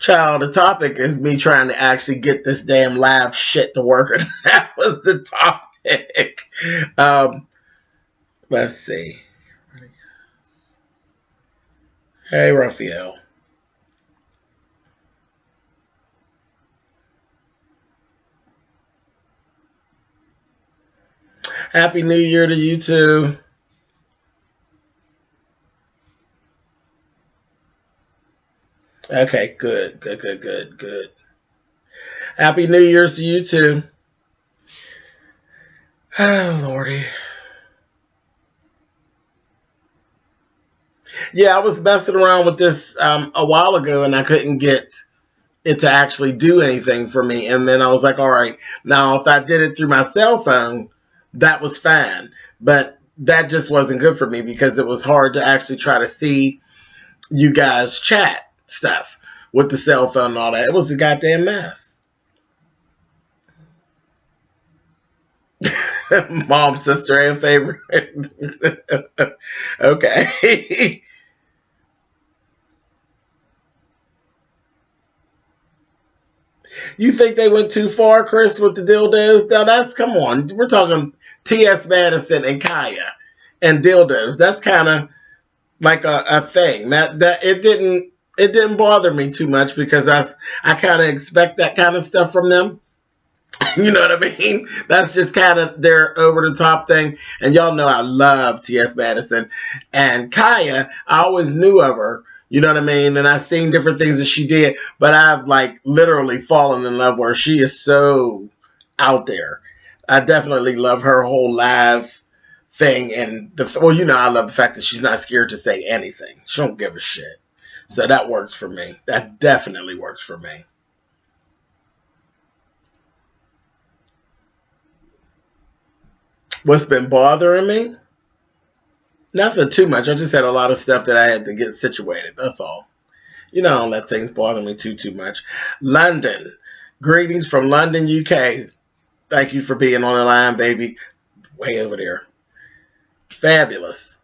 Child, the topic is me trying to actually get this damn live shit to work. That was the topic. Um, let's see. Hey, Raphael. Happy New Year to you too. Okay, good, good, good, good, good. Happy New Year's to you too. Oh, Lordy. Yeah, I was messing around with this a while ago and I couldn't get it to actually do anything for me. And then I was like, all right, now if I did it through my cell phone, that was fine. But that just wasn't good for me because it was hard to actually try to see you guys chat stuff with the cell phone and all that. It was a goddamn mess. Mom, sister, and favorite. Okay. You think they went too far, Chris, with the dildos? Now that's come on. We're talking T.S. Madison and Kaya and dildos. That's kind of like a thing. That it didn't bother me too much because I kind of expect that kind of stuff from them. You know what I mean? That's just kind of their over the top thing. And y'all know I love T.S. Madison. And Kaya, I always knew of her. You know what I mean? And I've seen different things that she did, but I've like literally fallen in love with her. She is so out there. I definitely love her whole live thing. And well, you know, I love the fact that she's not scared to say anything. She don't give a shit. So that works for me. That definitely works for me. What's been bothering me? Nothing too much. I just had a lot of stuff that I had to get situated. That's all. You know, I don't let things bother me too much. London. Greetings from London, UK. Thank you for being on the line, baby. Way over there. Fabulous.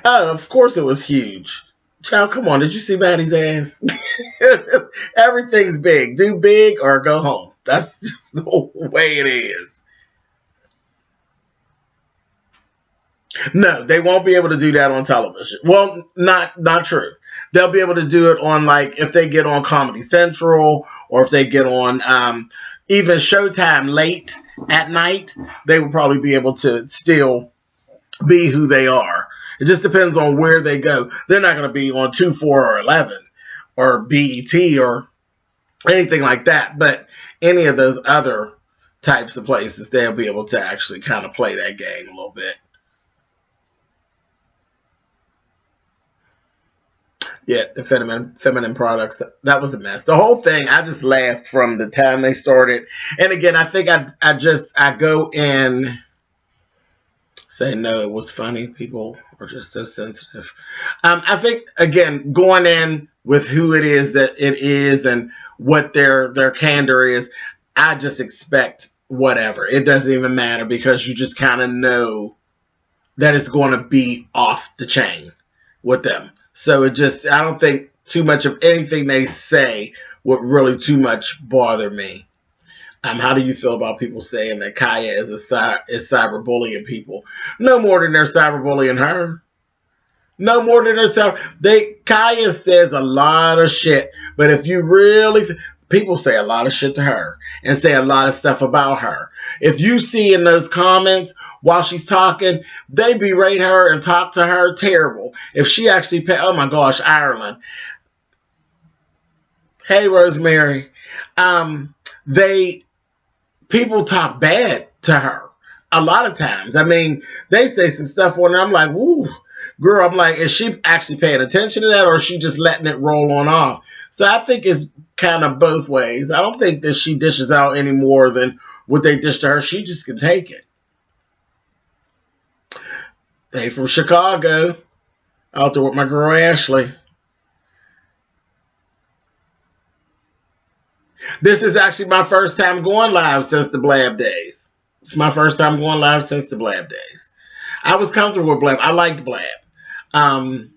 Oh, of course it was huge. Child, come on. Did you see Maddie's ass? Everything's big. Do big or go home. That's just the way it is. No, they won't be able to do that on television. Well, not true. They'll be able to do it on like if they get on Comedy Central or if they get on even Showtime late at night, they will probably be able to still be who they are. It just depends on where they go. They're not going to be on 2, 4, or 11 or BET or anything like that. But any of those other types of places, they'll be able to actually kind of play that game a little bit. Yeah, the feminine products. That was a mess. The whole thing, I just laughed from the time they started. And again, I think I go in say no, it was funny. People are just so sensitive. I think again, going in with who it is that it is and what their candor is, I just expect whatever. It doesn't even matter because you just kind of know that it's going to be off the chain with them. So it just, I don't think too much of anything they say would really too much bother me. How do you feel about people saying that Kaya is cyberbullying people? No more than they're cyberbullying her. No more than herself. Kaya says a lot of shit, but if you really people say a lot of shit to her and say a lot of stuff about her. If you see in those comments while she's talking, they berate her and talk to her terrible. If she actually oh my gosh, Ireland. Hey Rosemary. They people talk bad to her a lot of times. I mean, they say some stuff on her. I'm like, woo, girl. I'm like, is she actually paying attention to that or is she just letting it roll on off? So I think it's kind of both ways. I don't think that she dishes out any more than what they dish to her. She just can take it. Hey, from Chicago, out there with my girl Ashley. This is actually my first time going live since the Blab days. It's my first time going live since the Blab days. I was comfortable with Blab. I liked Blab. Um,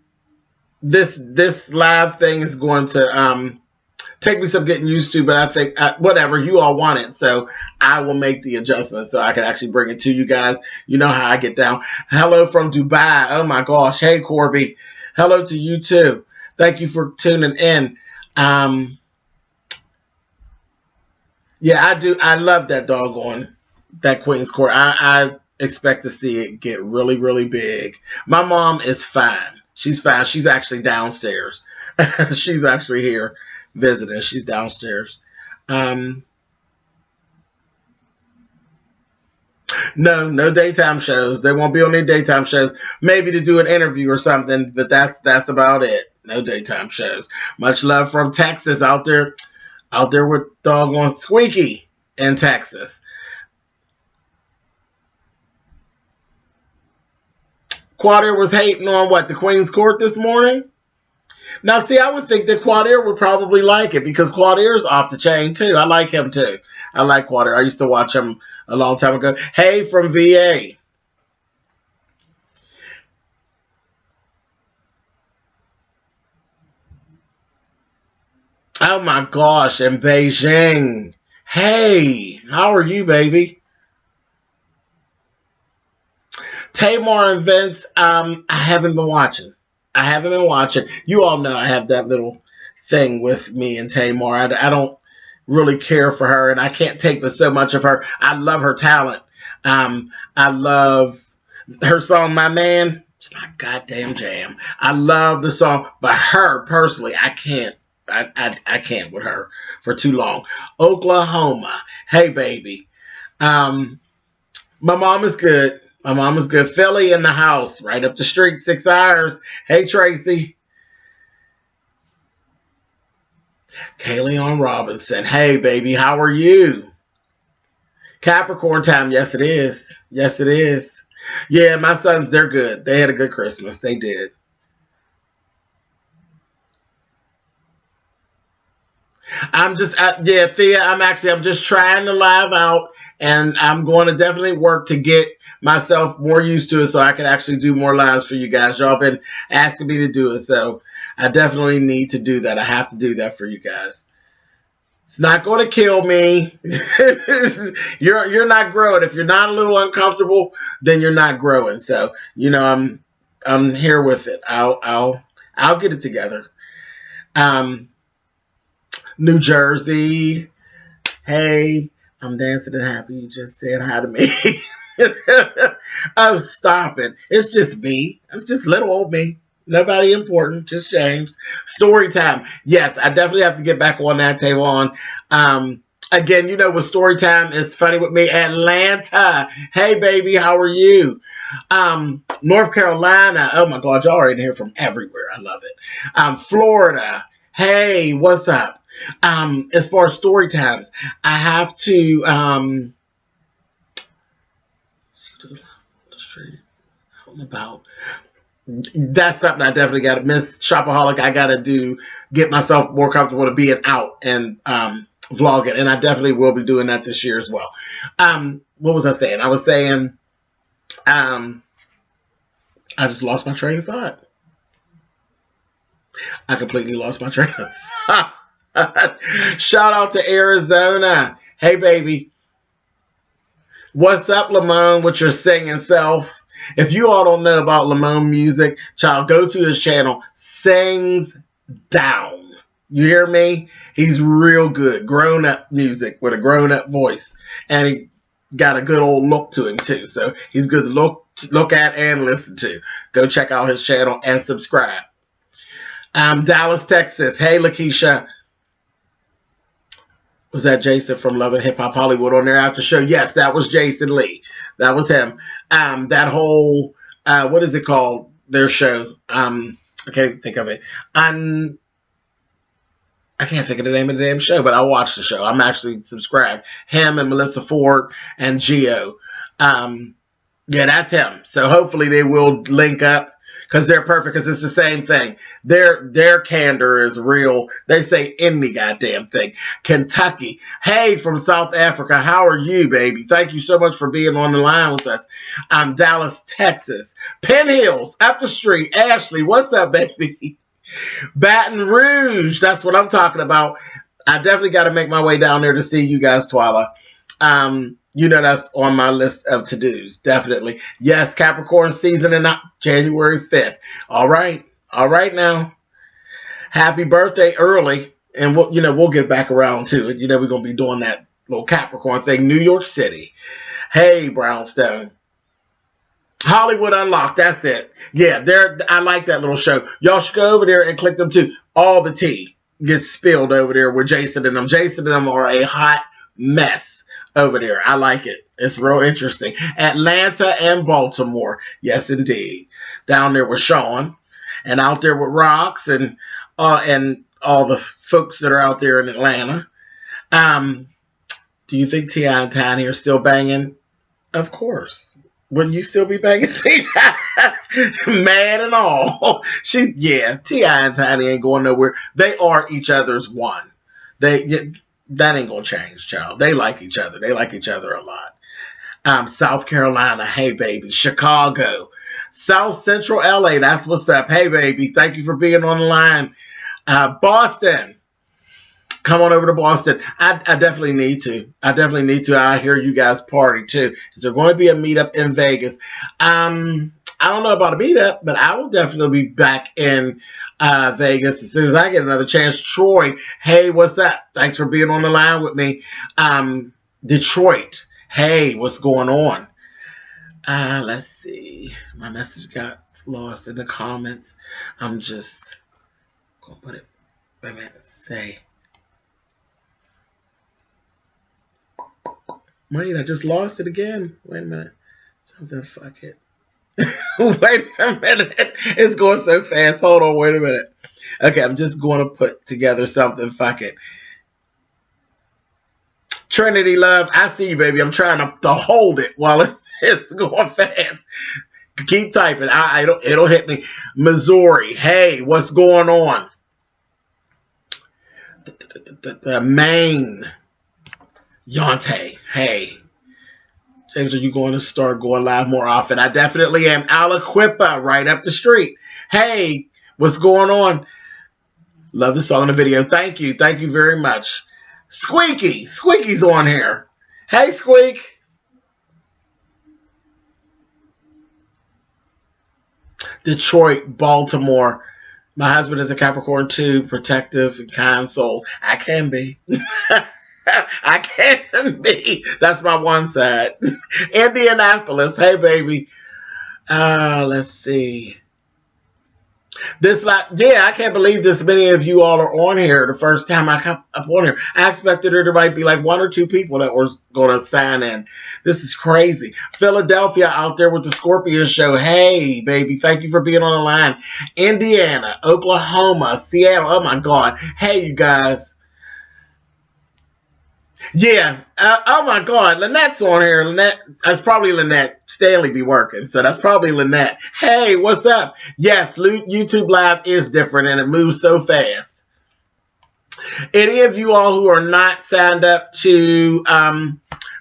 this live thing is going to take me some getting used to, but I think whatever, you all want it, so I will make the adjustments so I can actually bring it to you guys. You know how I get down. Hello from Dubai. Oh my gosh. Hey Corby. Hello to you too. Thank you for tuning in. Yeah, I do. I love that doggone that Queen's Court. I expect to see it get really, really big. My mom is fine. She's fine. She's actually downstairs. She's actually here visiting. She's downstairs. Um, no daytime shows. They won't be on any daytime shows. Maybe to do an interview or something, but that's about it. No daytime shows. Much love from Texas out there with doggone Squeaky in Texas. Quadir was hating on what, the Queen's Court this morning? Now, see, I would think that Quadir would probably like it because Quadir's off the chain too. I like him too. I like Quadir. I used to watch him a long time ago. Hey, from VA. Oh my gosh, in Beijing. Hey, how are you, baby? Tamar and Vince, I haven't been watching. I haven't been watching. You all know I have that little thing with me and Tamar. I don't really care for her, and I can't take but so much of her. I love her talent. I love her song, My Man. It's my goddamn jam. I love the song, but her personally, I can't. I can't with her for too long. Oklahoma. Hey, baby. Um, my mom is good. My mom is good. Philly in the house, right up the street, 6 hours. Hey, Tracy. Kayleon Robinson. Hey, baby, how are you? Capricorn time. Yes, it is. Yes, it is. Yeah, my sons, they're good. They had a good Christmas. They did. I'm just, yeah, Thea, I'm just trying to live out, and I'm going to definitely work to get myself more used to it so I can actually do more lives for you guys. Y'all been asking me to do it, so I definitely need to do that. I have to do that for you guys. It's not going to kill me. You're not growing. If you're not a little uncomfortable, then you're not growing. So, I'm here with it. I'll get it together. Um, New Jersey. Hey, I'm dancing and happy. You just said hi to me. Oh, stop it. It's just me. It's just little old me. Nobody important. Just James. Story time. Yes, I definitely have to get back on that table on. Again, with story time, it's funny with me. Atlanta. Hey, baby, how are you? North Carolina. Oh, my God. Y'all already hear from everywhere. I love it. Florida. Hey, what's up? As far as story times, I have to about that's something I definitely got to miss Shopaholic. I got to get myself more comfortable to being out and vlogging, and I definitely will be doing that this year as well. What was I saying? I was saying I just lost my train of thought. I completely lost my train of thought. Shout out to Arizona. Hey, baby. What's up, Lamone, with your singing self? If you all don't know about Lamone music, child, go to his channel. Sings down. You hear me? He's real good. Grown-up music with a grown-up voice. And he got a good old look to him, too. So he's good to look at and listen to. Go check out his channel and subscribe. Dallas, Texas. Hey, Lakeisha. Was that Jason from Love and Hip Hop Hollywood on their after show? Yes, that was Jason Lee. That was him. That whole, what is it called? Their show. I can't think of it. I can't think of the name of the damn show, but I watched the show. I'm actually subscribed. Him and Melissa Ford and Gio. Yeah, that's him. So hopefully they will link up because they're perfect, because it's the same thing. Their candor is real. They say any goddamn thing. Kentucky. Hey, from South Africa. How are you, baby? Thank you so much for being on the line with us. I'm Dallas, Texas. Penn Hills, up the street. Ashley, what's up, baby? Baton Rouge. That's what I'm talking about. I definitely got to make my way down there to see you guys, Twyla. You know that's on my list of to-dos, definitely. Yes, Capricorn season and January 5th. All right now. Happy birthday early, and we'll get back around to it. We're gonna be doing that little Capricorn thing. New York City. Hey, Brownstone. Hollywood Unlocked. That's it. Yeah, I like that little show. Y'all should go over there and click them too. All the tea gets spilled over there with Jason and them. Jason and them are a hot mess over there. I like it. It's real interesting. Atlanta and Baltimore. Yes, indeed. Down there with Sean, and out there with Rox and all the folks that are out there in Atlanta. Do you think T.I. and Tiny are still banging? Of course. Wouldn't you still be banging T.I.? Man and all. T.I. and Tiny ain't going nowhere. They are each other's one. That ain't gonna change, child. They like each other. They like each other a lot. South Carolina, hey baby. Chicago, South Central LA, that's what's up. Hey baby, thank you for being on the line. Boston, come on over to Boston. I definitely need to. I hear you guys party too. Is there going to be a meetup in Vegas? I don't know about a meetup, but I will definitely be back in Vegas as soon as I get another chance. Troy, hey, what's up? Thanks for being on the line with me. Detroit, hey, what's going on? Let's see. My message got lost in the comments. I'm just going to put it. Wait a minute. Say. Wait, I just lost it again. Wait a minute. Something, fuck it. Wait a minute. It's going so fast. Hold on. Wait a minute. Okay, I'm just going to put together something. Fuck it. Trinity Love, I see you, baby. I'm trying to hold it while it's going fast. Keep typing. It'll hit me. Missouri, hey, what's going on? Maine, Yonte, hey. James, are you going to start going live more often? I definitely am. Aliquippa, right up the street. Hey, what's going on? Love the song and the video. Thank you. Thank you very much. Squeaky. Squeaky's on here. Hey, Squeak. Detroit, Baltimore. My husband is a Capricorn too, protective and kind souls. I can be. I can be. That's my one side. Indianapolis. Hey, baby. Let's see. I can't believe this many of you all are on here the first time I come up on here. I expected there might be like 1 or 2 people that were going to sign in. This is crazy. Philadelphia out there with the Scorpion show. Hey, baby, thank you for being on the line. Indiana, Oklahoma, Seattle. Oh, my God. Hey, you guys. Yeah. Oh, my God. Lynette's on here. Lynette. That's probably Lynette. Stanley be working. So that's probably Lynette. Hey, what's up? Yes, YouTube Live is different and it moves so fast. Any of you all who are not signed up to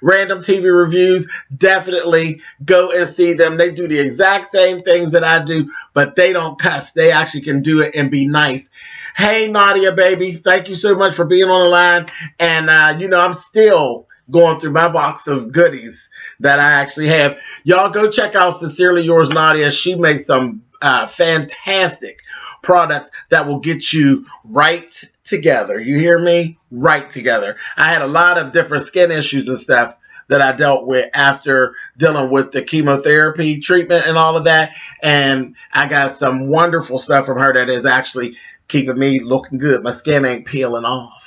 Random TV Reviews, definitely go and see them. They do the exact same things that I do, but they don't cuss. They actually can do it and be nice. Hey, Nadia, baby. Thank you so much for being on the line. And, I'm still going through my box of goodies that I actually have. Y'all go check out Sincerely Yours, Nadia. She makes some fantastic products that will get you right together. You hear me? Right together. I had a lot of different skin issues and stuff that I dealt with after dealing with the chemotherapy treatment and all of that. And I got some wonderful stuff from her that is actually keeping me looking good. My skin ain't peeling off.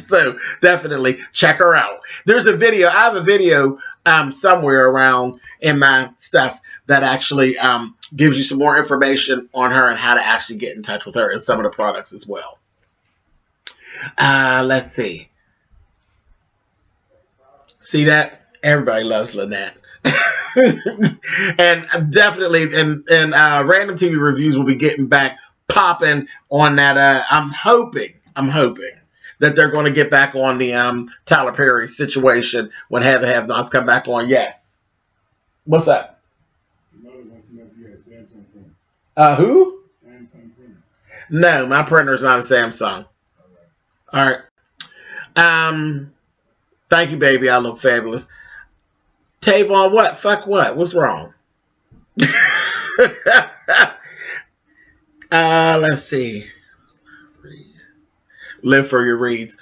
So definitely check her out. There's a video. I have a video somewhere around in my stuff that actually gives you some more information on her and how to actually get in touch with her and some of the products as well. Let's see. See that? Everybody loves Lynette. And definitely, and random TV reviews will be getting back popping on that. I'm hoping that they're going to get back on the Tyler Perry situation when Have the Have Nots come back on. Yes. What's that? Who? No, my printer is not a Samsung. All right. Thank you, baby. I look fabulous. Tavon, what? Fuck what? What's wrong? Let's see. Live for your reads.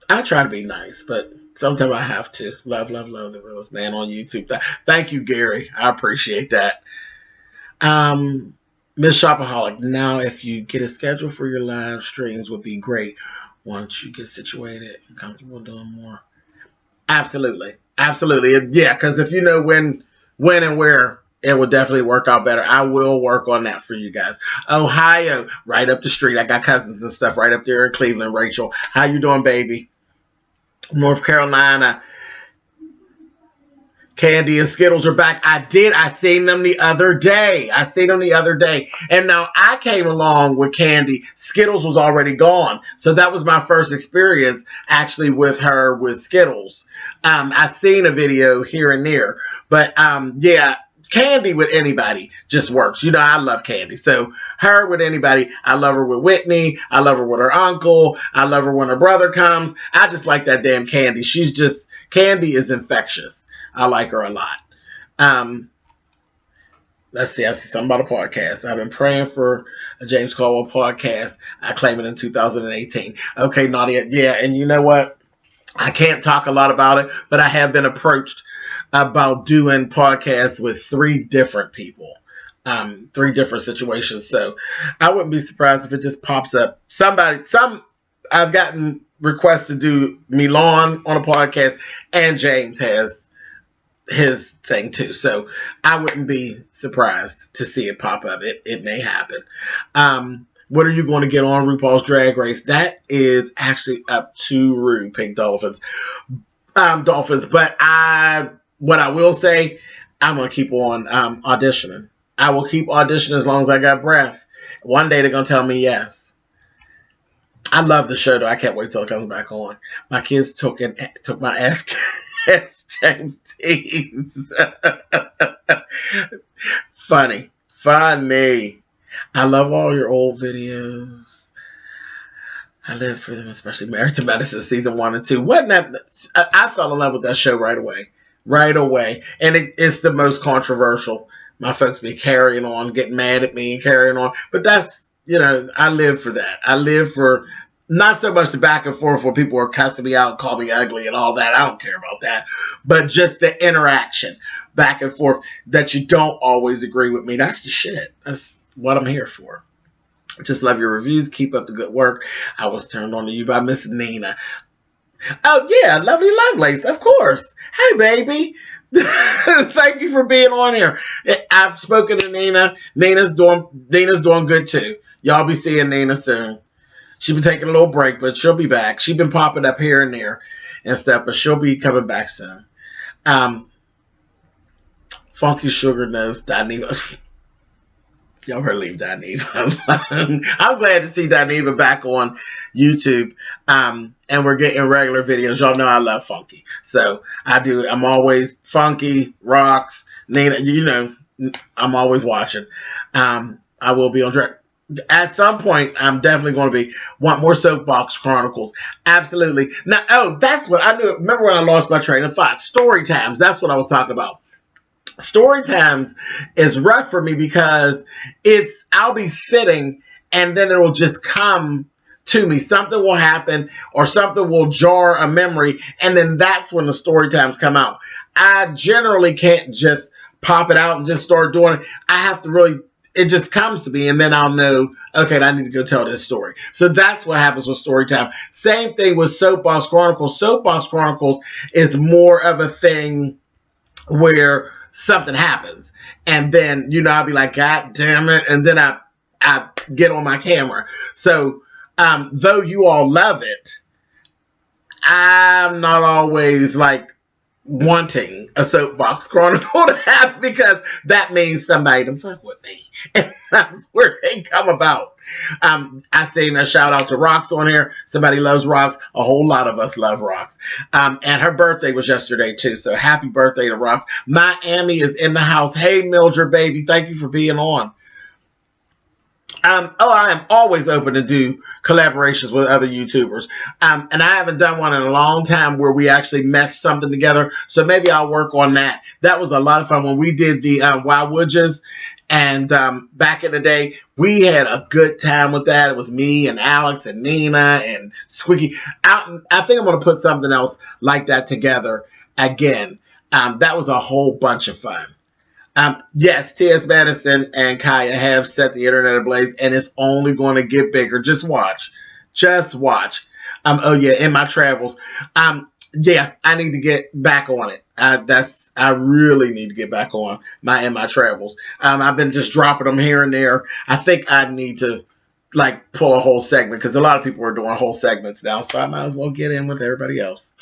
I try to be nice, but sometimes I have to. Love, love, love the realest man on YouTube. Thank you, Gary. I appreciate that. Miss Shopaholic. Now, if you get a schedule for your live streams, would be great. Once you get situated and comfortable doing more. Absolutely. Yeah, because if you know when and where, it will definitely work out better. I will work on that for you guys. Ohio, right up the street. I got cousins and stuff right up there in Cleveland. Rachel, how you doing, baby? North Carolina. Candy and Skittles are back. I seen them the other day. And now I came along with Candy. Skittles was already gone. So that was my first experience actually with her with Skittles. I seen a video here and there. But yeah, Candy with anybody just works. You know, I love Candy. So her with anybody. I love her with Whitney. I love her with her uncle. I love her when her brother comes. I just like that damn Candy. Candy is infectious. I like her a lot. Let's see. I see something about a podcast. I've been praying for a James Colwell podcast. I claim it in 2018. Okay, Nadia. Yeah, and you know what? I can't talk a lot about it, but I have been approached about doing podcasts with 3 different people. 3 different situations. So I wouldn't be surprised if it just pops up. I've gotten requests to do Milan on a podcast, and James has his thing too. So I wouldn't be surprised to see it pop up. It may happen. What are you going to get on RuPaul's Drag Race? That is actually up to Ru, Pink Dolphins. Dolphins. But what I will say, I'm going to keep on auditioning. I will keep auditioning as long as I got breath. One day they're going to tell me yes. I love the show though. I can't wait till it comes back on. My kids took my ass. James tease. Funny. I love all your old videos. I live for them, especially Married to Medicine season 1 and 2. Wasn't that? I fell in love with that show right away. And it's the most controversial. My folks be carrying on, getting mad at me and carrying on. But that's, I live for that. I live for not so much the back and forth where people are cussing me out and call me ugly and all that. I don't care about that. But just the interaction back and forth that you don't always agree with me. That's the shit. That's what I'm here for. Just love your reviews. Keep up the good work. I was turned on to you by Miss Nina. Oh, yeah. Lovely Lovelace. Of course. Hey, baby. Thank you for being on here. I've spoken to Nina. Nina's doing good, too. Y'all be seeing Nina soon. She's been taking a little break, but she'll be back. She's been popping up here and there and stuff, but she'll be coming back soon. Funky Sugar Nose, Dineva. Y'all better leave Dineva alone. I'm glad to see Dineva back on YouTube. And we're getting regular videos. Y'all know I love Funky. So I do. I'm always Funky, Rocks, Nina. I'm always watching. I will be on track. At some point, I'm definitely going to want more Soapbox Chronicles. Absolutely. Now, that's what I knew. Remember when I lost my train of thought? Story times. That's what I was talking about. Story times is rough for me because I'll be sitting and then it'll just come to me. Something will happen or something will jar a memory, and then that's when the story times come out. I generally can't just pop it out and just start doing it. I have to really. It just comes to me, and then I'll know, okay, I need to go tell this story. So that's what happens with story time. Same thing with Soapbox Chronicles. Soapbox Chronicles is more of a thing where something happens, and then, I'll be like, God damn it, and then I get on my camera. So though you all love it, I'm not always like wanting a soapbox chronicle to happen because that means somebody to fuck with me. And that's where they come about. I seen a shout out to Rocks on here. Somebody loves Rocks. A whole lot of us love Rocks. And her birthday was yesterday too. So happy birthday to Rocks. Miami is in the house. Hey Mildred, baby. Thank you for being on. I am always open to do collaborations with other YouTubers. And I haven't done one in a long time where we actually meshed something together. So maybe I'll work on that. That was a lot of fun when we did the Wild Woodges. And back in the day, we had a good time with that. It was me and Alex and Nina and Squeaky. I think I'm going to put something else like that together again. That was a whole bunch of fun. Yes, T.S. Madison and Kaya have set the internet ablaze, and it's only going to get bigger. Just watch. Just watch. Oh, yeah, in my travels. Yeah, I need to get back on it. I really need to get back on in my travels. I've been just dropping them here and there. I think I need to, like, pull a whole segment, because a lot of people are doing whole segments now, so I might as well get in with everybody else.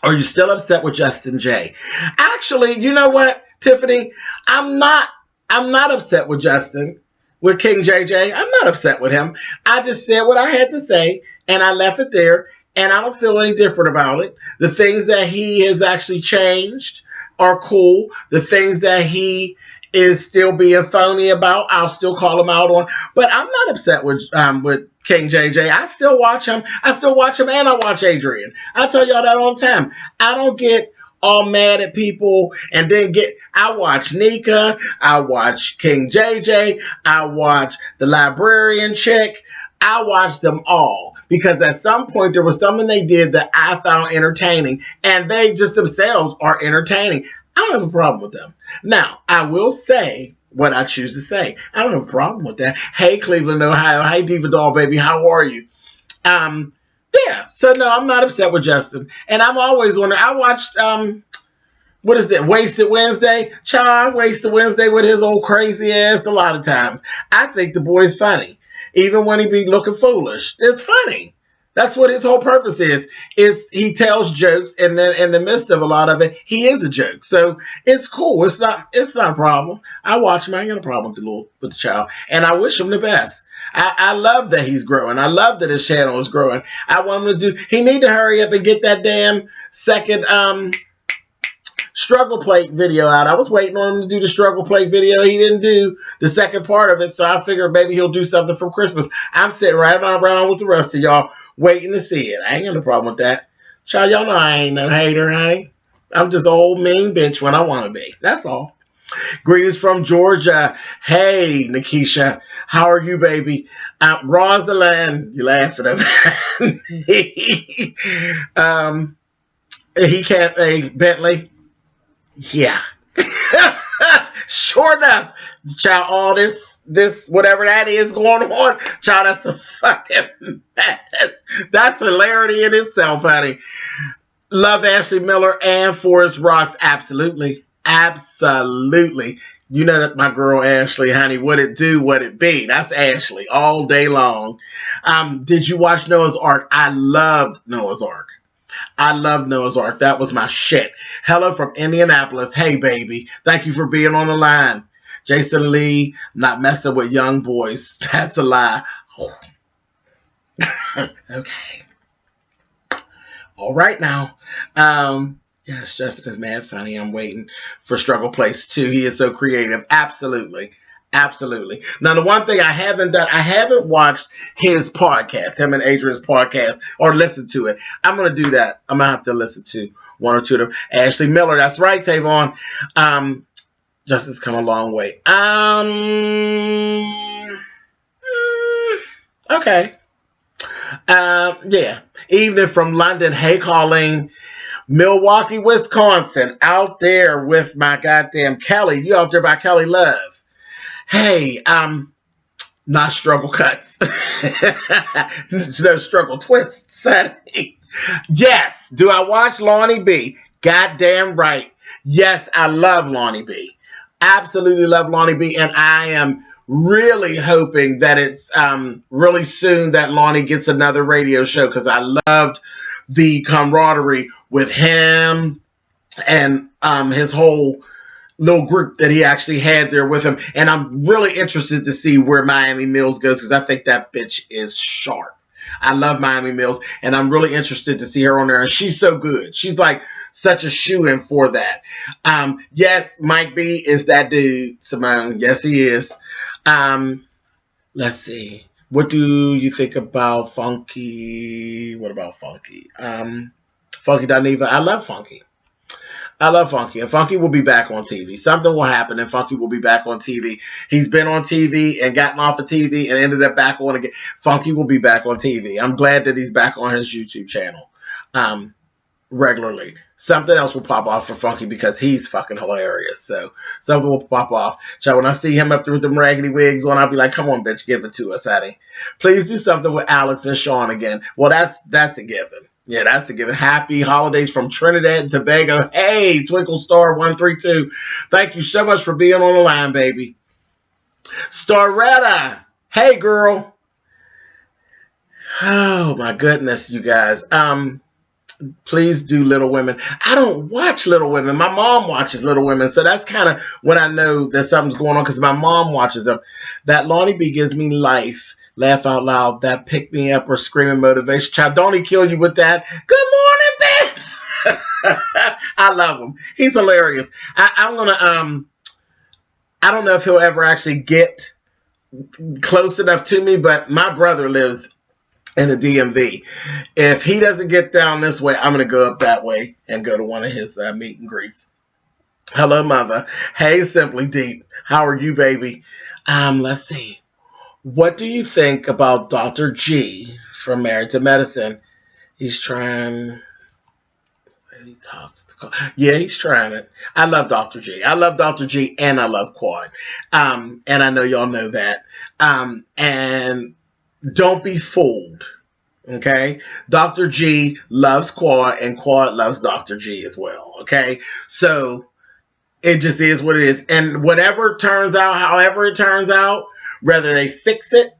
Are you still upset with Justin J? Actually, you know what, Tiffany? I'm not upset with Justin, with King JJ. I'm not upset with him. I just said what I had to say, and I left it there, and I don't feel any different about it. The things that he has actually changed are cool. The things that he is still being phony about, I'll still call him out on. But I'm not upset with King JJ. I still watch him. And I watch Adrian. I tell y'all that all the time. I don't get all mad at people and then I watch Nika, I watch King JJ, I watch the librarian chick, I watch them all because at some point there was something they did that I found entertaining, and they just themselves are entertaining. I don't have a problem with them. Now, I will say what I choose to say. I don't have a problem with that. Hey, Cleveland, Ohio. Hey, Diva Doll, baby. How are you? Yeah. So, no, I'm not upset with Justin. And I'm always wondering. I watched, what is that? Wasted Wednesday? Child, Wasted Wednesday with his old crazy ass a lot of times. I think the boy's funny. Even when he be looking foolish. It's funny. That's what his whole purpose is he tells jokes, and then in the midst of a lot of it, he is a joke. So it's cool. It's not a problem. I watch him. I ain't got a problem with the child. And I wish him the best. I love that he's growing. I love that his channel is growing. I want him to he need to hurry up and get that damn second struggle plate video out. I was waiting on him to do the struggle plate video. He didn't do the second part of it, so I figured maybe he'll do something for Christmas. I'm sitting right around with the rest of y'all waiting to see it. I ain't got no problem with that. Child, y'all know I ain't no hater, honey. I'm just old mean bitch when I want to be. That's all. Greetings from Georgia. Hey, Nikisha. How are you, baby? Rosalind. You laughing at that? He can't a Bentley. Yeah. Sure enough, child, all this whatever that is going on, child, that's a fucking mess. That's hilarity in itself, honey. Love Ashley Miller and Forrest Rocks. Absolutely. Absolutely. You know that my girl Ashley, honey. What it do, what it be. That's Ashley all day long. Did you watch Noah's Ark? I loved Noah's Ark. I love Noah's Ark. That was my shit. Hello from Indianapolis. Hey, baby. Thank you for being on the line. Jason Lee, not messing with young boys. That's a lie. Okay. All right now. Yes, Justin is mad funny. I'm waiting for Struggle Place 2. He is so creative. Absolutely. Absolutely. Now, the one thing I haven't done, I haven't watched his podcast, him and Adrian's podcast, or listened to it. I'm going to do that. I'm going to have to listen to one or two of them. Ashley Miller, that's right, Tavon. Justin's come a long way. Okay. Yeah. Evening from London. Hey, Colleen. Milwaukee, Wisconsin. Out there with my goddamn Kelly. You out there by Kelly Love. Hey, not struggle cuts. No struggle twists. Yes. Do I watch Lonnie B? Goddamn right. Yes, I love Lonnie B. Absolutely love Lonnie B. And I am really hoping that it's really soon that Lonnie gets another radio show, because I loved the camaraderie with him and his whole little group that he actually had there with him. And I'm really interested to see where Miami Mills goes because I think that bitch is sharp. I love Miami Mills, and I'm really interested to see her on there. And she's so good. She's like such a shoe-in for that. Yes, Mike B is that dude, Simone. Yes, he is. Let's see. What do you think about Funky? What about Funky? Funky Dineva. I love Funky. I love Funky, and Funky will be back on TV. Something will happen, and Funky will be back on TV. He's been on TV and gotten off of TV and ended up back on again. Funky will be back on TV. I'm glad that he's back on his YouTube channel regularly. Something else will pop off for Funky because he's fucking hilarious. So something will pop off. So when I see him up there with them raggedy wigs on, I'll be like, come on, bitch, give it to us, Eddie. Please do something with Alex and Sean again. Well, that's a given. Yeah, that's a given. Happy holidays from Trinidad and Tobago. Hey, Twinkle Star 132. Thank you so much for being on the line, baby. Staretta. Hey, girl. Oh, my goodness, you guys. Please do Little Women. I don't watch Little Women. My mom watches Little Women, so that's kind of when I know that something's going on because my mom watches them. That Lonnie B gives me life. Laugh out loud. That pick me up or screaming motivation. Child, don't he kill you with that? Good morning, bitch. I love him. He's hilarious. I'm gonna I don't know if he'll ever actually get close enough to me, but my brother lives in the DMV. If he doesn't get down this way, I'm gonna go up that way and go to one of his meet and greets. Hello, mother. Hey, Simply Deep. How are you, baby? Let's see. What do you think about Dr. G from Married to Medicine? He's trying. He talks. Yeah, he's trying it. I love Dr. G. I love Dr. G and I love Quad. And I know y'all know that. And don't be fooled. Okay? Dr. G loves Quad and Quad loves Dr. G as well. Okay? So it just is what it is. And whatever turns out, however it turns out, whether they fix it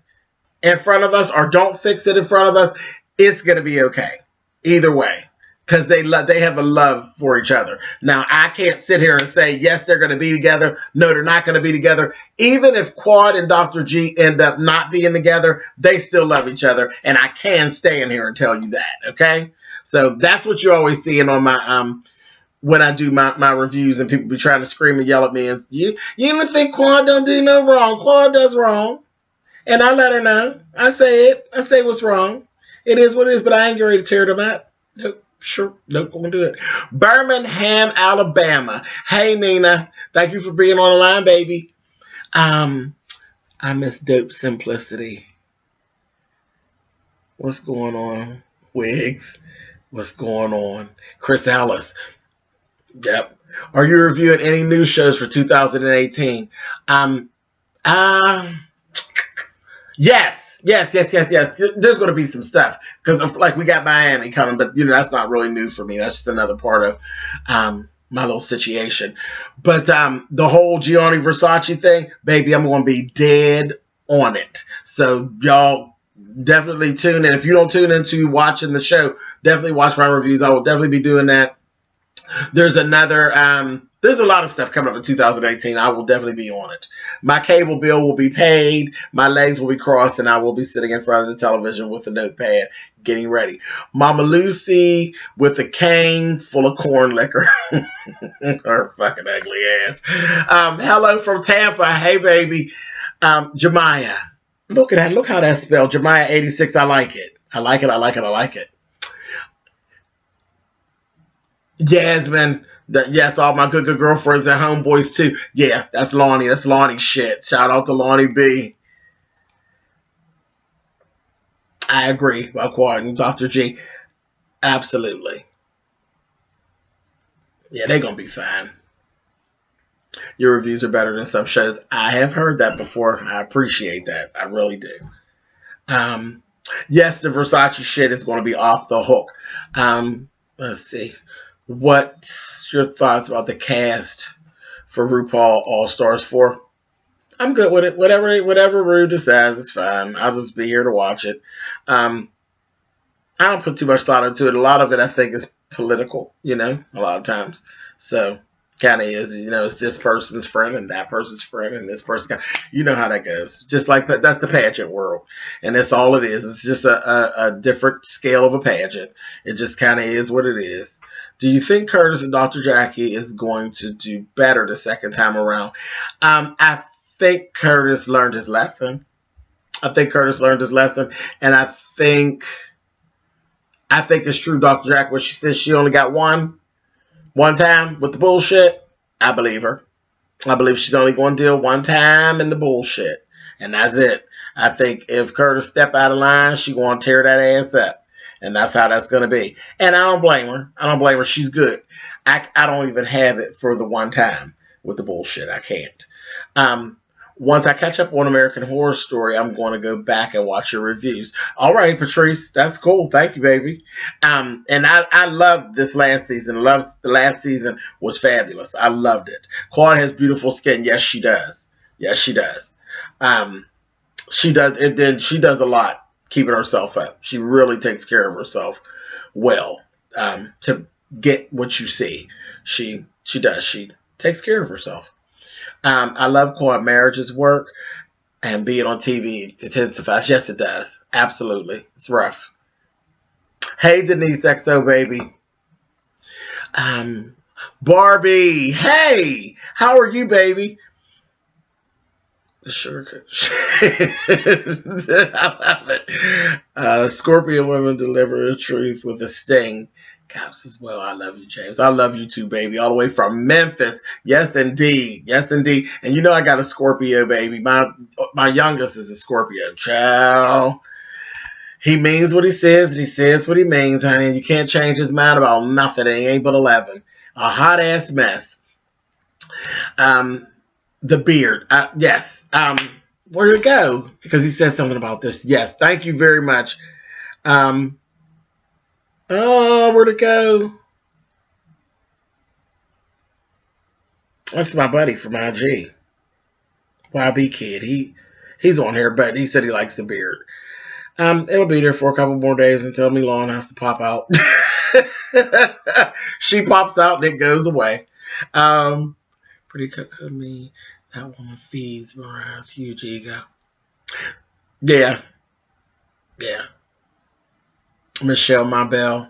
in front of us or don't fix it in front of us, it's going to be okay. Either way. Because they have a love for each other. Now, I can't sit here and say, yes, they're going to be together. No, they're not going to be together. Even if Quad and Dr. G end up not being together, they still love each other. And I can stand here and tell you that. Okay? So that's what you're always seeing on my when I do my reviews and people be trying to scream and yell at me. And you don't think Quad don't do no wrong. Quad does wrong. And I let her know. I say it. I say what's wrong. It is what it is, but I ain't ready to tear them up. Nope. Sure, nope, gonna do it. Birmingham, Alabama. Hey, Nina. Thank you for being on the line, baby. I miss Dope Simplicity. What's going on? Wigs. What's going on? Chris Ellis. Yep. Are you reviewing any new shows for 2018? Yes. Yes. There's going to be some stuff because like we got Miami coming, but that's not really new for me. That's just another part of my little situation. But the whole Gianni Versace thing, baby, I'm going to be dead on it. So y'all definitely tune in. If you don't tune into watching the show, definitely watch my reviews. I will definitely be doing that. There's a lot of stuff coming up in 2018. I will definitely be on it. My cable bill will be paid. My legs will be crossed, and I will be sitting in front of the television with a notepad getting ready. Mama Lucy with a cane full of corn liquor. Her fucking ugly ass. Hello from Tampa. Hey, baby. Jemiah. Look at that. Look how that's spelled. Jemiah 86. I like it. I like it. Yasmin, yes, all my good girlfriends and homeboys too. Yeah, that's Lonnie. That's Lonnie shit. Shout out to Lonnie B. I agree about Quad and Dr. G. Absolutely. Yeah, they're going to be fine. Your reviews are better than some shows. I have heard that before. I appreciate that. I really do. Yes, the Versace shit is going to be off the hook. Let's see. What's your thoughts about the cast for RuPaul All Stars 4? I'm good with it. Whatever Ru decides is fine. I'll just be here to watch it. I don't put too much thought into it. A lot of it, I think, is political, a lot of times. So kind of is, it's this person's friend and that person's friend and this person, you know how that goes. Just like that's the pageant world, and that's all it is. It's just a different scale of a pageant. It just kind of is what it is. Do you think Curtis and Dr. Jackie is going to do better the second time around? I think Curtis learned his lesson. And I think it's true, Dr. Jackie, when she says she only got one time with the bullshit. I believe her. I believe she's only going to deal one time in the bullshit, and that's it. I think if Curtis step out of line, she going to tear that ass up, and that's how that's going to be. And I don't blame her. She's good. I don't even have it for the one time with the bullshit. I can't. Once I catch up on American Horror Story, I'm going to go back and watch your reviews. All right, Patrice, that's cool. Thank you, baby. And I loved this last season. The last season was fabulous. I loved it. Claude has beautiful skin. Yes, she does. She does it. Then she does a lot keeping herself up. She really takes care of herself well. To get what you see, she does. She takes care of herself. I love Quad Marriage's work, and being on TV intensifies. Yes, it does. Absolutely. It's rough. Hey, Denise XO, baby. Barbie. Hey, how are you, baby? Sure. I love it. Scorpion women deliver the truth with a sting. Caps as well. I love you, James. I love you too, baby. All the way from Memphis. Yes, indeed. And I got a Scorpio, baby. My youngest is a Scorpio. Child. He means what he says, and he says what he means, honey. You can't change his mind about nothing. He ain't but 11. A hot ass mess. The beard. Yes. Where did it go? Because he said something about this. Yes. Thank you very much. Where'd it go? That's my buddy from IG. YB Kid. He's on here, but he said he likes the beard. It'll be there for a couple more days until Milan has to pop out. She pops out and it goes away. Pretty cook of me. That woman feeds Mariah's huge ego. Yeah. Michelle Mabel.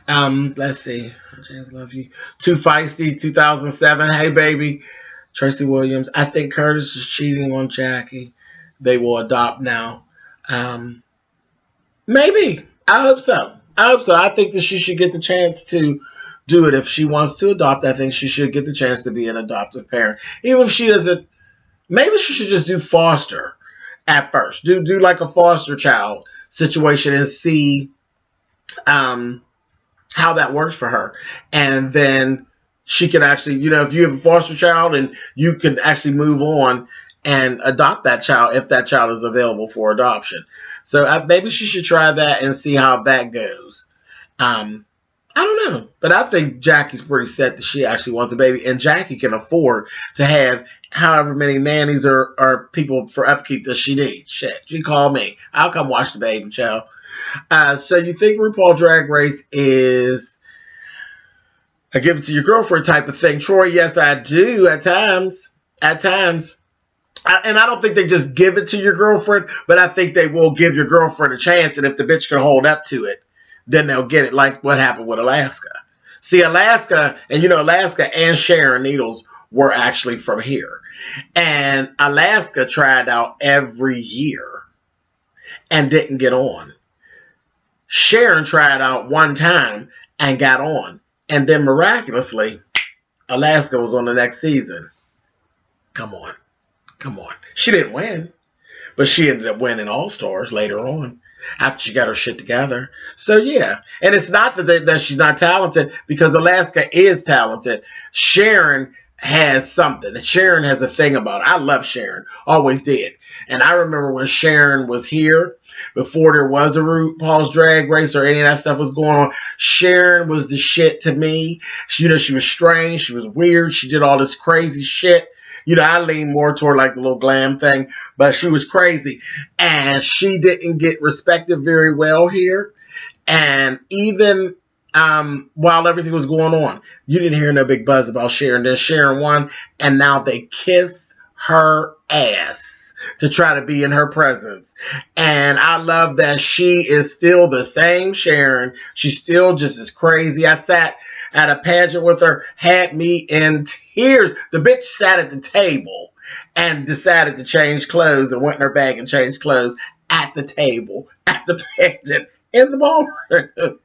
Let's see. James, love you. Too Feisty, 2007. Hey, baby. Tracy Williams. I think Curtis is cheating on Jackie. They will adopt now. Maybe. I hope so. I think that she should get the chance to do it. If she wants to adopt, I think she should get the chance to be an adoptive parent. Even if she doesn't, maybe she should just do foster at first. Do like a foster child situation and see how that works for her. And then she can actually, if you have a foster child, and you can actually move on and adopt that child if that child is available for adoption. So maybe she should try that and see how that goes. I don't know. But I think Jackie's pretty set that she actually wants a baby. And Jackie can afford to have however many nannies or people for upkeep that she needs. Shit, she called me. I'll come watch the baby, child. So you think RuPaul Drag Race is a give it to your girlfriend type of thing? Troy, yes, I do at times. And I don't think they just give it to your girlfriend, but I think they will give your girlfriend a chance. And if the bitch can hold up to it, then they'll get it, like what happened with Alaska. See, Alaska and Sharon Needles were actually from here. And Alaska tried out every year and didn't get on. Sharon tried out one time and got on. And then miraculously, Alaska was on the next season. Come on. She didn't win, but she ended up winning All-Stars later on after she got her shit together. So, yeah. And it's not that she's not talented, because Alaska is talented. Sharon has something. Sharon has a thing about it. I love Sharon. Always did. And I remember when Sharon was here, before there was a RuPaul's Drag Race or any of that stuff was going on, Sharon was the shit to me. She was strange. She was weird. She did all this crazy shit. I lean more toward like the little glam thing, but she was crazy. And she didn't get respected very well here. And even while everything was going on. You didn't hear no big buzz about Sharon. Then Sharon won, and now they kiss her ass to try to be in her presence. And I love that she is still the same Sharon. She's still just as crazy. I sat at a pageant with her, had me in tears. The bitch sat at the table and decided to change clothes and went in her bag and changed clothes at the table, at the pageant, in the ballroom.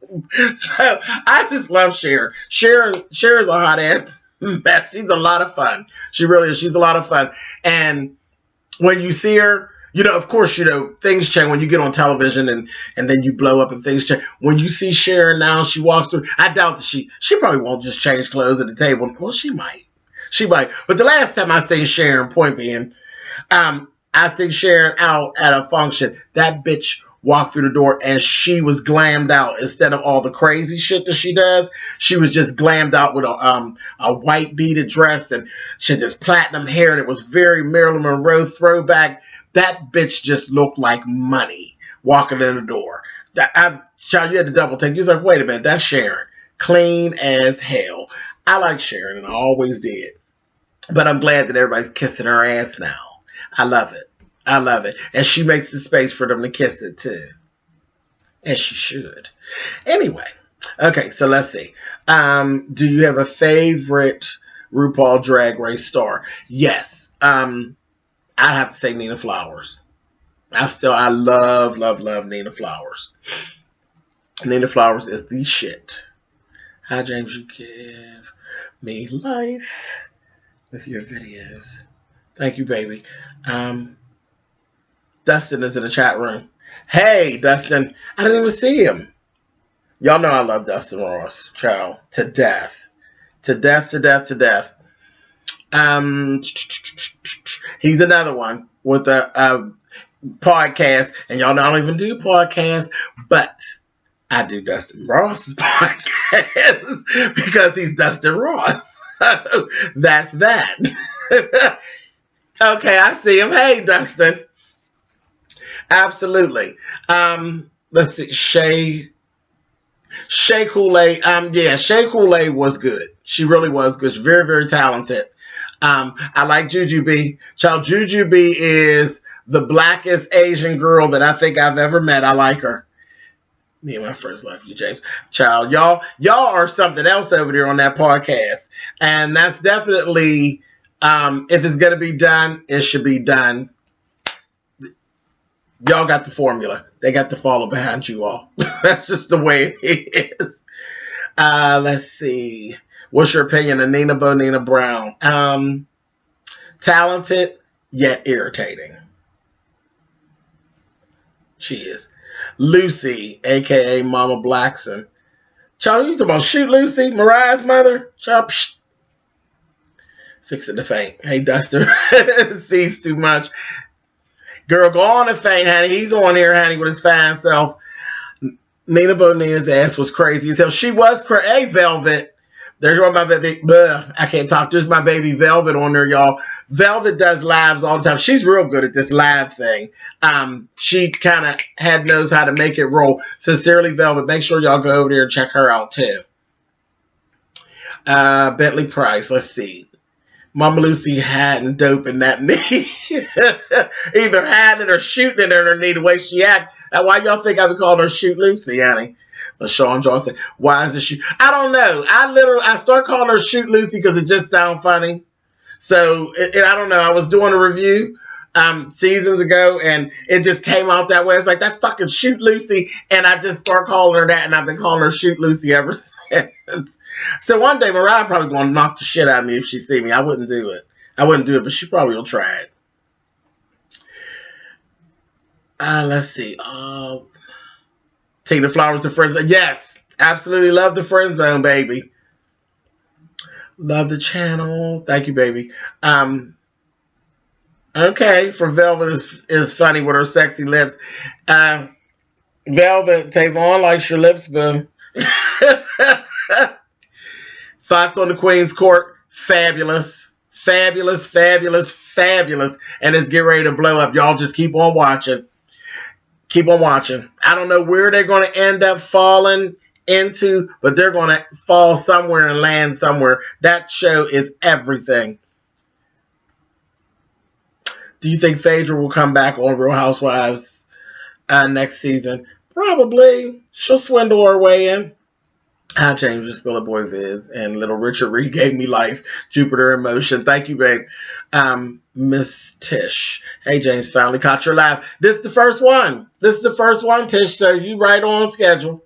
So I just love Sharon. Sharon's a hot ass mess. She's a lot of fun. She really is. She's a lot of fun. And when you see her, of course, things change when you get on television and then you blow up and things change. When you see Sharon now, she walks through. I doubt that she probably won't just change clothes at the table. Well, she might. She might. But the last time I seen Sharon, point being, I seen Sharon out at a function. That bitch walked through the door and she was glammed out. Instead of all the crazy shit that she does, she was just glammed out with a white beaded dress and she had this platinum hair, and it was very Marilyn Monroe throwback. That bitch just looked like money walking in the door. Child, you had to double take. You was like, wait a minute, that's Sharon. Clean as hell. I like Sharon, and I always did. But I'm glad that everybody's kissing her ass now. I love it. I love it. And she makes the space for them to kiss it too. As she should. Anyway. Okay, so let's see. Do you have a favorite RuPaul Drag Race star? Yes. I'd have to say Nina Flowers. I love, love, love Nina Flowers. Nina Flowers is the shit. Hi, James. You give me life with your videos. Thank you, baby. Dustin is in the chat room. Hey, Dustin. I didn't even see him. Y'all know I love Dustin Ross, child, to death. To death, to death, to death. He's another one with a podcast, and y'all know I don't even do podcasts, but I do Dustin Ross's podcast because he's Dustin Ross. That's that. Okay, I see him. Hey, Dustin. Absolutely. Let's see. Shea Coulee. Yeah, Shea Coulee was good. She really was good. She's very, very talented. I like Jujubee. Child, Jujubee is the blackest Asian girl that I think I've ever met. I like her. Me and my first love you, James. Child, y'all are something else over there on that podcast. And that's definitely, if it's going to be done, it should be done. Y'all got the formula. They got to follow behind you all. That's just the way it is. Let's see. What's your opinion of Nina Bonina Brown? Talented, yet irritating. She is. Lucy, a.k.a. Mama Blackson. Child, you talking about Shoot Lucy, Mariah's mother? Child, psh. Fixing to faint. Hey, Duster. Sees too much. Girl, go on and faint, honey. He's on here, honey, with his fine self. Nina Bonina's ass was crazy as hell. She was crazy. Hey, Velvet. There's my baby. I can't talk. There's my baby Velvet on there, y'all. Velvet does lives all the time. She's real good at this live thing. She kind of knows how to make it roll. Sincerely, Velvet. Make sure y'all go over there and check her out, too. Bentley Price. Let's see. Mama Lucy hiding dope in that knee. Either hiding it or shooting it in her knee the way she act. That's why y'all think I would call her Shoot Lucy, honey. LaShawn Johnson. Why is it shoot? I don't know. I started calling her Shoot Lucy because it just sounds funny. So I don't know. I was doing a review seasons ago, and it just came out that way. It's like, that fucking Shoot Lucy, and I just started calling her that, and I've been calling her Shoot Lucy ever since. So one day Mariah probably going to knock the shit out of me if she see me. I wouldn't do it. But she probably will try it. Let's see. Take the flowers to friend zone. Yes, absolutely love the friend zone, baby. Love the channel. Thank you, baby. Okay, for Velvet is funny with her sexy lips. Velvet, Tavon likes your lips, boo. Thoughts on the Queen's Court? Fabulous. Fabulous, fabulous, fabulous. And it's getting ready to blow up. Y'all just keep on watching. Keep on watching. I don't know where they're going to end up falling into, but they're going to fall somewhere and land somewhere. That show is everything. Do you think Phaedra will come back on Real Housewives next season? Probably. She'll swindle her way in. Hi, James, just spillitboy Viz, and little Richard Reed gave me life. Jupiter in motion. Thank you, babe. Miss Tish. Hey, James, finally caught your laugh. This is the first one. Tish, so you right on schedule.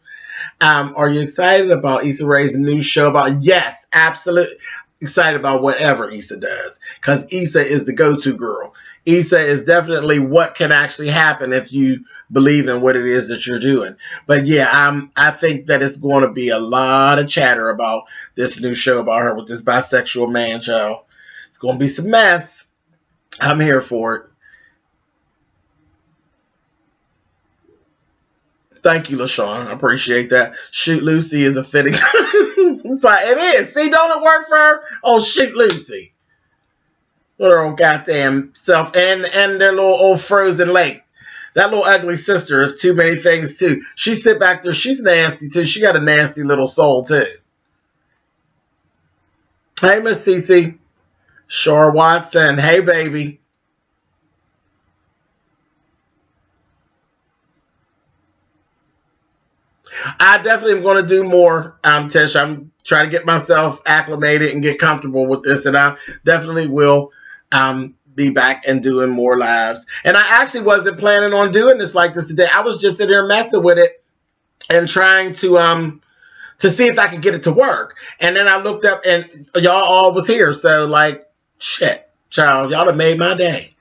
Are you excited about Issa Rae's new show about? Yes, absolutely excited about whatever Issa does, because Issa is the go-to girl. Issa is definitely what can actually happen if you believe in what it is that you're doing. But yeah, I think that it's going to be a lot of chatter about this new show about her with this bisexual man, child. It's going to be some mess. I'm here for it. Thank you, LaShawn. I appreciate that. Shoot Lucy is a fitting. It is. See, don't it work for her? Oh, Shoot Lucy. With her old goddamn self and their little old frozen lake. That little ugly sister is too many things, too. She sit back there. She's nasty, too. She got a nasty little soul, too. Hey, Miss Cece. Shore Watson. Hey, baby. I definitely am going to do more, Tish. I'm trying to get myself acclimated and get comfortable with this, and I definitely will be back and doing more lives. And I actually wasn't planning on doing this like this today. I was just sitting there messing with it and trying to see if I could get it to work. And then I looked up and y'all all was here. So like, shit, child, y'all have made my day.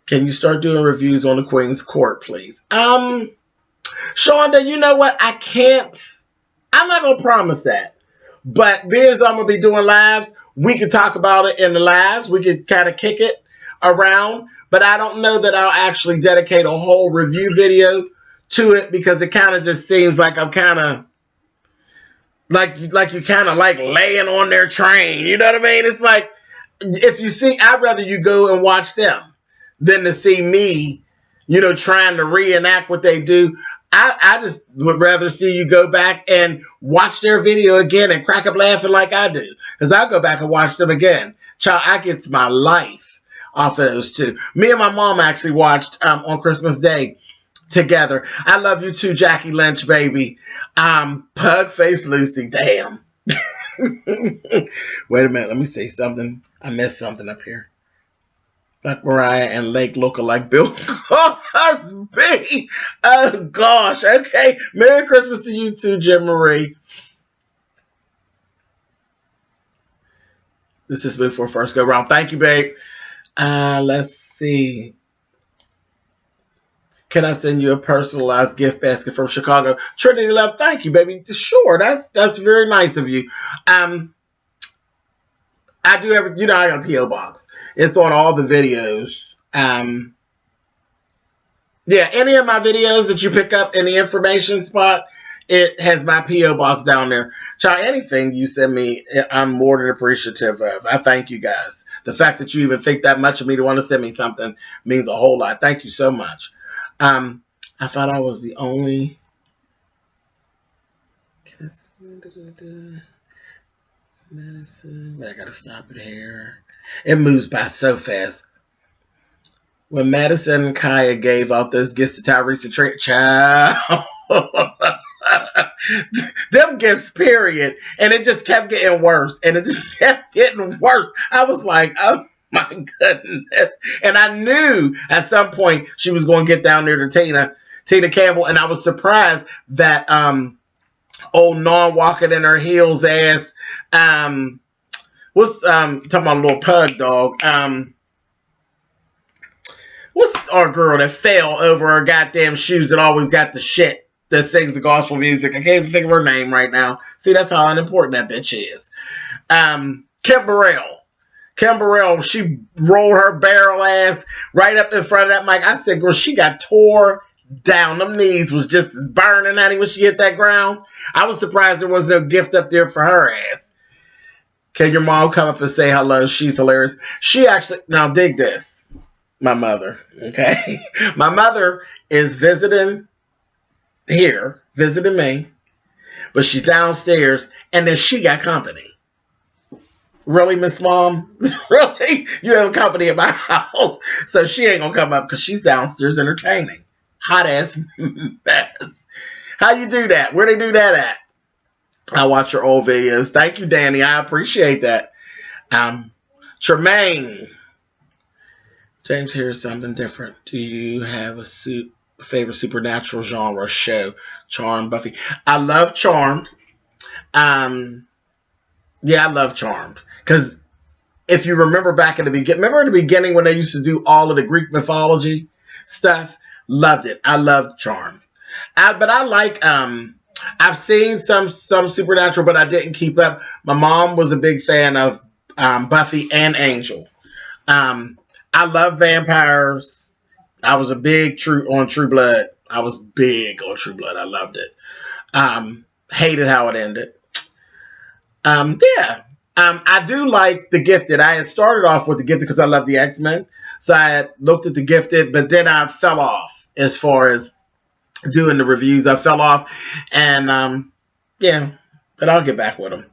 Can you start doing reviews on the Queen's Court, please? Shonda, you know what? I can't. I'm not going to promise that. But being as I'm going to be doing lives, we could talk about it in the lives. We could kind of kick it around. But I don't know that I'll actually dedicate a whole review video to it, because it kind of just seems like I'm kind of like you kind of like laying on their train. You know what I mean? It's like, if you see, I'd rather you go and watch them than to see me, trying to reenact what they do. I just would rather see you go back and watch their video again and crack up laughing like I do. Because I'll go back and watch them again. Child, I get my life off of those two. Me and my mom actually watched on Christmas Day together. I love you too, Jackie Lynch, baby. Pug face Lucy, damn. Wait a minute, let me say something. I missed something up here. Like Mariah and Lake look alike Bill Cosby. Oh gosh. Okay. Merry Christmas to you too, Jim Marie. This is before first go round. Thank you, babe. Let's see. Can I send you a personalized gift basket from Chicago? Trinity Love, thank you, baby. Sure, that's very nice of you. I do have, I got a P.O. box. It's on all the videos. Yeah, any of my videos that you pick up in the information spot, it has my P.O. box down there. Child, anything you send me, I'm more than appreciative of. I thank you guys. The fact that you even think that much of me to want to send me something means a whole lot. Thank you so much. I thought I was the only... Medicine, but I gotta stop it here. It moves by so fast. When Madison and Kaya gave out those gifts to Tyrese and Trent, child, them gifts, period. And it just kept getting worse. And it just kept getting worse. I was like, oh my goodness. And I knew at some point she was going to get down there to Tina Campbell. And I was surprised that old non-walking in her heels ass, what's talking about a little pug dog, what's our girl that fell over her goddamn shoes that always got the shit that sings the gospel music? I can't even think of her name right now. See, that's how unimportant that bitch is. Kim Burrell, she rolled her barrel ass right up in front of that mic. I said, girl, she got tore down. Them knees was just as burning, honey, when she hit that ground. I was surprised there was no gift up there for her ass. Can your mom come up and say hello? She's hilarious. She actually, now dig this. My mother, okay? My mother is visiting here visiting me, but she's downstairs, and then she got company. Really, Miss Mom? Really? You have company at my house, so she ain't gonna come up because she's downstairs entertaining. Hot ass mess. How you do that? Where they do that at? I watch your old videos. Thank you, Danny. I appreciate that. Tremaine. James, here's something different. Do you have a favorite supernatural genre show? Charmed, Buffy. I love Charmed. Yeah, I love Charmed. Because if you remember back in the beginning, remember in the beginning when they used to do all of the Greek mythology stuff? Loved it. I loved Charmed. But I like, I've seen some supernatural, but I didn't keep up. My mom was a big fan of Buffy and Angel. I love vampires. I was a big True Blood. I was big on True Blood. I loved it. Hated how it ended. Yeah. I do like The Gifted. I had started off with The Gifted because I love the X-Men. So I had looked at The Gifted, but then I fell off as far as doing the reviews. I fell off. And yeah, but I'll get back with them.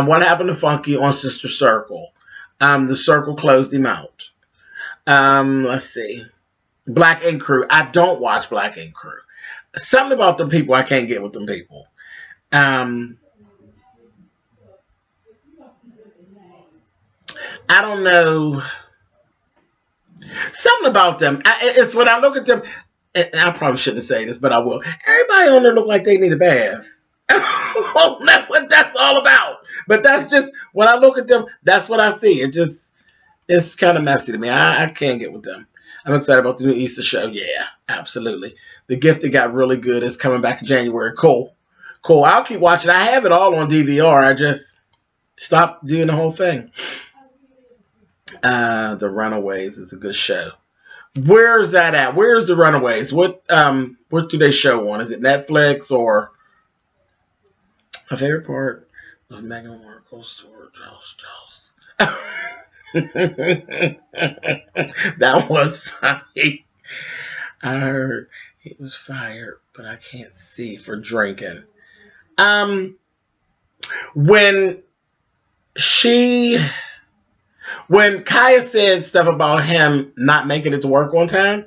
What happened to Funky on Sister Circle? The Circle closed him out. Let's see. Black Ink Crew. I don't watch Black Ink Crew. Something about them people I can't get with them people. I don't know. Something about them. It's when I look at them. I probably shouldn't say this, but I will. Everybody on there look like they need a bath. I don't know what that's all about. But that's just, when I look at them, that's what I see. It's kind of messy to me. I can't get with them. I'm excited about the new Easter show. Yeah, absolutely. The Gifted got really good. It's coming back in January. Cool. I'll keep watching. I have it all on DVR. I just stopped doing the whole thing. The Runaways is a good show. Where's that at? Where's The Runaways? What do they show on? Is it Netflix or? My favorite part was Meghan Markle's tour. Joss. That was funny. I heard he was fired, but I can't see for drinking. When Kaya said stuff about him not making it to work on time,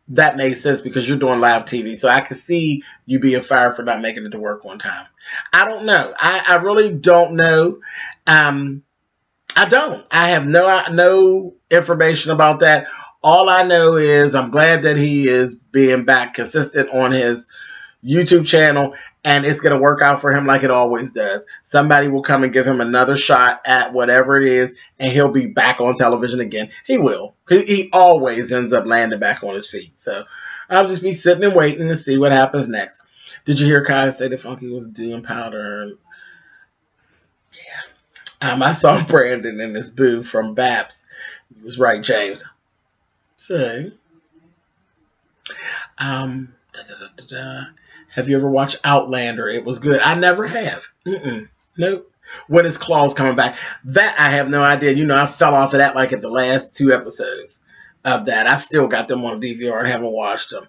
that makes sense because you're doing live TV. So I could see you being fired for not making it to work on time. I don't know. I really don't know. I don't. I have no information about that. All I know is I'm glad that he is being back consistent on his YouTube channel, and it's going to work out for him like it always does. Somebody will come and give him another shot at whatever it is, and he'll be back on television again. He will. He always ends up landing back on his feet. So I'll just be sitting and waiting to see what happens next. Did you hear Kai say that Funky was doing powder? Yeah. I saw Brandon in this boo from Baps. He was right, James. So, have you ever watched Outlander? It was good. I never have. Nope. When is Claws coming back? That I have no idea. You know, I fell off of that like at the last 2 episodes of that. I still got them on DVR and haven't watched them.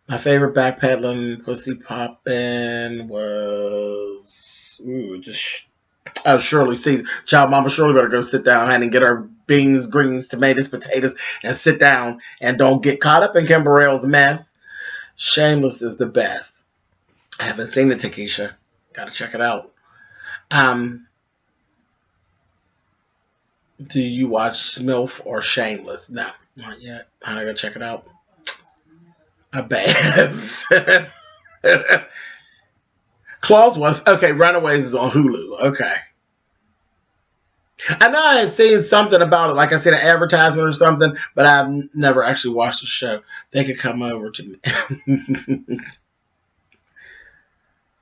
My favorite backpedaling pussy poppin' was Shirley Caesar. Child Mama Shirley better go sit down and get her beans, greens, tomatoes, potatoes, and sit down and don't get caught up in Kim Burrell's mess. Shameless is the best. I haven't seen it, Takesha. Gotta check it out. Do you watch Smilf or Shameless? No, not yet. I gotta check it out. A bath. Claws was okay. Runaways is on Hulu. Okay. I know I had seen something about it, like I said, an advertisement or something, but I've never actually watched the show. They could come over to me.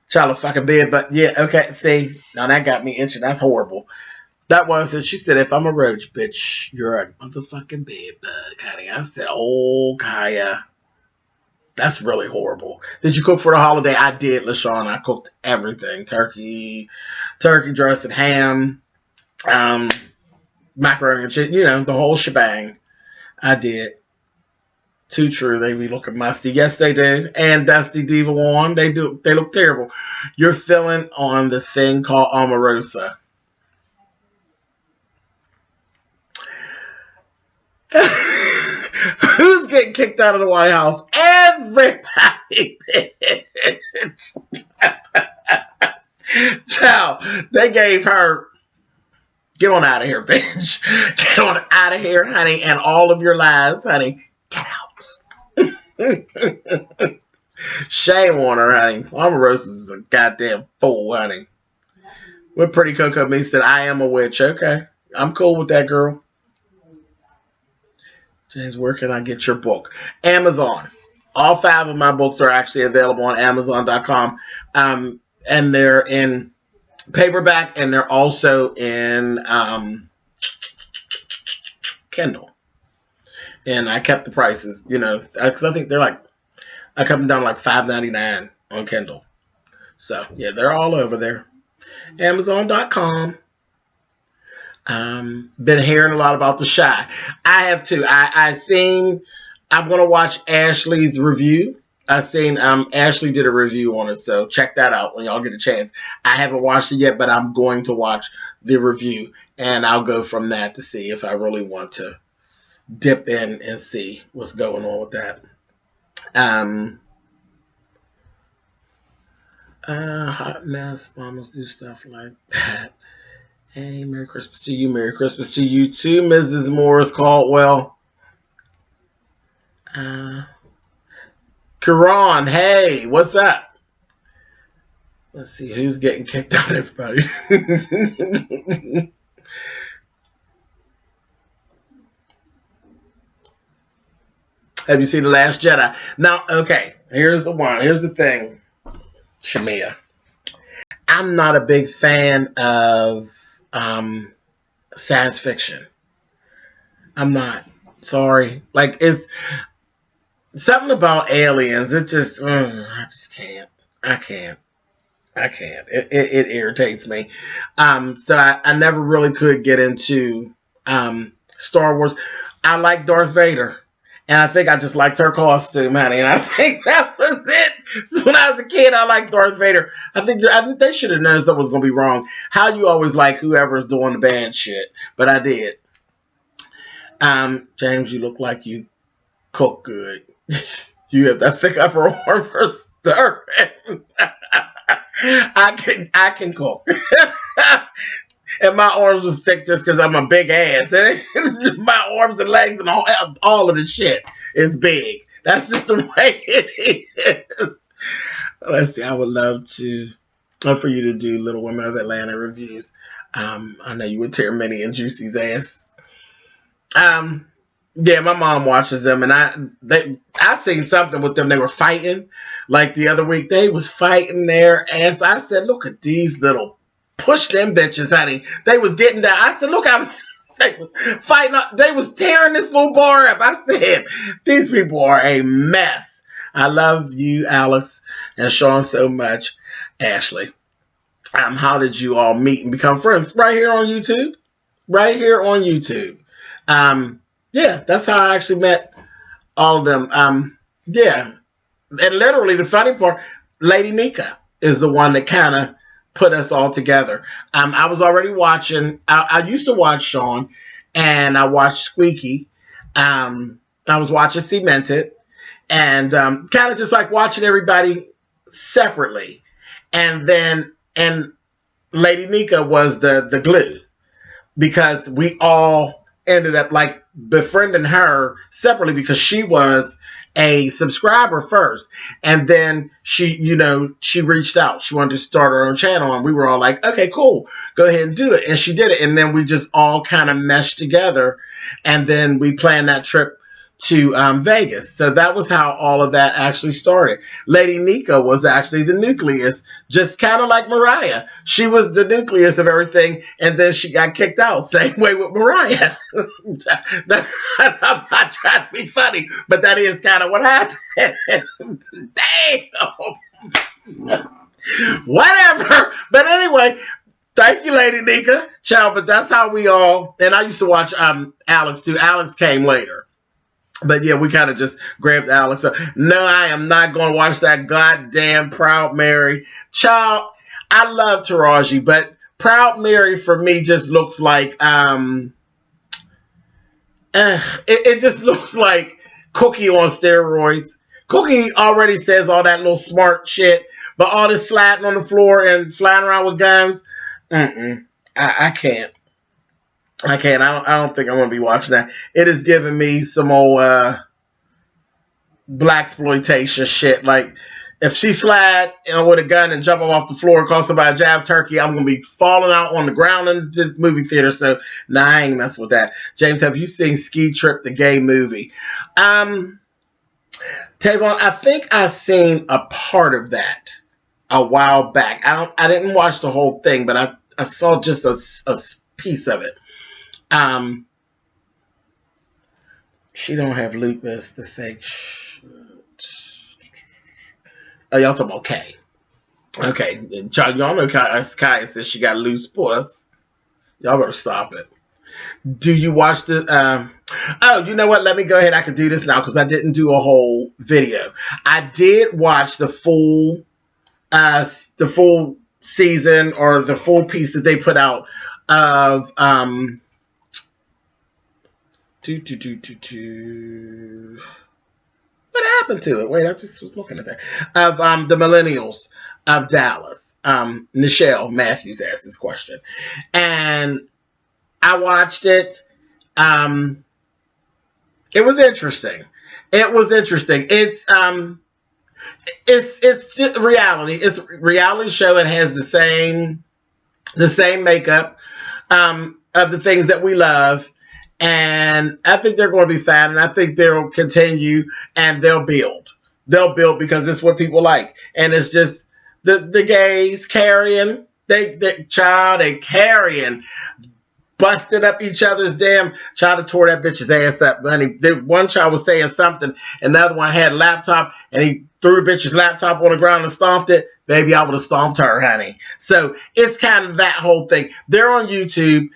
Child of fucking bed, but yeah, okay. See, now that got me itching. That's horrible. That was it. She said, "If I'm a roach, bitch, you're a motherfucking bed bug, honey." I said, "Oh, Kaya." That's really horrible. Did you cook for the holiday? I did, LaShawn. I cooked everything. Turkey dressed ham, macaroni and chicken, the whole shebang. I did. Too true. They be looking musty. Yes, they do. And Dusty Diva One, they do. They look terrible. You're feeling on the thing called Omarosa. Who's getting kicked out of the White House? Everybody, bitch. Child, they gave her, get on out of here, bitch. Get on out of here, honey, and all of your lies, honey. Get out. Shame on her, honey. Omarosa is a goddamn fool, honey. What Pretty Coco Me said, I am a witch. Okay. I'm cool with that, girl. James, where can I get your book? Amazon. All 5 of my books are actually available on Amazon.com. And they're in paperback and they're also in Kindle. And I kept the prices, because I think they're like, I kept them down to like $5.99 on Kindle. So, yeah, they're all over there. Amazon.com. Been hearing a lot about The Chi. I have too. I'm going to watch Ashley's review. I seen Ashley did a review on it, so check that out when y'all get a chance. I haven't watched it yet, but I'm going to watch the review, and I'll go from that to see if I really want to dip in and see what's going on with that. Hot mess. Mamas do stuff like that. Hey, Merry Christmas to you. Merry Christmas to you too, Mrs. Morris Caldwell. Karan, hey, what's up? Let's see who's getting kicked out, everybody. Have you seen The Last Jedi? Now, okay, here's the one. Here's the thing, Shamia. I'm not a big fan of science fiction. I'm not. Sorry. Like, it's something about aliens. It just, I just can't. I can't. It irritates me. So I never really could get into Star Wars. I like Darth Vader. And I think I just liked her costume, honey. And I think that was it. So when I was a kid, I liked Darth Vader. I think they should have known something was going to be wrong. How you always like whoever's doing the bad shit. But I did. James, you look like you cook good. You have that thick upper arm for stirring. I can cook. And my arms was thick just because I'm a big ass. My arms and legs and all of the shit is big. That's just the way it is. Let's see. I would love for you to do Little Women of Atlanta reviews. I know you would tear Minnie and Juicy's ass. Yeah, my mom watches them, and I seen something with them. They were fighting, like the other week. They was fighting their ass. I said, "Look at these little push them bitches, honey." They was getting down. I said, "Look how they was fighting up. They was tearing this little bar up." I said, "These people are a mess." I love you, Alex and Sean, so much. Ashley, how did you all meet and become friends? Right here on YouTube. Right here on YouTube. Yeah, that's how I actually met all of them. Yeah. And literally the funny part, Lady Nika is the one that kind of put us all together. I was already watching, I used to watch Sean, and I watched Squeaky. I was watching Cemented, and kind of just like watching everybody separately. And Lady Nika was the glue, because we all ended up like befriending her separately, because she was a subscriber first, and then she reached out. She wanted to start her own channel, and we were all like, okay, cool, go ahead and do it. And she did it, and then we just all kind of meshed together, and then we planned that trip to Vegas. So that was how all of that actually started. Lady Nika was actually the nucleus, just kind of like Mariah. She was the nucleus of everything, and then she got kicked out. Same way with Mariah. I'm not trying to be funny, but that is kind of what happened. Damn. Whatever. But anyway, thank you, Lady Nika. Ciao. But that's how we all, and I used to watch Alex too. Alex came later. But yeah, we kind of just grabbed Alex up. No, I am not going to watch that goddamn Proud Mary. Child, I love Taraji, but Proud Mary for me just looks like it just looks like Cookie on steroids. Cookie already says all that little smart shit, but all this sliding on the floor and flying around with guns, I can't. I can't. I don't think I'm gonna be watching that. It is giving me some old black exploitation shit. Like if she slide with a gun and jump off the floor and call somebody a jab turkey, I'm gonna be falling out on the ground in the movie theater. So nah, I ain't messing with that. James, have you seen Ski Trip, the gay movie? Tavon, I think I seen a part of that a while back. I didn't watch the whole thing, but I saw just a piece of it. She don't have lupus, the fake shit. Oh, y'all talking about Kay. Okay, y'all know Kaya says she got loose puss. Y'all better stop it. Do you watch the? Oh, you know what? Let me go ahead. I can do this now because I didn't do a whole video. I did watch the full season or the full piece that they put out of What happened to it? Wait, I just was looking at that. Of the Millennials of Dallas. Nichelle Matthews asked this question. And I watched it. It was interesting. It was interesting. It's just reality. It's a reality show. It has the same makeup of the things that we love. And I think they're going to be fine. And I think they'll continue and they'll build. They'll build because it's what people like. And it's just the gays carrying. They carrying. Busted up each other's damn child to tore that bitch's ass up. Honey, one child was saying something, and the other one had a laptop, and he threw the bitch's laptop on the ground and stomped it. Baby, I would have stomped her, honey. So it's kind of that whole thing. They're on YouTube.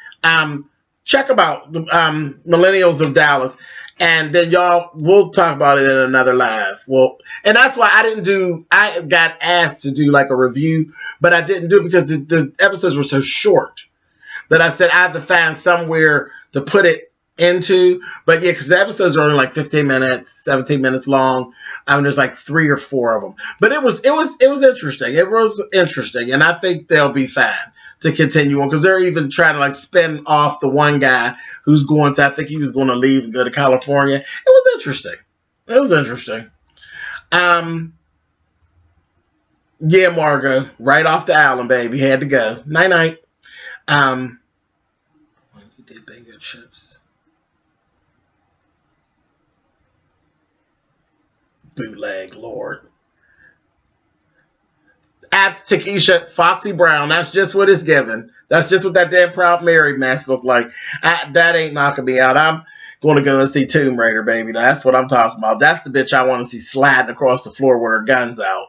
Check them out, Millennials of Dallas, and then y'all, we'll talk about it in another live. Well, and that's why I got asked to do like a review, but I didn't do it because the episodes were so short that I said I had to find somewhere to put it into. But yeah, because the episodes are only like 15 minutes, 17 minutes long. I mean, there's like 3 or 4 of them. But it was interesting. It was interesting, and I think they'll be fine to continue on because they're even trying to like spin off the one guy who's going to. I think he was going to leave and go to California. It was interesting. It was interesting. Yeah, Margo, right off the island, baby, had to go. Night night. You did bingo chips. Bootleg, Lord. Abs Takesha, Foxy Brown. That's just what it's given. That's just what that damn Proud Mary mess looked like. That ain't knocking me out. I'm going to go and see Tomb Raider, baby. That's what I'm talking about. That's the bitch I want to see sliding across the floor with her guns out.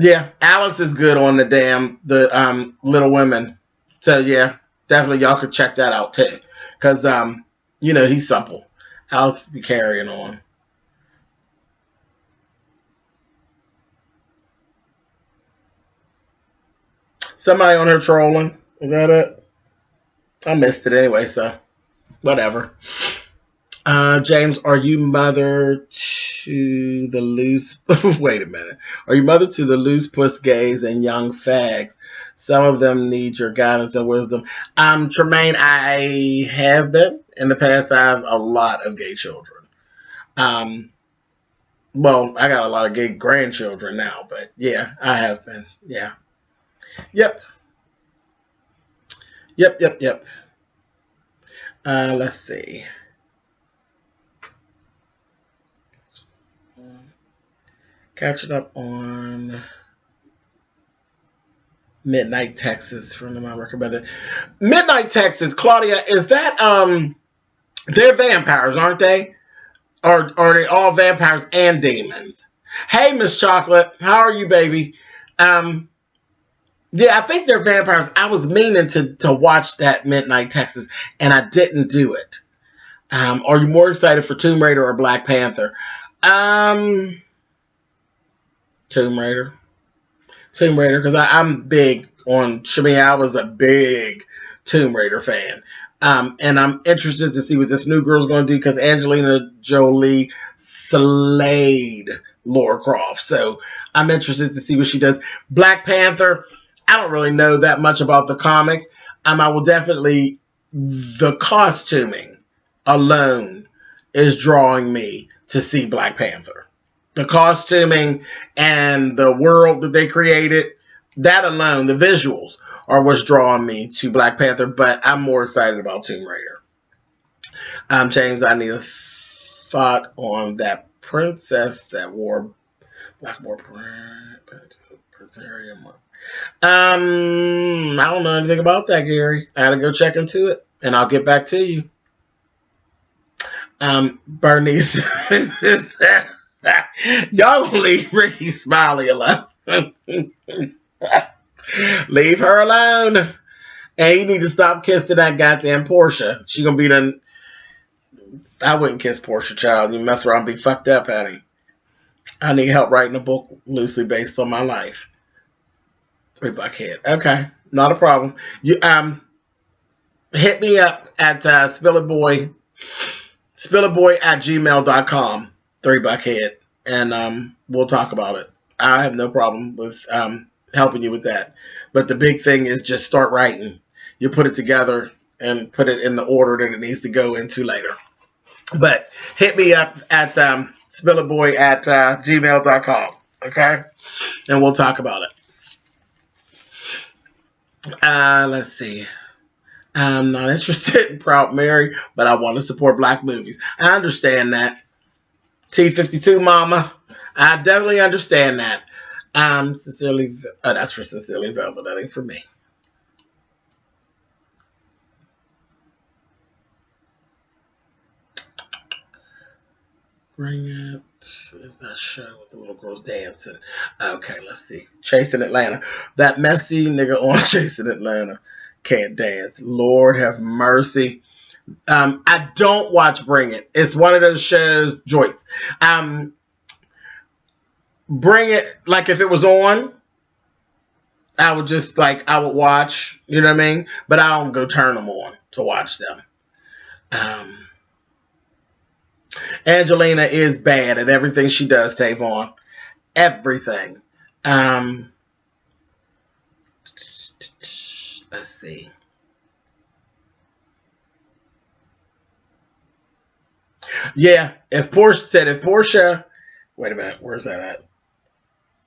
Yeah, Alex is good on the Little Women. So yeah, definitely y'all could check that out too. Cause he's simple. Alex be carrying on. Somebody on her trolling. Is that it? I missed it anyway, so whatever. James, are you mother to the loose? Wait a minute. Are you mother to the loose puss gays and young fags? Some of them need your guidance and wisdom. Tremaine, I have been in the past. I have a lot of gay children. Well, I got a lot of gay grandchildren now, but yeah, I have been. Yeah. Yep. Yep. Let's see. Catching up on Midnight Texas from my recommended. Midnight Texas, Claudia, is that they're vampires, aren't they? Or are they all vampires and demons? Hey, Miss Chocolate, how are you, baby? Yeah, I think they're vampires. I was meaning to watch that Midnight Texas, and I didn't do it. Are you more excited for Tomb Raider or Black Panther? Um, Tomb Raider. Tomb Raider, because I'm big on. I mean, I was a big Tomb Raider fan. And I'm interested to see what this new girl's going to do because Angelina Jolie slayed Laura Croft. So I'm interested to see what she does. Black Panther, I don't really know that much about the comic. I will definitely, the costuming alone is drawing me to see Black Panther. The costuming and the world that they created, that alone, the visuals are what's drawing me to Black Panther, but I'm more excited about Tomb Raider. James, I need a thought on that princess that wore Blackmore Prince Harry. I don't know anything about that, Gary. I gotta go check into it, and I'll get back to you. Bernice, y'all leave Ricky Smiley alone. Leave her alone. And you need to stop kissing that goddamn Portia. She gonna be the. I wouldn't kiss Portia, child. You mess around and be fucked up, honey. I need help writing a book loosely based on my life. Buckhead. Okay, not a problem. You hit me up at spillitboy at gmail.com. Buckhead, and we'll talk about it. I have no problem with helping you with that. But the big thing is just start writing. You put it together and put it in the order that it needs to go into later. But hit me up at spillitboy at gmail.com. Okay? And we'll talk about it. Let's see. I'm not interested in Proud Mary, but I want to support black movies. I understand that. T52 Mama. I definitely understand that. Sincerely, that's for Sincerely Velvet. That ain't for me. Bring it. Is that show with the little girls dancing? Okay, let's see. Chasing Atlanta. That messy nigga on Chasing Atlanta can't dance. Lord have mercy. I don't watch Bring It. It's one of those shows, Joyce. Bring It, like if it was on, I would just I would watch, you know what I mean? But I don't go turn them on to watch them. Um, Angelina is bad at everything she does, Tavon. Everything. Um, let's see. Yeah, if Portia, wait a minute, where's that at?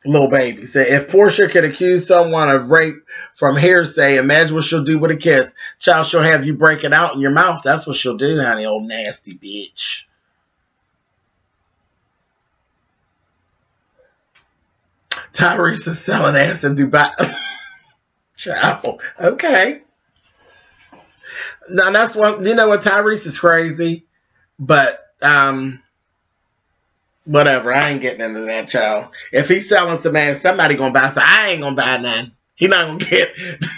Little baby said, if Portia could accuse someone of rape from hearsay, imagine what she'll do with a kiss. Child, she'll have you break it out in your mouth. That's what she'll do, honey, old nasty bitch. Tyrese is selling ass in Dubai. Child, okay. Now that's one. You know what? Tyrese is crazy, but whatever. I ain't getting into that, child. If he's selling some ass, somebody gonna buy some. I ain't gonna buy none. He not gonna get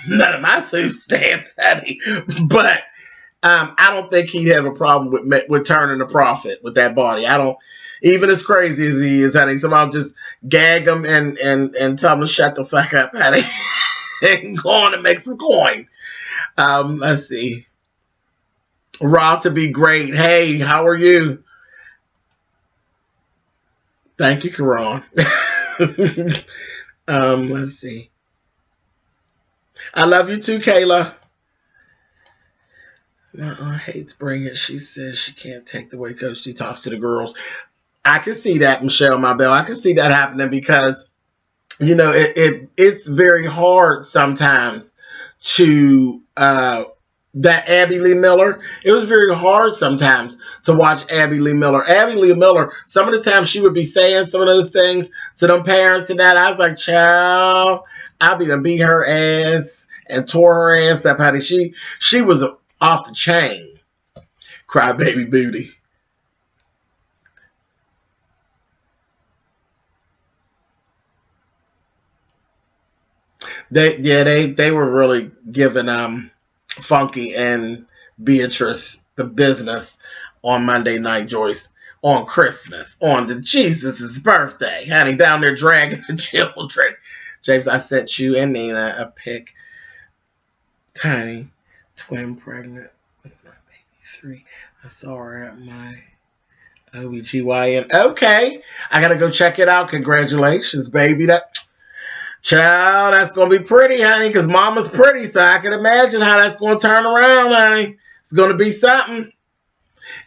none of my food stamps, honey. But I don't think he'd have a problem with turning a profit with that body. I don't. Even as crazy as he is, honey, somebody just gag him and tell him to shut the fuck up, honey, and go on and make some coin. Let's see. Raw to be great. Hey, how are you? Thank you, Karan. Let's see. I love you too, Kayla. Hates Bring It. She says she can't take the way Coach T talks to the girls. I can see that, Michelle Mabel. I can see that happening because it's very hard sometimes to that Abby Lee Miller. It was very hard sometimes to watch Abby Lee Miller. Abby Lee Miller, some of the times she would be saying some of those things to them parents and that. I was like, child, I'll be gonna beat her ass and tore her ass up, honey. She was off the chain. Crybaby booty. They were really giving Funky and Beatrice the business on Monday night, Joyce. On Christmas, on the Jesus' birthday, honey, down there dragging the children. James, I sent you and Nina a pic. Tiny, twin pregnant with my baby 3. I saw her at my OBGYN. Okay, I gotta go check it out. Congratulations, baby. Child, that's gonna be pretty, honey, because mama's pretty, so I can imagine how that's gonna turn around, honey. It's gonna be something.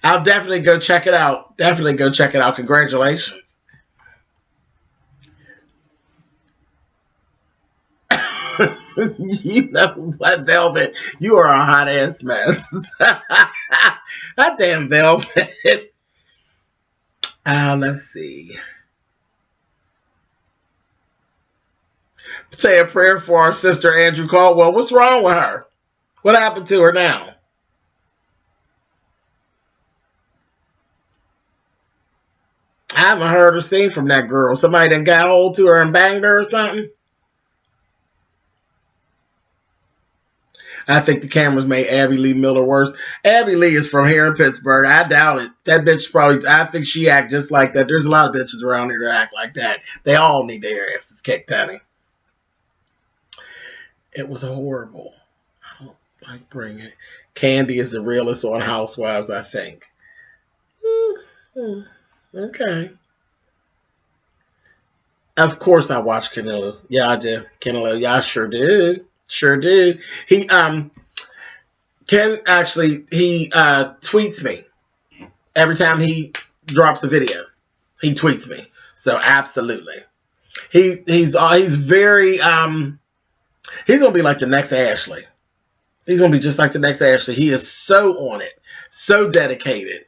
I'll definitely go check it out. Definitely go check it out. Congratulations. You know what, Velvet? You are a hot ass mess. That damn Velvet. Let's see. Say a prayer for our sister Andrew Caldwell. What's wrong with her? What happened to her now? I haven't heard or seen from that girl. Somebody done got hold to her and banged her or something? I think the cameras made Abby Lee Miller worse. Abby Lee is from here in Pittsburgh. I doubt it. That bitch probably, I think she act just like that. There's a lot of bitches around here that act like that. They all need their asses kicked, honey. It was horrible. I don't like bringing it. Candy is the realest on Housewives, I think. Okay. Of course I watched Canelo. Yeah, I did. Canelo. Yeah, I sure did. Sure did. He Ken actually he tweets me every time he drops a video. He tweets me. So absolutely. He's very he's gonna be like the next Ashley. He's gonna be just like the next Ashley. He is so on it, so dedicated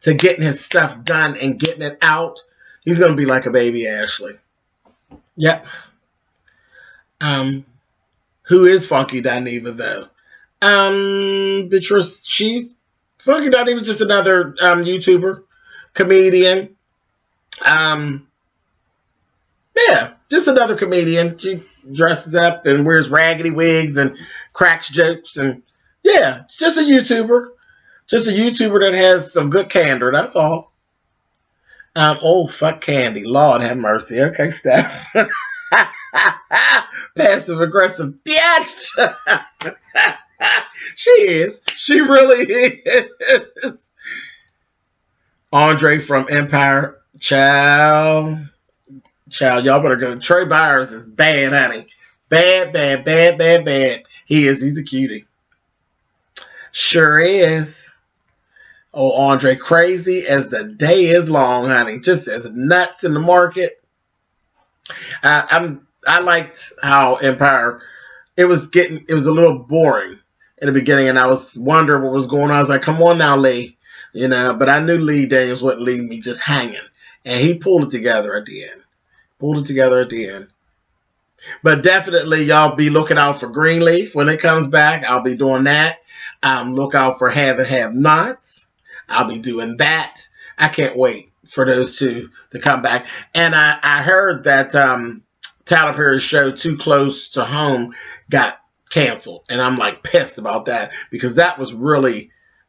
to getting his stuff done and getting it out. He's gonna be like a baby Ashley. Yep. Who is Funky Dineva though? Beatrice, she's Funky Dineva, just another YouTuber, comedian. Yeah, just another comedian. She dresses up and wears raggedy wigs and cracks jokes and yeah, just a YouTuber. Just a YouTuber that has some good candor, that's all. Oh, fuck Candy. Lord have mercy. Okay, Steph. Passive aggressive bitch. She is. She really is. Andre from Empire. Child, y'all better go. Trey Byers is bad, honey. Bad, bad, bad, bad, bad. He is. He's a cutie. Sure is. Oh, Andre, crazy as the day is long, honey. Just as nuts in the market. I liked how Empire. It was a little boring in the beginning, and I was wondering what was going on. I was like, "Come on now, Lee," But I knew Lee Daniels wouldn't leave me just hanging, and he pulled it together at the end. But definitely, y'all be looking out for Greenleaf when it comes back. I'll be doing that. Look out for Have and Have Nots. I'll be doing that. I can't wait for those two to come back. And I heard that Tyler Perry's show Too Close to Home got canceled. And I'm like pissed about that because the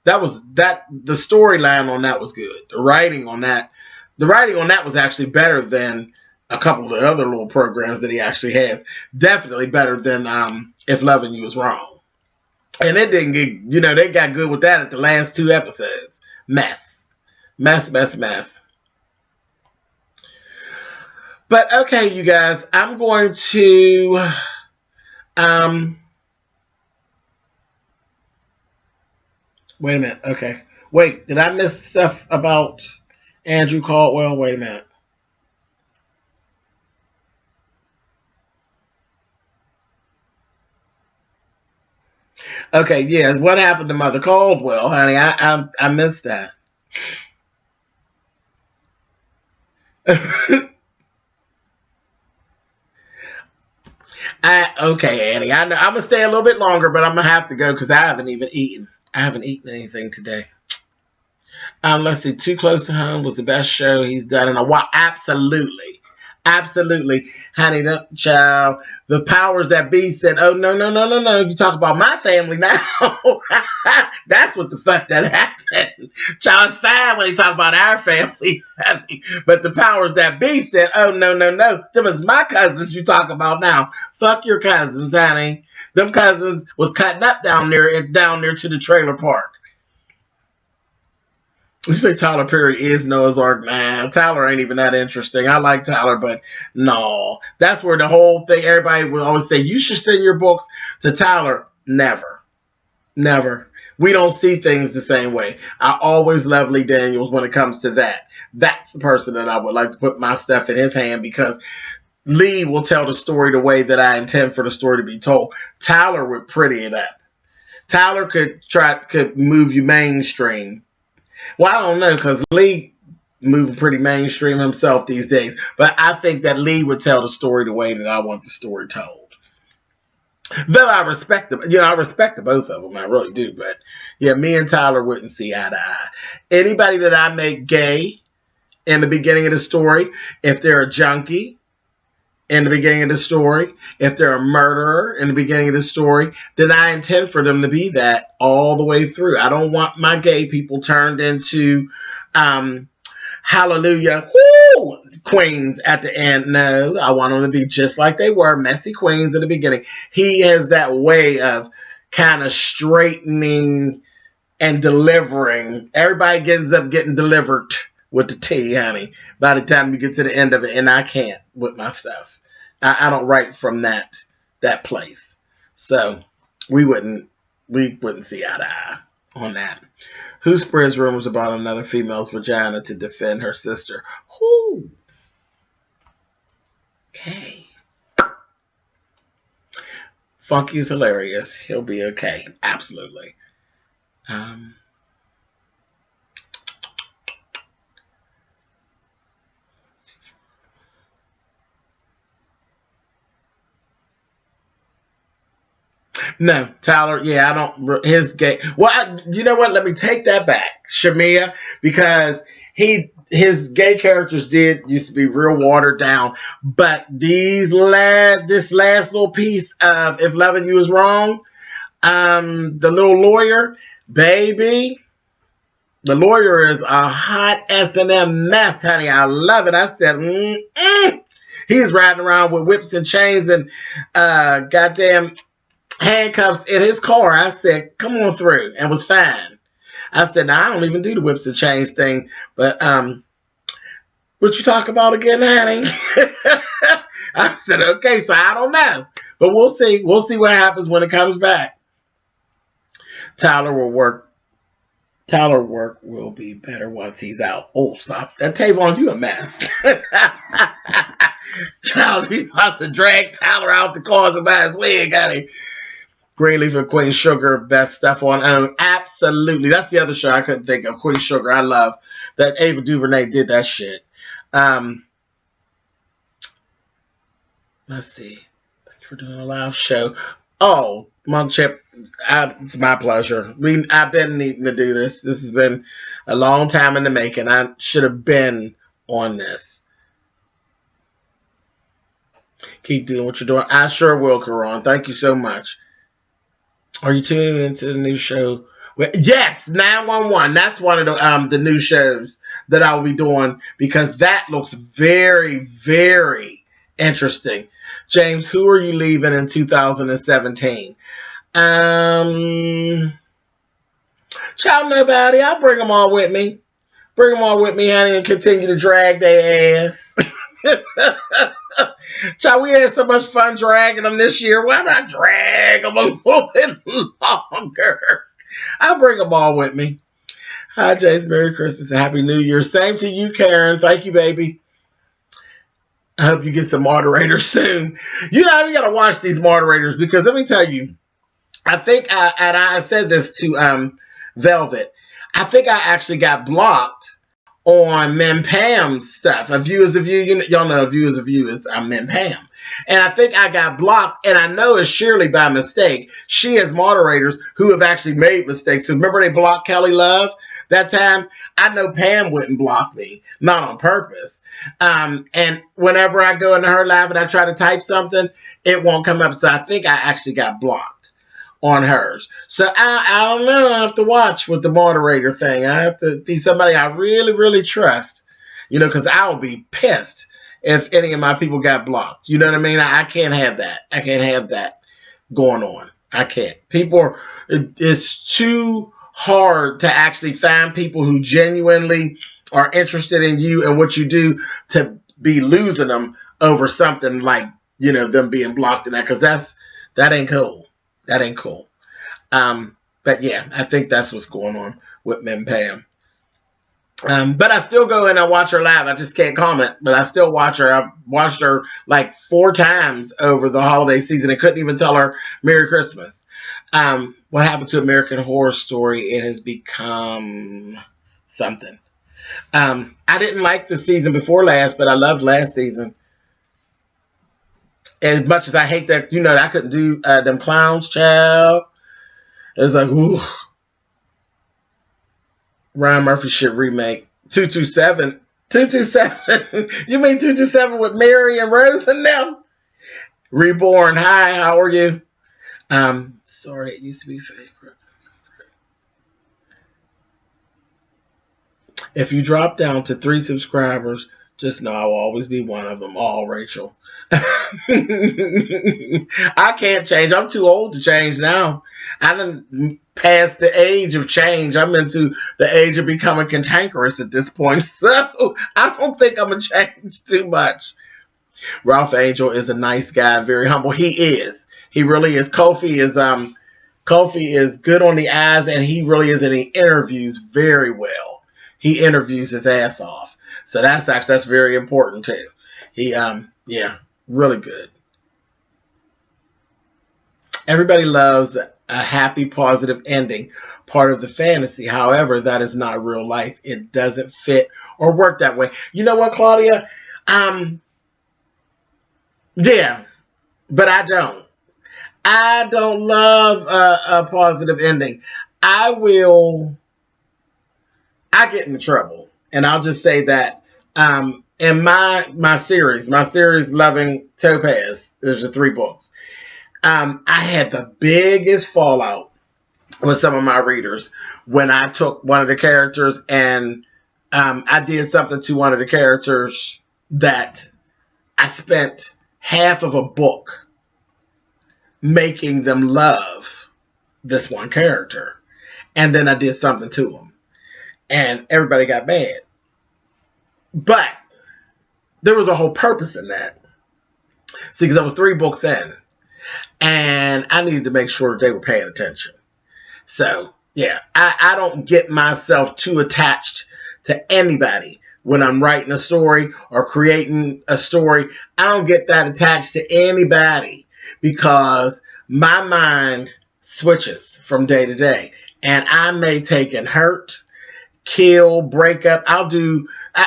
storyline on that was good. The writing on that was actually better than a couple of the other little programs that he actually has. Definitely better than If Loving You Is Wrong. And it didn't get, they got good with that at the last 2 episodes. Mess. But okay, you guys, I'm going to wait a minute. Okay. Wait, did I miss stuff about Andrew Caldwell? Wait a minute. Okay, yeah. What happened to Mother Caldwell, honey? I missed that. Okay, Annie. I'm gonna stay a little bit longer, but I'm gonna have to go because I haven't even eaten. I haven't eaten anything today. Let's see. Too Close to Home was the best show he's done in a while. Absolutely. Absolutely. Honey, no, child. The powers that be said, oh, no, no, no, no, no. You talk about my family now. That's what the fuck that happened. Child, it's fine when they talk about our family. Honey. But the powers that be said, oh, no, no, no. Them is my cousins you talk about now. Fuck your cousins, honey. Them cousins was cutting up down there to the trailer park. You say Tyler Perry is Noah's Ark. Nah, Tyler ain't even that interesting. I like Tyler, but no. That's where the whole thing, everybody will always say, you should send your books to Tyler. Never. Never. We don't see things the same way. I always love Lee Daniels when it comes to that. That's the person that I would like to put my stuff in his hand because Lee will tell the story the way that I intend for the story to be told. Tyler would pretty it up. Tyler could move you mainstream. Well, I don't know because Lee moving pretty mainstream himself these days. But I think that Lee would tell the story the way that I want the story told. Though I respect them, I respect the both of them. I really do. But yeah, me and Tyler wouldn't see eye to eye. Anybody that I make gay in the beginning of the story, if they're a junkie in the beginning of the story, if they're a murderer in the beginning of the story, then I intend for them to be that all the way through. I don't want my gay people turned into hallelujah whoo, queens at the end. No, I want them to be just like they were, messy queens in the beginning. He has that way of kind of straightening and delivering. Everybody ends up getting delivered with the T, honey, by the time you get to the end of it, and I can't with my stuff. I don't write from that place. So we wouldn't see eye to eye on that. Who spreads rumors about another female's vagina to defend her sister? Who? Okay. Funky is hilarious. He'll be okay. Absolutely. No, Tyler, yeah, I don't, his gay, well, you know what, let me take that back, Shamia, because his gay characters used to be real watered down, but this last little piece of If Loving You Is Wrong, the little lawyer, baby, the lawyer is a hot S&M mess, honey, I love it, I said, he's riding around with whips and chains and goddamn handcuffs in his car. I said, come on through, and was fine. I said, now I don't even do the whips and chains thing, but what you talk about again, honey? I said, okay, so I don't know, but we'll see what happens when it comes back. Tyler work will be better once he's out. Oh, stop that, Tavon, you a mess. Child, he about to drag Tyler out the closet by his wig, honey. Greenleaf and Queen Sugar, best stuff on. Absolutely. That's the other show I couldn't think of. Queen Sugar, I love that. Ava DuVernay did that shit. Let's see. Thank you for doing a live show. Oh, Monk Chip, it's my pleasure. I've been needing to do this. This has been a long time in the making. I should have been on this. Keep doing what you're doing. I sure will, Karan. Thank you so much. Are you tuning into the new show? Yes, 911. That's one of the new shows that I'll be doing because that looks very, very interesting. James, who are you leaving in 2017? Child, nobody. I'll bring them all with me. Bring them all with me, honey, and continue to drag their ass. Child, we had so much fun dragging them this year. Why not drag them a little bit longer? I'll bring them all with me. Hi, Jace. Merry Christmas and Happy New Year. Same to you, Karen. Thank you, baby. I hope you get some moderators soon. You got to watch these moderators because let me tell you, I think I said this to Velvet. I think I actually got blocked on Mem Pam's stuff. A View is a View. Y'all know A View is a View is Mem Pam. And I think I got blocked, and I know it's surely by mistake. She has moderators who have actually made mistakes. Because remember they blocked Kelly Love that time? I know Pam wouldn't block me, not on purpose. And whenever I go into her live and I try to type something, it won't come up. So I think I actually got blocked on hers. So I don't know. I have to watch with the moderator thing. I have to be somebody I really, really trust, because I'll be pissed if any of my people got blocked. You know what I mean? I can't have that. I can't have that going on. I can't. It's too hard to actually find people who genuinely are interested in you and what you do to be losing them over something like, them being blocked and that, because that ain't cool. That ain't cool. But yeah, I think that's what's going on with Min Pam. But I still go in and watch her live. I just can't comment, but I still watch her. I've watched her like 4 times over the holiday season and couldn't even tell her Merry Christmas. What happened to American Horror Story? It has become something. I didn't like the season before last, but I loved last season. As much as I hate that, I couldn't do them clowns, child. It was like, ooh. Ryan Murphy should remake 227. 227. You mean 227 with Mary and Rose and them? Reborn. Hi, how are you? Sorry, it used to be favorite. If you drop down to 3 subscribers, just know I will always be one of them. All, Rachel. I can't change. I'm too old to change now. I done past the age of change. I'm into the age of becoming cantankerous at this point. So I don't think I'm going to change too much. Ralph Angel is a nice guy, very humble. He is. He really is. Kofi is good on the eyes, and he really is, and he interviews very well. He interviews his ass off. So that's very important too. He really good. Everybody loves a happy, positive ending, part of the fantasy. However, that is not real life. It doesn't fit or work that way. You know what, Claudia? Yeah, but I don't. I don't love a positive ending. I get into trouble, and I'll just say that in my series Loving Topaz, there's the 3 books. I had the biggest fallout with some of my readers when I took one of the characters and I did something to one of the characters that I spent half of a book making them love this one character. And then I did something to them. And everybody got mad. But there was a whole purpose in that. See, because I was 3 books in. And I needed to make sure they were paying attention. So, yeah, I don't get myself too attached to anybody when I'm writing a story or creating a story. I don't get that attached to anybody because my mind switches from day to day. And I may take and hurt, kill, break up.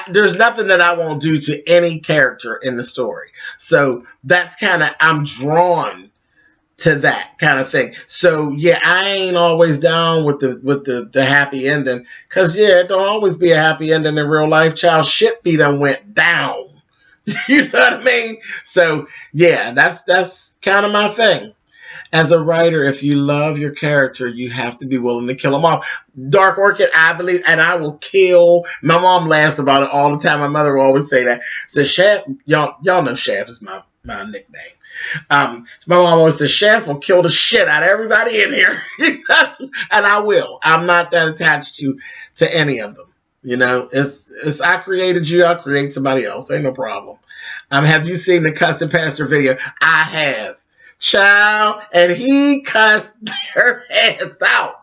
There's nothing that I won't do to any character in the story. So that's kind of, I'm drawn to that kind of thing. So yeah, I ain't always down with the happy ending, because it don't always be a happy ending in real life. Child, shit be done went down. You know what I mean? So yeah, that's kind of my thing. As a writer, if you love your character, you have to be willing to kill them off. Dark Orchid, I believe, and I will kill. My mom laughs about it all the time. My mother will always say that. So Shaft, y'all know Shaft is my nickname. My mom always says Shaft will kill the shit out of everybody in here. And I will. I'm not that attached to any of them. It's I created you, I'll create somebody else. Ain't no problem. Have you seen the Custom Pastor video? I have. Child, and he cussed their ass out.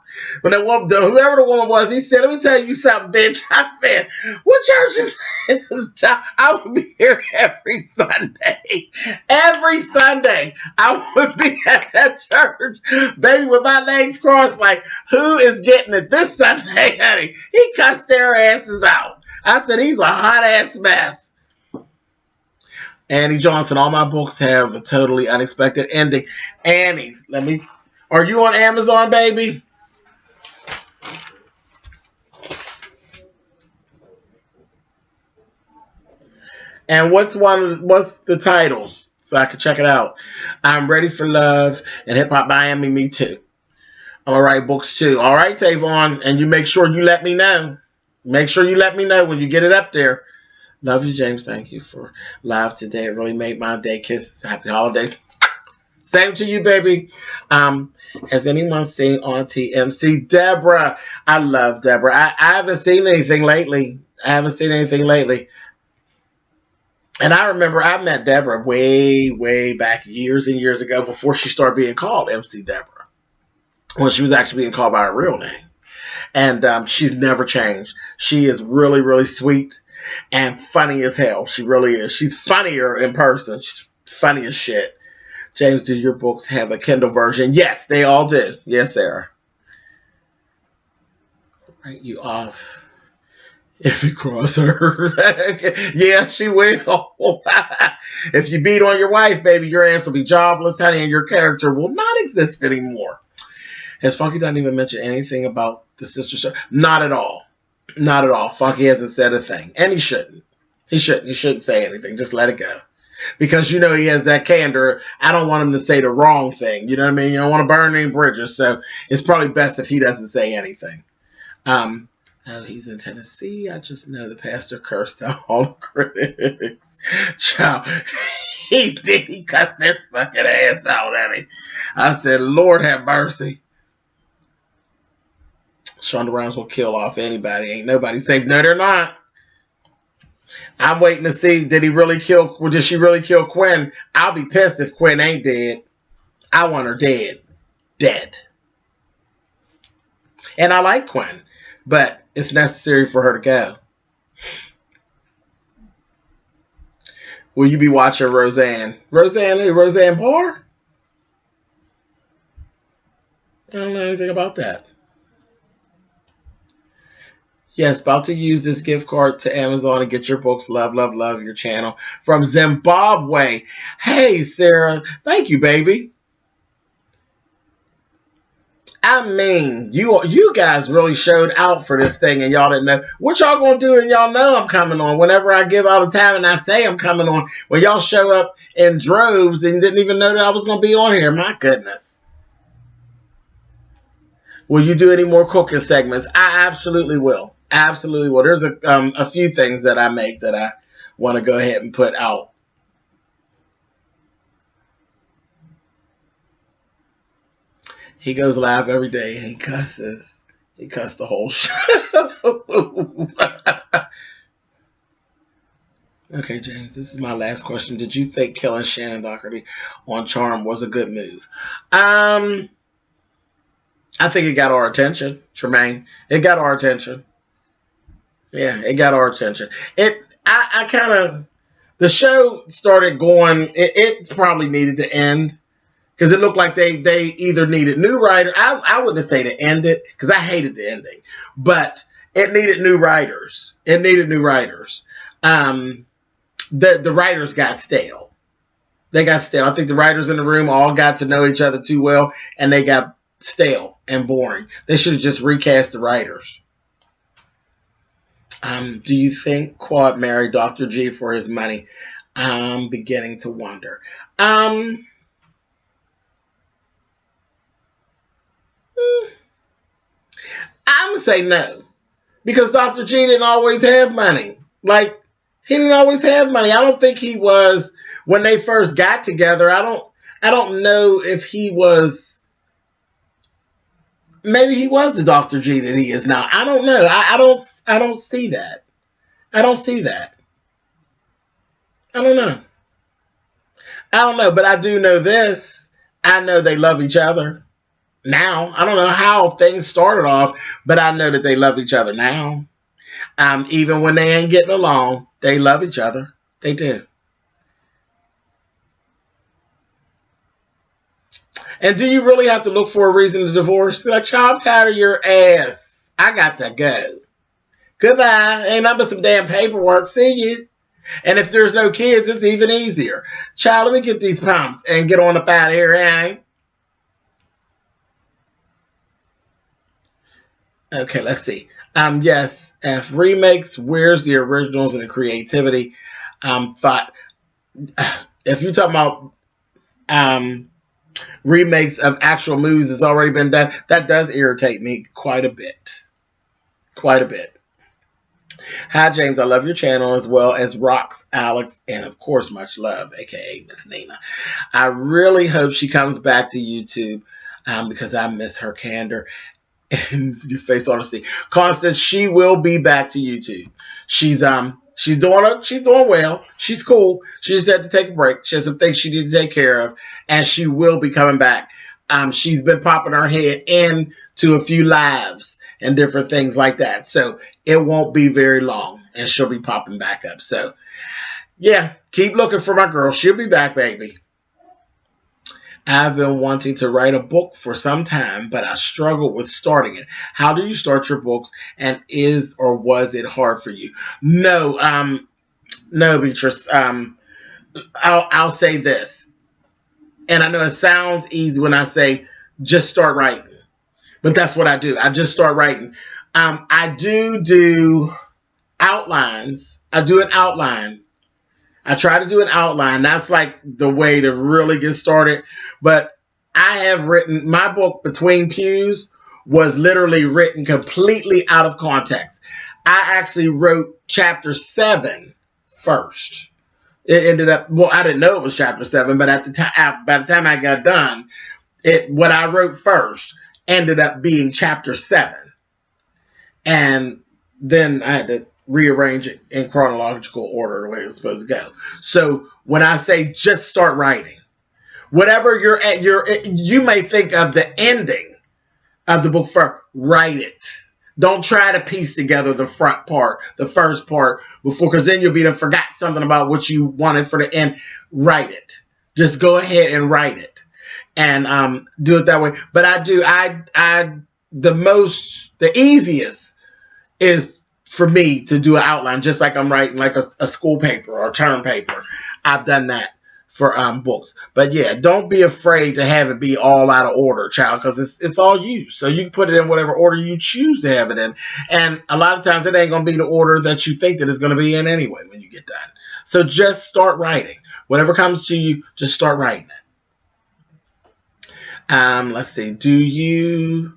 When whoever the woman was, he said, "Let me tell you something, bitch." I said, "What church is this?" Child, I would be here every Sunday. Every Sunday, I would be at that church, baby, with my legs crossed, like, who is getting it this Sunday, honey? He cussed their asses out. I said, he's a hot ass mess. Annie Johnson, all my books have a totally unexpected ending. Annie, are you on Amazon, baby? And what's the titles so I can check it out? I'm Ready for Love and Hip Hop Miami, Me Too. I'm gonna write books too. All right, Tavon, and you make sure you let me know. Make sure you let me know when you get it up there. Love you, James. Thank you for live today. It really made my day. Kisses. Happy holidays. Same to you, baby. Has anyone seen on TMC? Deborah. I love Deborah. I haven't seen anything lately. And I remember I met Deborah way, way back years and years ago before she started being called MC Deborah. When she was actually being called by her real name. And she's never changed. She is really, really sweet and funny as hell. She really is. She's funnier in person. She's funny as shit. James, do your books have a Kindle version? Yes, they all do. Yes, Sarah. Write you off if you cross her. Yeah, she will. If you beat on your wife, baby, your ass will be jobless, honey, and your character will not exist anymore. Has Funky not even mentioned anything about the sister show? Not at all. Not at all. Funky hasn't said a thing. And he shouldn't. He shouldn't say anything. Just let it go. Because you know he has that candor. I don't want him to say the wrong thing. You know what I mean? You don't want to burn any bridges. So it's probably best if he doesn't say anything. Oh, he's in Tennessee. I just know the pastor cursed out all the critics. Child, he did. He cussed their fucking ass out at him. I said, Lord have mercy. Shonda Rhimes will kill off anybody. Ain't nobody safe. No, they're not. I'm waiting to see, did she really kill Quinn? I'll be pissed if Quinn ain't dead. I want her dead. Dead. And I like Quinn, but it's necessary for her to go. Will you be watching Roseanne? Roseanne Barr? I don't know anything about that. Yes, about to use this gift card to Amazon and get your books. Love, love, love your channel. From Zimbabwe. Hey, Sarah. Thank you, baby. I mean, you guys really showed out for this thing and y'all didn't know. What y'all gonna do and y'all know I'm coming on. Whenever I give out a time and I say I'm coming on, when y'all show up in droves and didn't even know that I was gonna be on here. My goodness. Will you do any more cooking segments? I absolutely will. Absolutely will. There's a few things that I make that I want to go ahead and put out. He goes live every day and he cusses. He cussed the whole show. Okay, James, this is my last question. Did you think killing Shannon Doherty on Charm was a good move? I think it got our attention, Tremaine. It got our attention. Yeah, it got our attention. I kind of, the show started going, it probably needed to end because it looked like they either needed new writers. I wouldn't say to end it because I hated the ending, but it needed new writers. The writers got stale. They got stale. I think the writers in the room all got to know each other too well, and they got stale and boring. They should have just recast the writers. Do you think Quad married Dr. G for his money? I'm beginning to wonder. I'm going to say no. Because Dr. G didn't always have money. Like, he didn't always have money. I don't think he was, when they first got together, I don't know if he was, maybe he was the Dr. G that he is now. I don't know. I don't see that. I don't see that. I don't know, but I do know this. I know they love each other now. I don't know how things started off, but I know that they love each other now. Even when they ain't getting along, they love each other. They do. And do you really have to look for a reason to divorce? Like, child, I'm tired of your ass. I got to go. Goodbye. Ain't nothing but some damn paperwork. See you. And if there's no kids, it's even easier. Child, let me get these pumps and get on up out of here, eh? Okay, let's see. Yes, F remakes, where's the originals and the creativity? Thought if you're talking about remakes of actual movies that's already been done, that does irritate me quite a bit. Quite a bit. Hi, James. I love your channel as well as Rocks, Alex, and of course, much love, aka Miss Nina. I really hope she comes back to YouTube because I miss her candor and your face honesty. Constance, she will be back to YouTube. She's doing well. She's cool. She just had to take a break. She has some things she needs to take care of, and she will be coming back. She's been popping her head into a few lives and different things like that. So it won't be very long, and she'll be popping back up. So yeah, keep looking for my girl. She'll be back, baby. I've been wanting to write a book for some time, but I struggle with starting it. How do you start your books, and is or was it hard for you? No, Beatrice. I'll say this, and I know it sounds easy when I say just start writing, but that's what I do. I just start writing. I do outlines. I do an outline. I try to do an outline. That's like the way to really get started. But I have written my book, Between Pews, was literally written completely out of context. I actually wrote chapter 7 first. It ended up, well, I didn't know it was chapter 7, but at the time, by the time I got done, what I wrote first ended up being chapter 7. And then I had to rearrange it in chronological order the way it's supposed to go. So when I say just start writing, whatever you're at, you may think of the ending of the book first. Write it. Don't try to piece together the front part, the first part before, because then you'll be to forgot something about what you wanted for the end. Write it. Just go ahead and write it, and do it that way. But the easiest is for me to do an outline, just like I'm writing like a school paper or a term paper. I've done that for books. But yeah, don't be afraid to have it be all out of order, child, because it's all you. So you can put it in whatever order you choose to have it in. And a lot of times it ain't going to be the order that you think that it's going to be in anyway when you get done. So just start writing. Whatever comes to you, just start writing it. Let's see. Do you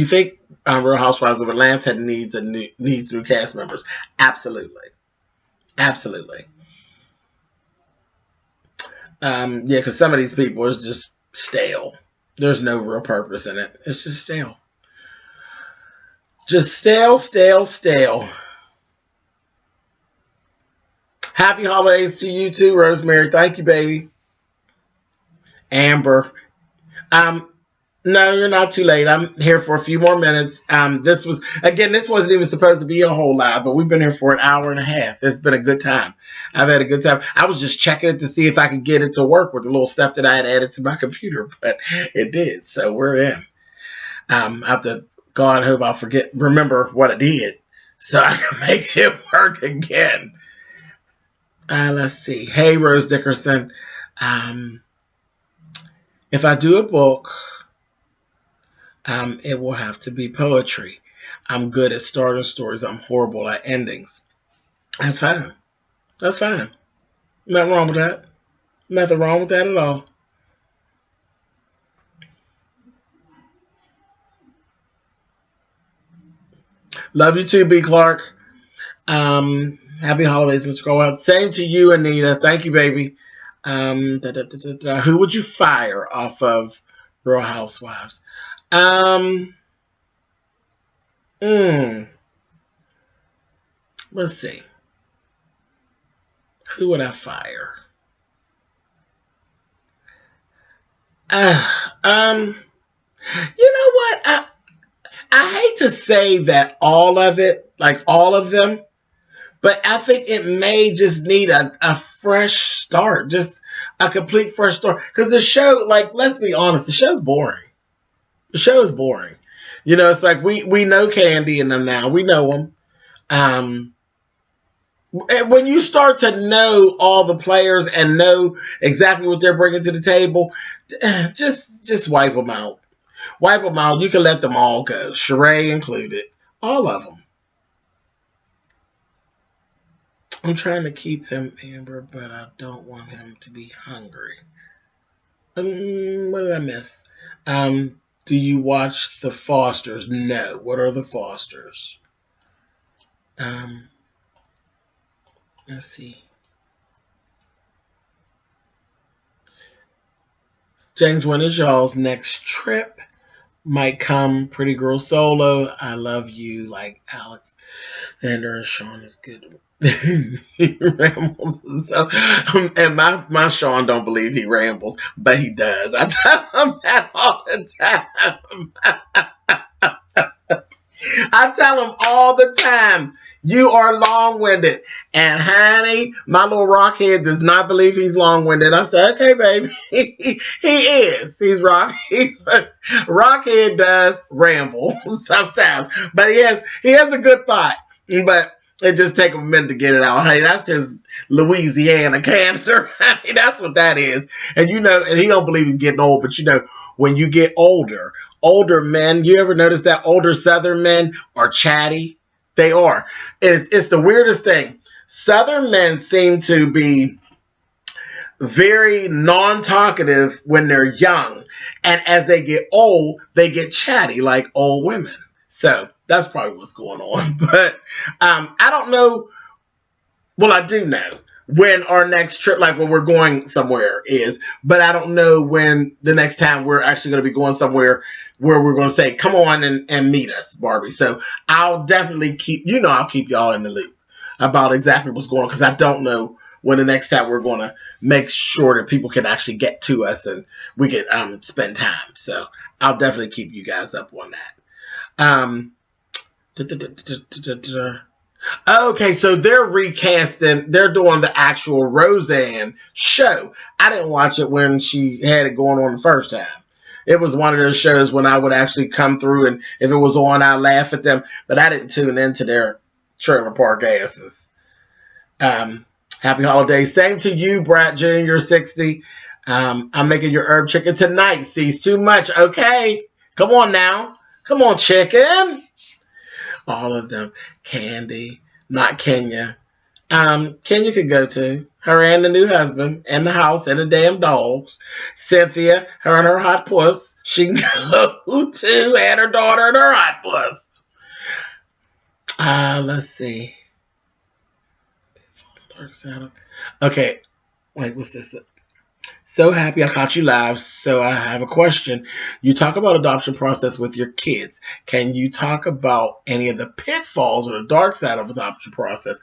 think Real Housewives of Atlanta needs new cast members? Absolutely. Absolutely. Yeah, because some of these people is just stale. There's no real purpose in it. It's just stale. Just stale, stale, stale. Happy holidays to you too, Rosemary. Thank you, baby. Amber. No, you're not too late. I'm here for a few more minutes. This wasn't even supposed to be a whole live, but we've been here for an hour and a half. It's been a good time. I've had a good time. I was just checking it to see if I could get it to work with the little stuff that I had added to my computer, but it did. So we're in. I have to, God, hope I'll remember what I did so I can make it work again. Let's see. Hey, Rose Dickerson. If I do a book, it will have to be poetry. I'm good at starting stories. I'm horrible at endings. That's fine. That's fine. Nothing wrong with that. Nothing wrong with that at all. Love you too, B. Clark. Happy holidays, Mr. Colwell. Same to you, Anita. Thank you, baby. Who would you fire off of Real Housewives? Let's see. Who would I fire? You know what? I hate to say that all of it, like all of them, but I think it may just need a fresh start, just a complete fresh start. Because the show, like, let's be honest, the show's boring. The show is boring. It's like we know Candy and them now. We know them. When you start to know all the players and know exactly what they're bringing to the table, just wipe them out. Wipe them out. You can let them all go, Sheree included, all of them. I'm trying to keep him, Amber, but I don't want him to be hungry. What did I miss? Do you watch The Fosters? No. What are The Fosters? Let's see. James, when is y'all's next trip? Might come. Pretty Girl Solo. I love you. Like Alex, Xander, and Sean is good. He rambles. So, and my Sean don't believe he rambles, but he does. I tell him that all the time. I tell him all the time, you are long-winded. And honey, my little rockhead does not believe he's long-winded. I said, okay, baby. He is. Rockhead does ramble sometimes. But he has a good thought. But it just takes him a minute to get it out. Honey, that's his Louisiana candor. Honey, that's what that is. And and he don't believe he's getting old, but when you get older men, you ever notice that older Southern men are chatty? They are. It's the weirdest thing. Southern men seem to be very non-talkative when they're young. And as they get old, they get chatty like old women. So that's probably what's going on. But I don't know. Well, I do know when our next trip, like when we're going somewhere is, but I don't know when the next time we're actually going to be going somewhere where we're going to say, come on and meet us, Barbie. So I'll definitely I'll keep y'all in the loop about exactly what's going on, because I don't know when the next time we're going to make sure that people can actually get to us and we can spend time. So I'll definitely keep you guys up on that. Okay, so they're recasting, they're doing the actual Roseanne show. I didn't watch it when she had it going on the first time. It was one of those shows when I would actually come through, and if it was on, I'd laugh at them, but I didn't tune into their trailer park asses. Happy holidays. Same to you, Brat Jr. 60. I'm making your herb chicken tonight. Sees too much. Okay, come on now. Come on, chicken. All of them. Candy, not Kenya. Kenya could go to. Her and the new husband, and the house, and the damn dogs. Cynthia, her and her hot puss. She can go to, and her daughter and her hot puss. Let's see. Okay, wait, what's this? So happy I caught you live. So I have a question. You talk about adoption process with your kids. Can you talk about any of the pitfalls or the dark side of adoption process?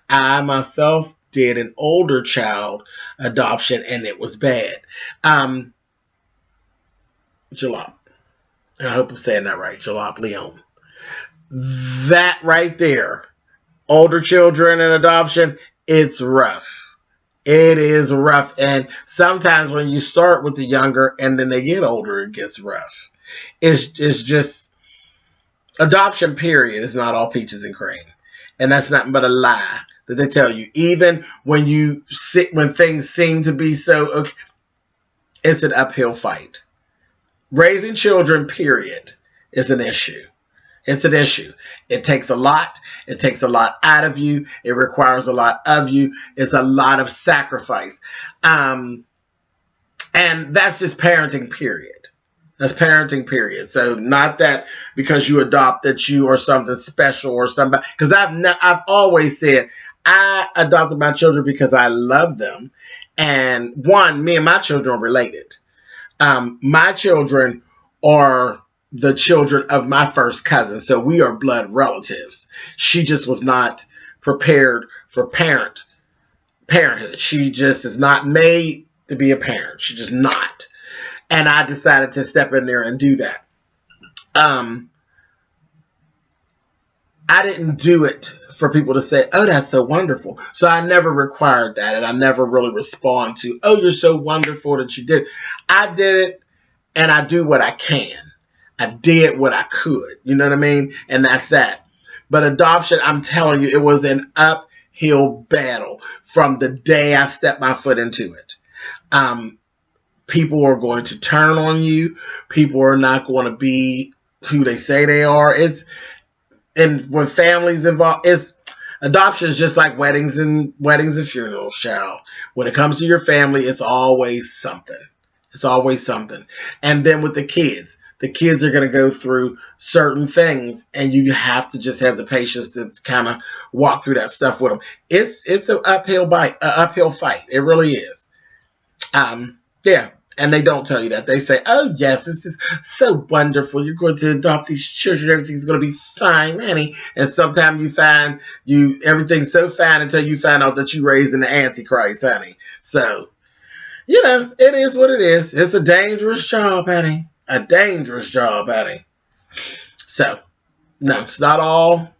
I myself did an older child adoption and it was bad. Jalop. I hope I'm saying that right. Jalop Leon. That right there. Older children and adoption, it's rough. It is rough. And sometimes when you start with the younger and then they get older, it gets rough. It's just adoption, period, is not all peaches and cream. And that's nothing but a lie that they tell you. Even when when things seem to be so okay, it's an uphill fight. Raising children, period, is an issue. It's an issue. It takes a lot. It takes a lot out of you. It requires a lot of you. It's a lot of sacrifice. And that's just parenting, period. That's parenting, period. So not that because you adopt that you are something special or somebody. Because I've always said I adopted my children because I love them. And one, me and my children are related. My children are the children of my first cousin. So we are blood relatives. She just was not prepared for parenthood. She just is not made to be a parent. She's just not. And I decided to step in there and do that. I didn't do it for people to say, oh, that's so wonderful. So I never required that. And I never really respond to, oh, you're so wonderful that you did. I did it and I do what I can. I did what I could. You know what I mean? And that's that. But adoption, I'm telling you, it was an uphill uphill battle from the day I stepped my foot into it. People are going to turn on you. People are not going to be who they say they are. And when families involved, adoption is just like weddings and funerals, child. When it comes to your family, it's always something. It's always something. And then with the kids are going to go through certain things, and you have to just have the patience to kind of walk through that stuff with them. It's an uphill fight. It really is. Yeah. And they don't tell you that. They say, oh, yes, it's just so wonderful. You're going to adopt these children. Everything's going to be fine, honey. And sometimes you find everything's so fine until you find out that you're raising the Antichrist, honey. So, it is what it is. It's a dangerous job, honey. A dangerous job, honey. So, no, it's not all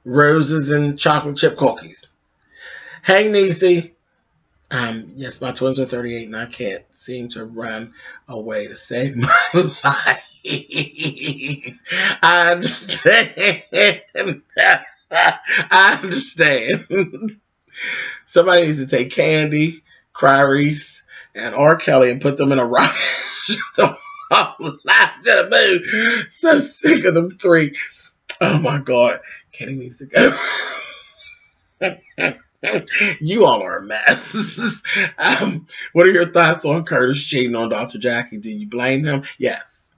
roses and chocolate chip cookies. Hey, Niecy. Yes, my twins are 38 and I can't seem to run away to save my life. I understand. I understand. Somebody needs to take Candy, Clarice, and R. Kelly and put them in a rocket. Live to the moon. So sick of them three. Oh my God. Candy needs to go. You all are a mess. What are your thoughts on Curtis cheating on Dr. Jackie? Do you blame him? Yes.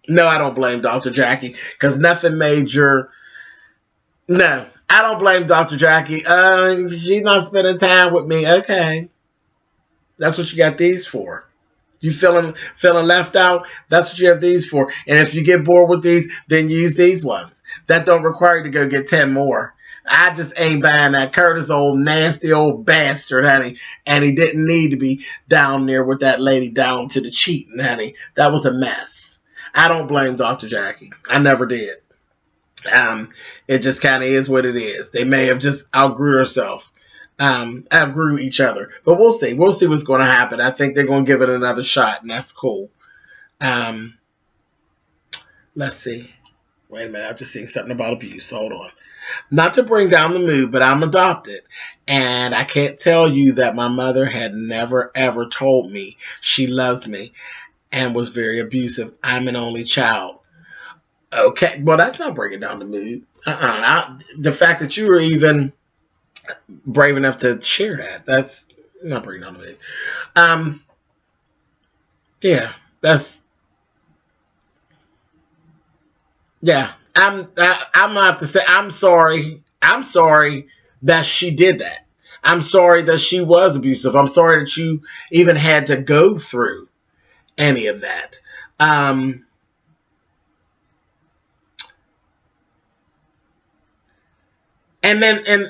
No, I don't blame Dr. Jackie because nothing major. No, I don't blame Dr. Jackie. She's not spending time with me. Okay. That's what you got these for. You feeling left out? That's what you have these for. And if you get bored with these, then use these ones. That don't require you to go get 10 more. I just ain't buying that. Curtis, old nasty old bastard, honey. And he didn't need to be down there with that lady down to the cheating, honey. That was a mess. I don't blame Dr. Jackie. I never did. It just kind of is what it is. They may have just outgrew herself. Outgrew each other. But we'll see. We'll see what's going to happen. I think they're going to give it another shot, and that's cool. Let's see. Wait a minute. I've just seen something about abuse. Hold on. Not to bring down the mood, but I'm adopted. And I can't tell you that my mother had never, ever told me she loves me and was very abusive. I'm an only child. Okay. Well, that's not bringing down the mood. The fact that you were even brave enough to share that's not bringing down the mood. Yeah. Yeah. I'm gonna have to say I'm sorry. I'm sorry that she did that. I'm sorry that she was abusive. I'm sorry that you even had to go through any of that. And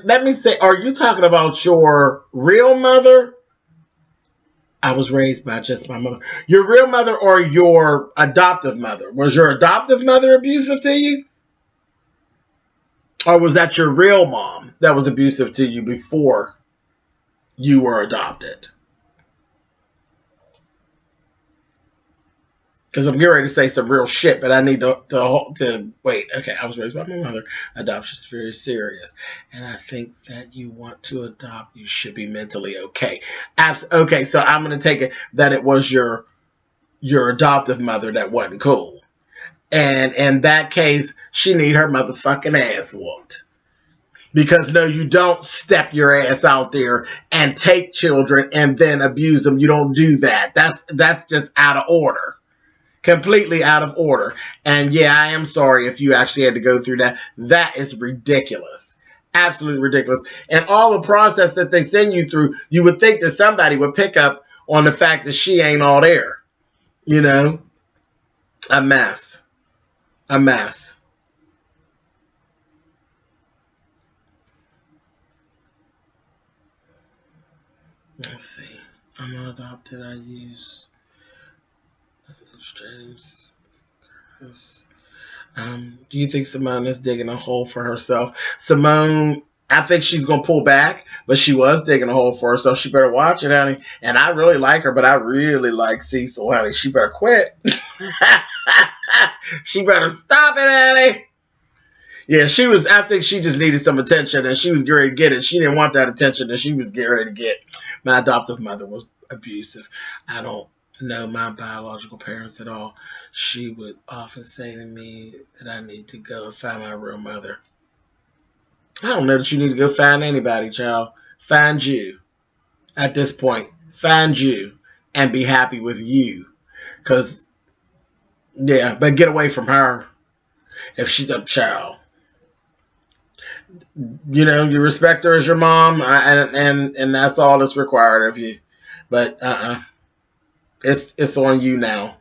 let me say, are you talking about your real mother? I was raised by just my mother. Your real mother or your adoptive mother? Was your adoptive mother abusive to you? Or was that your real mom that was abusive to you before you were adopted? Because I'm getting ready to say some real shit, but I need to wait. Okay, I was raised by my mother. Adoption is very serious. And I think that you want to adopt, you should be mentally okay. Okay, so I'm going to take it that it was your adoptive mother that wasn't cool. And in that case, she need her motherfucking ass whooped. Because no, you don't step your ass out there and take children and then abuse them. You don't do that. That's just out of order. Completely out of order. And yeah, I am sorry if you actually had to go through that. That is ridiculous. Absolutely ridiculous. And all the process that they send you through, you would think that somebody would pick up on the fact that she ain't all there. You know? A mess. A mess. Let's see. I'm not adopted. I use James. Do you think Simone is digging a hole for herself? Simone, I think she's going to pull back, but she was digging a hole for herself. She better watch it, honey. And I really like her, but I really like Cecil, honey. She better quit. She better stop it, honey. Yeah, she was. I think she just needed some attention, and she was getting ready to get it. She didn't want that attention, and she was getting ready to get. My adoptive mother was abusive. I don't know my biological parents at all. She would often say to me that I need to go and find my real mother. I don't know that you need to go find anybody, child. Find you at this point. Find you and be happy with you. Because, yeah, but get away from her if she's a child. You know, you respect her as your mom, and that's all that's required of you. But it's on you now.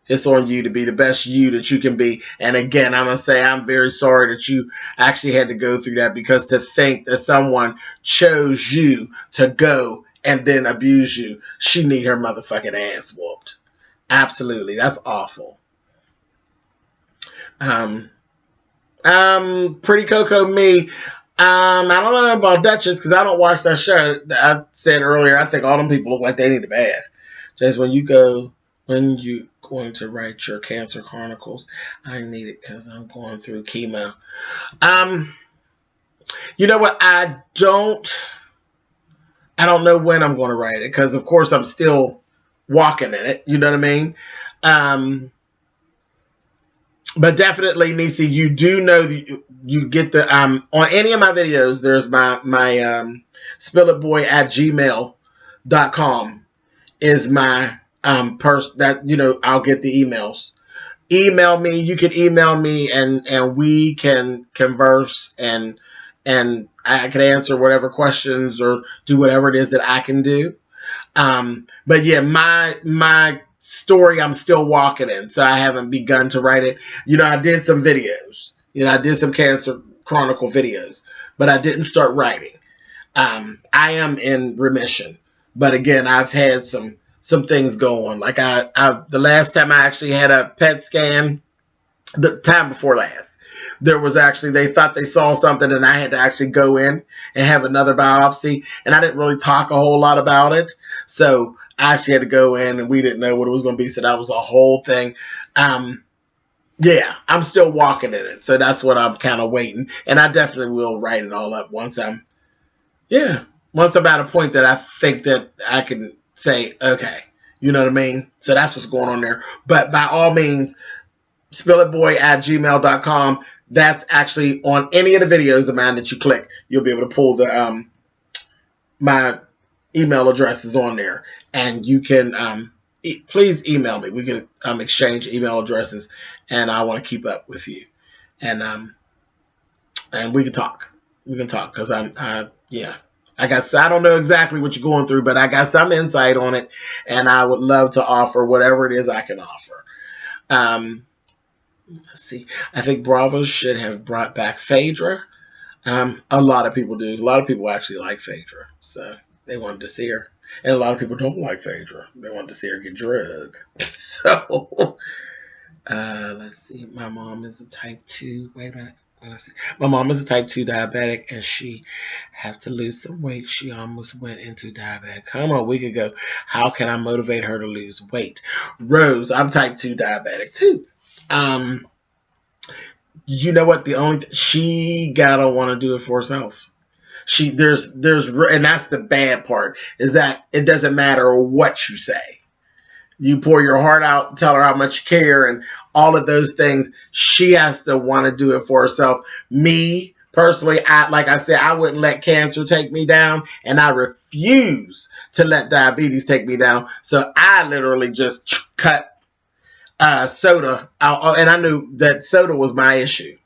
It's on you to be the best you that you can be. And again, I'm gonna say I'm very sorry that you actually had to go through that, because to think that someone chose you to go and then abuse you, she need her motherfucking ass whooped. Absolutely, that's awful. Um, Pretty Coco me. I don't know about Duchess because I don't watch that show. I said earlier, I think all them people look like they need a bath. Just when you going to write your Cancer Chronicles, I need it because I'm going through chemo. Um, you know what? I don't know when I'm going to write it because, of course, I'm still walking in it. You know what I mean? But definitely, Nisi, you do know that you get the on any of my videos. There's my spillitboy at gmail.com is my that I'll get the emails. Email me. You can email me and we can converse and I can answer whatever questions or do whatever it is that I can do. But yeah, my story I'm still walking in, so I haven't begun to write it. I did some videos. I did some Cancer Chronicle videos, but I didn't start writing. I am in remission, but again, I've had some things go on. Like the last time I actually had a PET scan, the time before last, there was actually, they thought they saw something and I had to actually go in and have another biopsy, and I didn't really talk a whole lot about it. So I actually had to go in and we didn't know what it was going to be. So that was a whole thing. Yeah, I'm still walking in it. So that's what I'm kind of waiting. And I definitely will write it all up once I'm at a point that I think that I can say, okay, you know what I mean? So that's what's going on there. But by all means, spillitboy at gmail.com. That's actually on any of the videos of mine that you click. You'll be able to pull the my email address is on there, and you can please email me. We can exchange email addresses, and I want to keep up with you, and we can talk. We can talk because yeah. I don't know exactly what you're going through, but I got some insight on it, and I would love to offer whatever it is I can offer. Let's see. I think Bravo should have brought back Phaedra. A lot of people do. A lot of people actually like Phaedra, so they wanted to see her. And a lot of people don't like Phaedra. They want to see her get drugged. So, let's see. My mom is a type 2. Wait a minute. Let's see. My mom is a type 2 diabetic, and she have to lose some weight. She almost went into diabetic coma a week ago. How can I motivate her to lose weight? Rose, I'm type 2 diabetic too. You know what? She gotta want to do it for herself. And that's the bad part, is that it doesn't matter what you say. You pour your heart out, tell her how much you care, and all of those things. She has to want to do it for herself. Me personally, like I said, I wouldn't let cancer take me down, and I refuse to let diabetes take me down. So I literally just cut soda out, and I knew that soda was my issue.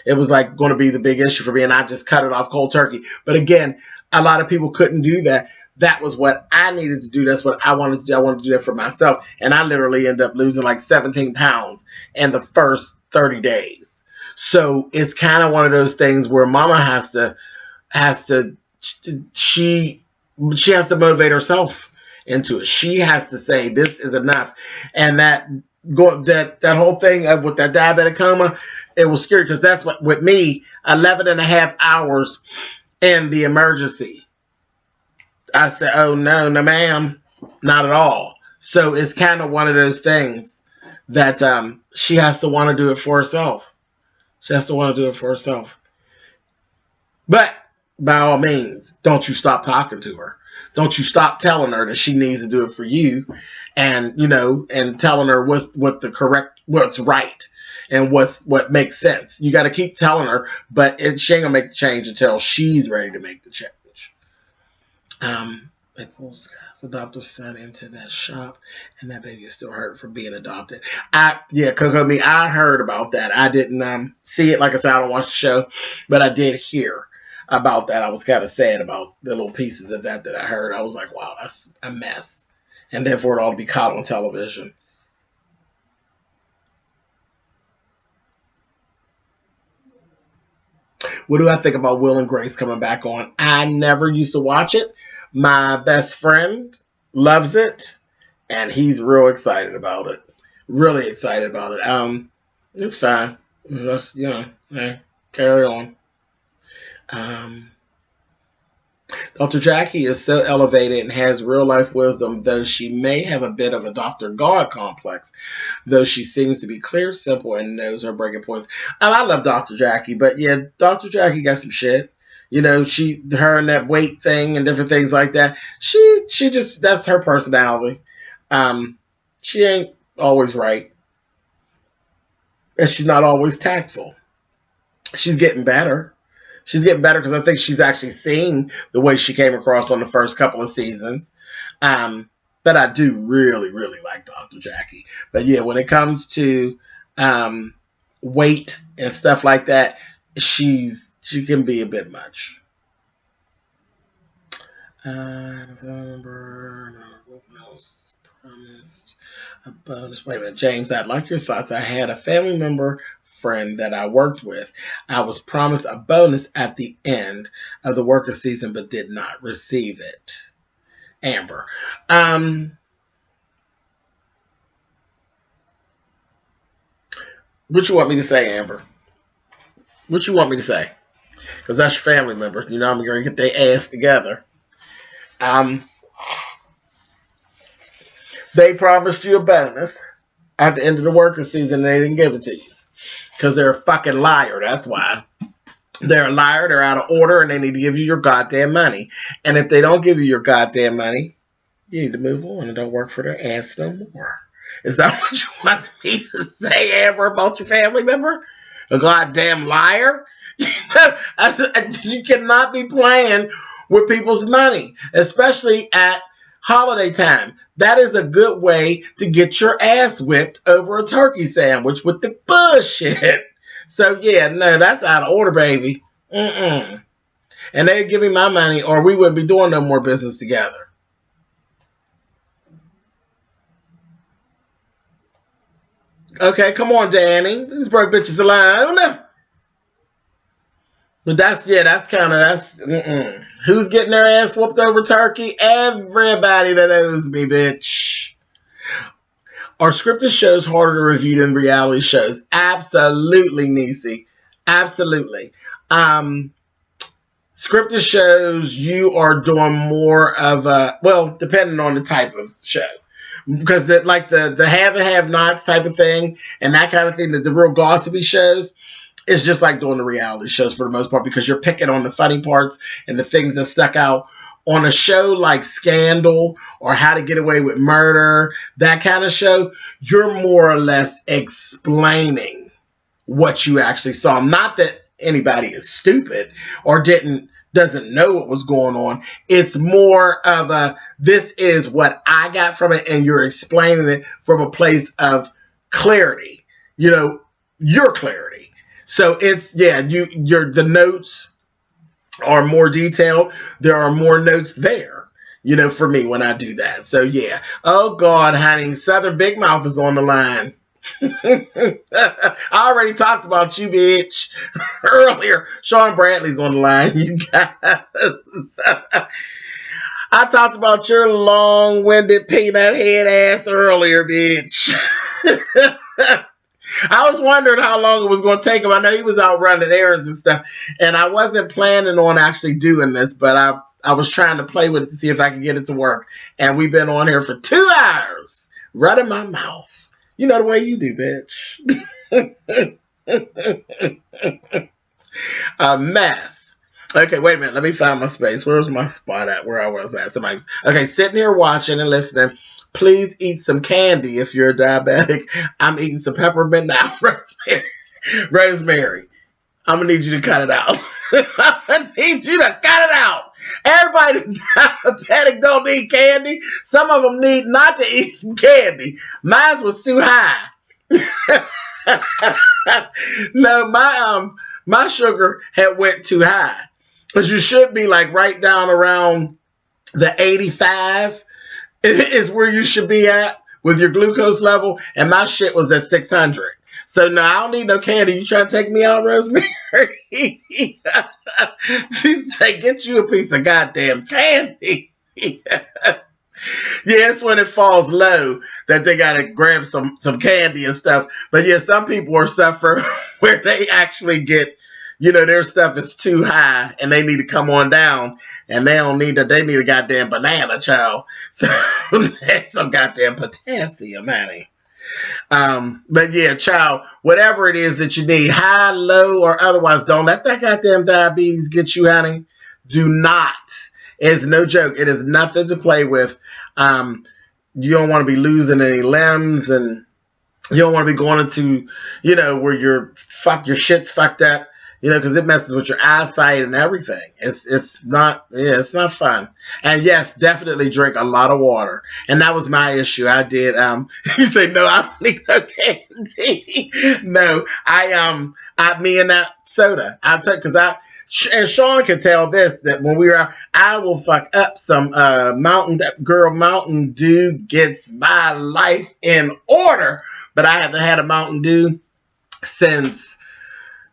It was like going to be the big issue for me, and I just cut it off cold turkey. But again, a lot of people couldn't do that. That was what I needed to do. That's what I wanted to do. I wanted to do that for myself, and I literally ended up losing like 17 pounds in the first 30 days. So it's kind of one of those things where Mama has to she has to motivate herself into it. She has to say this is enough, and that whole thing with that diabetic coma, it was scary because that's what with me, 11 and a half hours in the emergency. I said, oh no ma'am, not at all. So it's kind of one of those things that she has to want to do it for herself. She has to want to do it for herself. But by all means, don't you stop talking to her. Don't you stop telling her that she needs to do it for you, and and telling her what's right, and what makes sense. You got to keep telling her, but she ain't gonna make the change until she's ready to make the change. They pulled Scott's adoptive son into that shop, and that baby is still hurt for being adopted. I heard about that. I didn't see it. Like I said, I don't watch the show, but I did hear about that. I was kind of sad about the little pieces of that I heard. I was like, wow, that's a mess. And then for it all to be caught on television. What do I think about Will and Grace coming back on? I never used to watch it. My best friend loves it, and he's real excited about it. Really excited about it. It's fine. Just, carry on. Dr. Jackie is so elevated and has real life wisdom, though she may have a bit of a Dr. God complex, though she seems to be clear, simple, and knows her breaking points. I love Dr. Jackie, but yeah, Dr. Jackie got some shit. Her and that weight thing and different things like that. She just, that's her personality. She ain't always right, and she's not always tactful. She's getting better. She's getting better because I think she's actually seeing the way she came across on the first couple of seasons. But I do really, really like Dr. Jackie. But yeah, when it comes to weight and stuff like that, she can be a bit much. I don't remember. Nothing else promised a bonus. Wait a minute, James, I'd like your thoughts. I had a family member friend that I worked with. I was promised a bonus at the end of the worker season, but did not receive it. Amber. What you want me to say, Amber? What you want me to say? Because that's your family member. I'm going to get their ass together. They promised you a bonus at the end of the working season and they didn't give it to you. Because they're a fucking liar. That's why. They're a liar. They're out of order and they need to give you your goddamn money. And if they don't give you your goddamn money, you need to move on and don't work for their ass no more. Is that what you want me to say, Amber, about your family member? A goddamn liar? You cannot be playing with people's money, especially at holiday time. That is a good way to get your ass whipped over a turkey sandwich with the bullshit. So yeah, no, that's out of order, baby. And they'd give me my money or we wouldn't be doing no more business together. Okay, come on, Danny. These broke bitches alone. But that's who's getting their ass whooped over turkey? Everybody that owes me, bitch. Are scripted shows harder to review than reality shows? Absolutely, Nisi. Absolutely. Scripted shows, you are doing more of depending on the type of show. Because the have and have nots type of thing and that kind of thing, the real gossipy shows, it's just like doing the reality shows for the most part because you're picking on the funny parts and the things that stuck out. On a show like Scandal or How to Get Away with Murder, that kind of show, you're more or less explaining what you actually saw. Not that anybody is stupid or doesn't know what was going on. It's more of this is what I got from it, and you're explaining it from a place of clarity. Your clarity. So it's the notes are more detailed. There are more notes there, for me when I do that. So yeah. Oh God, honey, Southern Big Mouth is on the line. I already talked about you, bitch, earlier. Sean Bradley's on the line, you guys. I talked about your long-winded peanut head ass earlier, bitch. I was wondering how long it was going to take him. I know he was out running errands and stuff, and I wasn't planning on actually doing this, but I was trying to play with it to see if I could get it to work, and we've been on here for 2 hours, running my mouth. You know the way you do, bitch. A mess. Okay, wait a minute. Let me find my space. Where's my spot at? Where I was at? Somebody. Okay, sitting here watching and listening. Please eat some candy if you're a diabetic. I'm eating some peppermint now. Rosemary. Rosemary. I'm gonna need you to cut it out. I'm gonna need you to cut it out. Everybody's diabetic don't need candy. Some of them need not to eat candy. Mine was too high. No, my sugar had went too high. Because you should be like right down around the 85 is where you should be at with your glucose level, and my shit was at 600. So no, I don't need no candy. You trying to take me out, Rosemary? She said, get you a piece of goddamn candy. Yeah, it's when it falls low that they gotta grab some candy and stuff. But yeah, some people are suffering where they actually get, their stuff is too high and they need to come on down, and they don't need they need a goddamn banana, child. So that's some goddamn potassium, honey. But yeah, child, whatever it is that you need, high, low, or otherwise, don't let that goddamn diabetes get you, honey. Do not. It's no joke. It is nothing to play with. You don't want to be losing any limbs, and you don't want to be going into, where your shit's fucked up, because it messes with your eyesight and everything. It's not fun. And yes, definitely drink a lot of water. And that was my issue. I did. You say no, I don't need no candy. No, me and that soda. I took because and Sean can tell this, that when we were out, I will fuck up some Mountain Dew gets my life in order. But I haven't had a Mountain Dew since,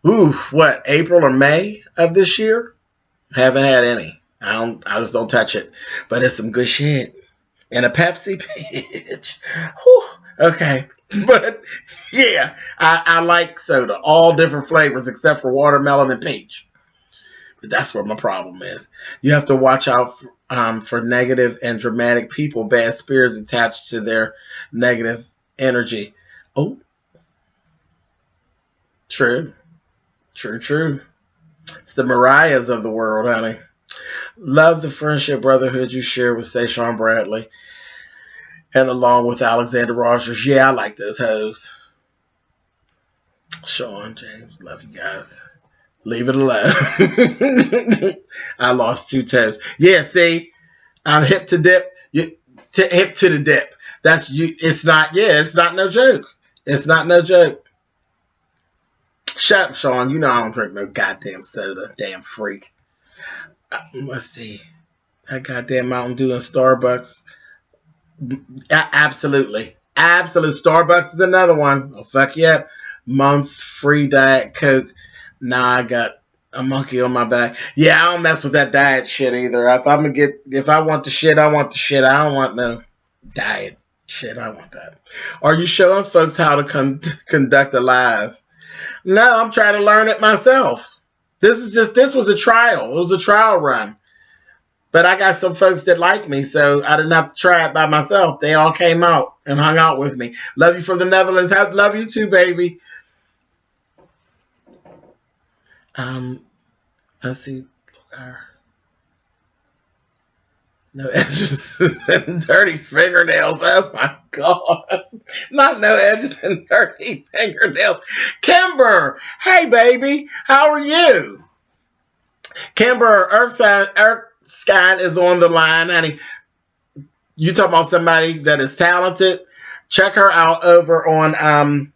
April or May of this year? Haven't had any. I just don't touch it. But it's some good shit. And a Pepsi, bitch. Whew. Okay. But yeah, I like soda. All different flavors except for watermelon and peach. But that's where my problem is. You have to watch out for negative and dramatic people, bad spirits attached to their negative energy. Oh, true. True. It's the Mariahs of the world, honey. Love the friendship brotherhood you share with, say, Sean Bradley, and along with Alexander Rogers. Yeah, I like those hoes. Sean, James, love you guys. Leave it alone. I lost 2 toes. Yeah, see, I'm hip to dip. Hip to the dip. That's you. It's not. Yeah, it's not no joke. It's not no joke. Shut up, Sean. You know I don't drink no goddamn soda. Damn freak. Let's see. That goddamn Mountain Dew and Starbucks. Absolutely. Starbucks is another one. Oh, fuck yeah. Month free Diet Coke. Nah, I got a monkey on my back. Yeah, I don't mess with that diet shit either. If I want the shit, I want the shit. I don't want no diet shit. I want that. Are you showing folks how to conduct a live? No, I'm trying to learn it myself. This was a trial. It was a trial run. But I got some folks that like me, so I didn't have to try it by myself. They all came out and hung out with me. Love you from the Netherlands. Love you too, baby. Let's see. No edges and dirty fingernails. Oh my God. Not no edges and dirty fingernails. Kimber, hey baby, how are you? Kimber Erskine is on the line, honey. You talking about somebody that is talented? Check her out over on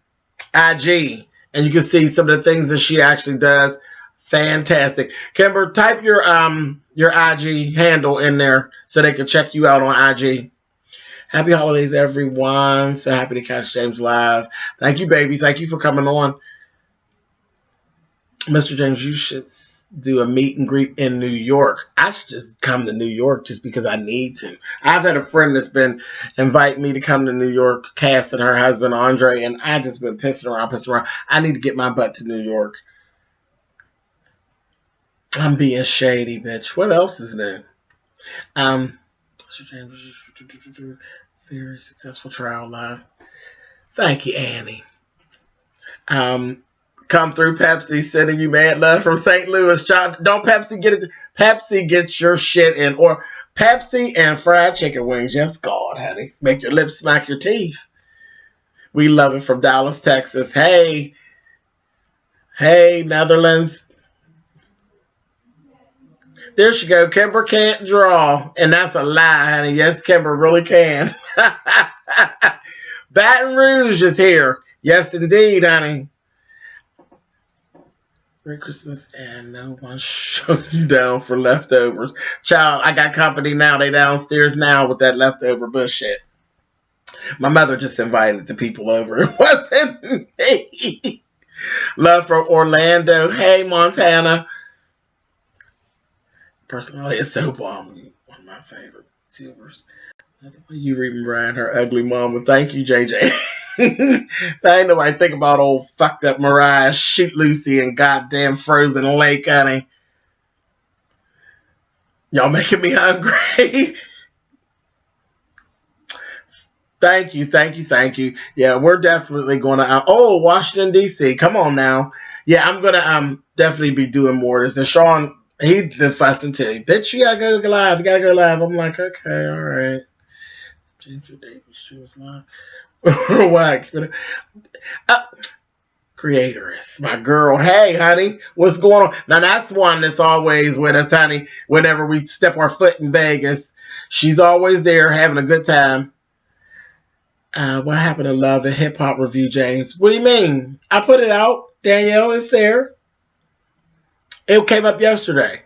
IG, and you can see some of the things that she actually does. Fantastic. Kimber, type your IG handle in there so they can check you out on IG. Happy holidays, everyone. So happy to catch James live. Thank you, baby. Thank you for coming on. Mr. James, you should do a meet and greet in New York. I should just come to New York just because I need to. I've had a friend that's been inviting me to come to New York, Cass and her husband, Andre, and I just been pissing around. I need to get my butt to New York. I'm being shady, bitch. What else is new? Very successful trial live. Thank you, Annie. Come through, Pepsi, sending you mad love from St. Louis. Child, don't Pepsi get it? Pepsi gets your shit in. Or Pepsi and fried chicken wings. Yes, God, honey. Make your lips smack your teeth. We love it from Dallas, Texas. Hey, Netherlands. There she go. Kimber can't draw. And that's a lie, honey. Yes, Kimber really can. Baton Rouge is here. Yes, indeed, honey. Merry Christmas, and no one shut you down for leftovers. Child, I got company now. They downstairs now with that leftover bullshit. My mother just invited the people over. It wasn't me. Love from Orlando. Hey, Montana. Personality is so bomb. One of my favorite tubers. You reading Brian, her ugly mama. Thank you, JJ. I ain't nobody think about old fucked up Mariah, Shoot Lucy, and goddamn Frozen Lake, honey. Y'all making me hungry. Thank you. Yeah, we're definitely going to. Washington D.C. Come on now. Yeah, I'm gonna definitely be doing more of this. And Sean, he's been fussing too. Bitch, you gotta go live. You gotta go live. I'm like, okay, all right. Ginger Davis, she was live. Whack. Creatoress, my girl. Hey, honey, what's going on? Now that's one that's always with us, honey. Whenever we step our foot in Vegas, she's always there having a good time. What happened to Love and Hip Hop Review, James? What do you mean? I put it out. Danielle is there. It came up yesterday.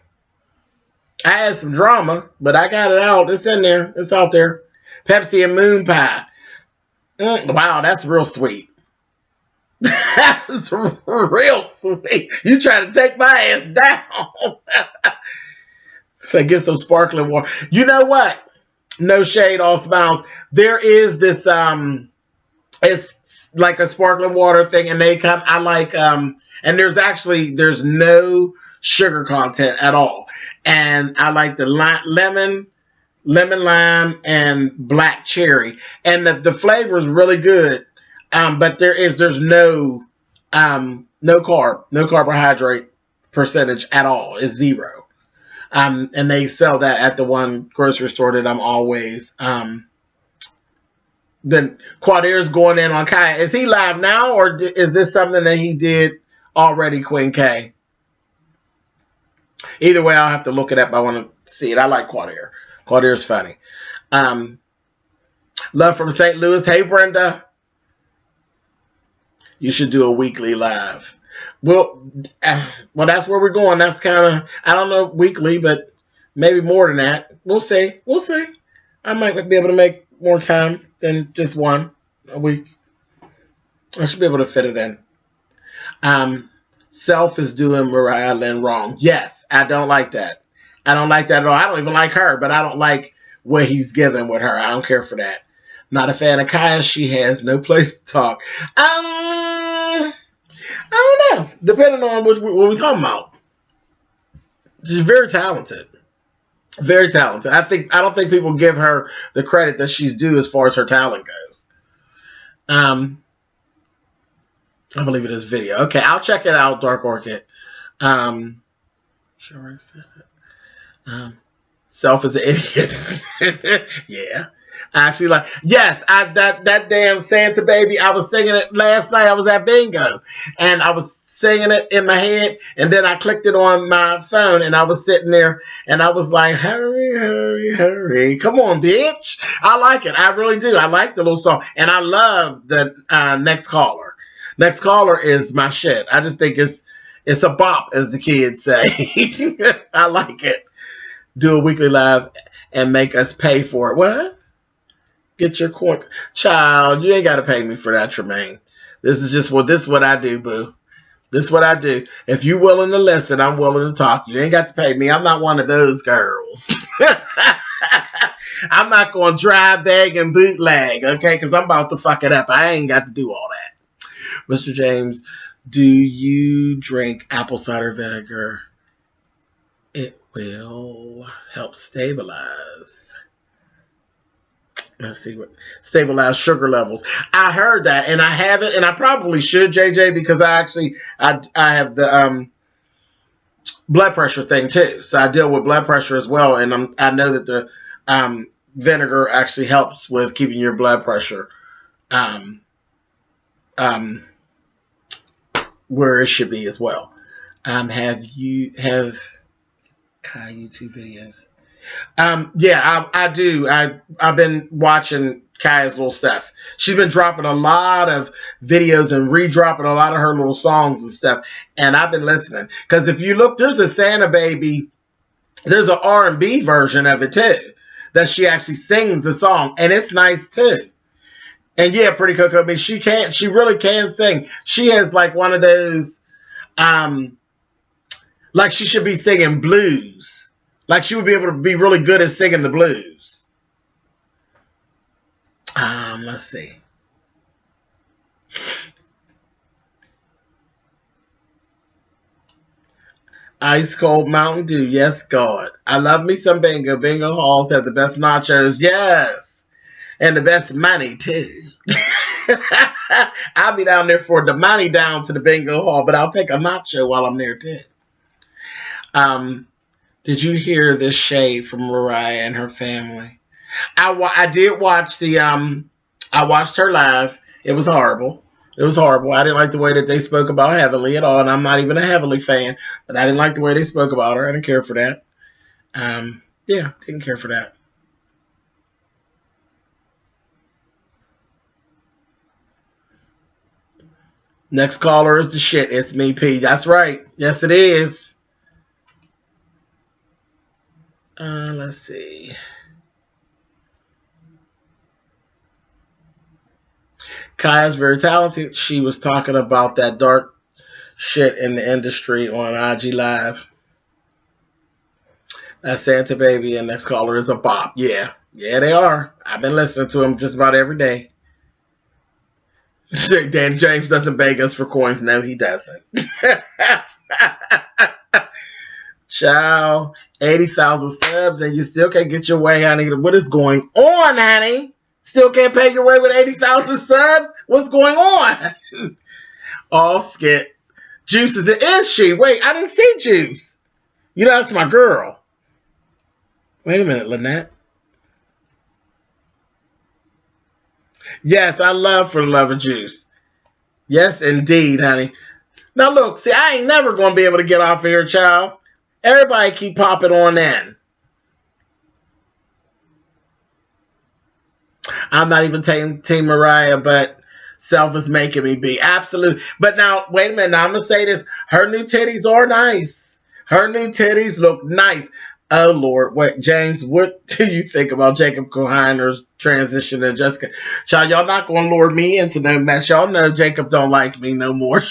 I had some drama, but I got it out. It's in there. It's out there. Pepsi and Moon Pie. Wow, that's real sweet. That's real sweet. You trying to take my ass down. So get some sparkling water. You know what? No shade, all smiles. There is this it's like a sparkling water thing, and they come. I like and there's no sugar content at all, and I like the lemon lime, and black cherry, and the flavor is really good. But there's no no carbohydrate percentage at all. It's zero. And they sell that at the one grocery store that I'm always. Then Quadir's going in on Kai. Is he live now, or is this something that he did already, Queen K? Either way, I'll have to look it up. I want to see it. I like Quadir. Quadir's funny. Love from St. Louis. Hey, Brenda. You should do a weekly live. Well, that's where we're going. That's kind of, I don't know, weekly, but maybe more than that. We'll see. I might be able to make more time than just one a week. I should be able to fit it in. Self is doing Mariah Lynn wrong. Yes, I don't like that. I don't like that at all. I don't even like her, but I don't like what he's giving with her. I don't care for that. Not a fan of Kaya. She has no place to talk. I don't know. Depending on what we're talking about. She's very talented. Very talented. I don't think people give her the credit that she's due as far as her talent goes. I believe it is video. Okay, I'll check it out, Dark Orchid. Sure I said it. Self is an idiot. Yeah. Actually, like, yes, that damn Santa baby, I was singing it last night. I was at bingo, and I was singing it in my head, and then I clicked it on my phone, and I was sitting there, and I was like, hurry, hurry, hurry. Come on, bitch. I like it. I really do. I like the little song, and I love the Next Caller. Next Caller is my shit. I just think it's a bop, as the kids say. I like it. Do a weekly live and make us pay for it. What? Get your coin. Child, you ain't got to pay me for that, Tremaine. This is what I do, boo. This is what I do. If you willing to listen, I'm willing to talk. You ain't got to pay me. I'm not one of those girls. I'm not going to dry bag and bootleg, okay? Because I'm about to fuck it up. I ain't got to do all that. Mr. James, do you drink apple cider vinegar? It will help stabilize. Let's see what stabilize sugar levels. I heard that, and I haven't, and I probably should, JJ, because I have the blood pressure thing too. So I deal with blood pressure as well, and I know that the vinegar actually helps with keeping your blood pressure um, um, where it should be as well. Have Kai YouTube videos? Yeah, I do. I've been watching Kaya's little stuff. She's been dropping a lot of videos and re-dropping a lot of her little songs and stuff. And I've been listening. Because if you look, there's a Santa Baby, there's an R&B version of it too. That she actually sings the song. And it's nice too. And yeah, Pretty Coco, I mean, she really can sing. She has like one of those, like she should be singing blues. Like she would be able to be really good at singing the blues. Let's see. Ice cold Mountain Dew. Yes, God. I love me some bingo. Bingo halls have the best nachos. Yes. And the best money, too. I'll be down there for the money down to the bingo hall, but I'll take a nacho while I'm there, too. Did you hear this shade from Mariah and her family? I did watch I watched her live. It was horrible. It was horrible. I didn't like the way that they spoke about Heavenly at all, and I'm not even a Heavenly fan, but I didn't like the way they spoke about her. I didn't care for that. Yeah, didn't care for that. Next caller is the shit. It's me, P. That's right. Yes, it is. Let's see. Kaya's very talented. She was talking about that dark shit in the industry on IG Live. That's Santa Baby, and next caller is a bop. Yeah. Yeah, they are. I've been listening to them just about every day. Dan James doesn't beg us for coins. No, he doesn't. Ciao. 80,000 subs, and you still can't get your way, honey. What is going on, honey? Still can't pay your way with 80,000 subs? What's going on? All skit. Juice is she? Wait, I didn't see Juice. You know, that's my girl. Wait a minute, Lynette. Yes, I love For the Love of Juice. Yes, indeed, honey. Now, look, see, I ain't never going to be able to get off of here, child. Everybody keep popping on in. I'm not even Team Mariah, but self is making me be. Absolutely. But now, wait a minute. Now, I'm going to say this. Her new titties are nice. Her new titties look nice. Oh, Lord. Wait, James, what do you think about Jacob Koheiner's transition to Jessica? Child, y'all not going to lure me into no mess. Y'all know Jacob don't like me no more.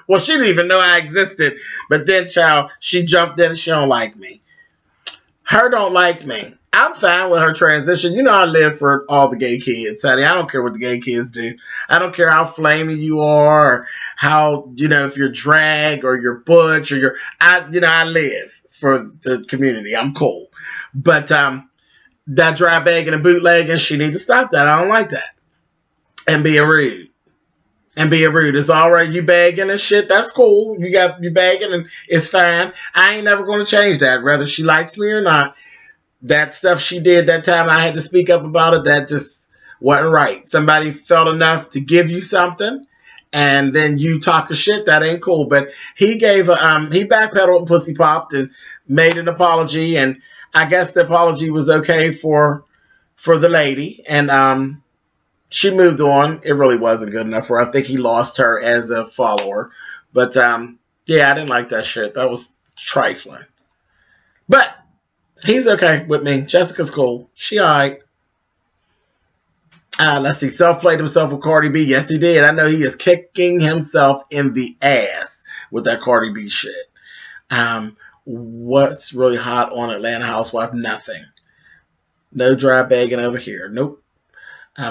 Well, she didn't even know I existed. But then, child, she jumped in and she don't like me. Her don't like me. I'm fine with her transition. You know I live for all the gay kids, honey. I don't care what the gay kids do. I don't care how flaming you are, or how, if you're drag or you're butch or I live for the community. I'm cool. But that dry bagging and bootlegging, she needs to stop that. I don't like that. And being rude. It's all right. You bagging and shit. That's cool. You bagging and it's fine. I ain't never going to change that. Whether she likes me or not. That stuff she did that time I had to speak up about it, that just wasn't right. Somebody felt enough to give you something and then you talk a shit, that ain't cool. But he gave he backpedaled and pussy popped and made an apology, and I guess the apology was okay for the lady, and she moved on. It really wasn't good enough for her. I think he lost her as a follower. But yeah, I didn't like that shit. That was trifling. But he's okay with me. Jessica's cool. She alright. Let's see. Self-played himself with Cardi B. Yes, he did. I know he is kicking himself in the ass with that Cardi B shit. What's really hot on Atlanta Housewife? Nothing. No dry bagging over here. Nope.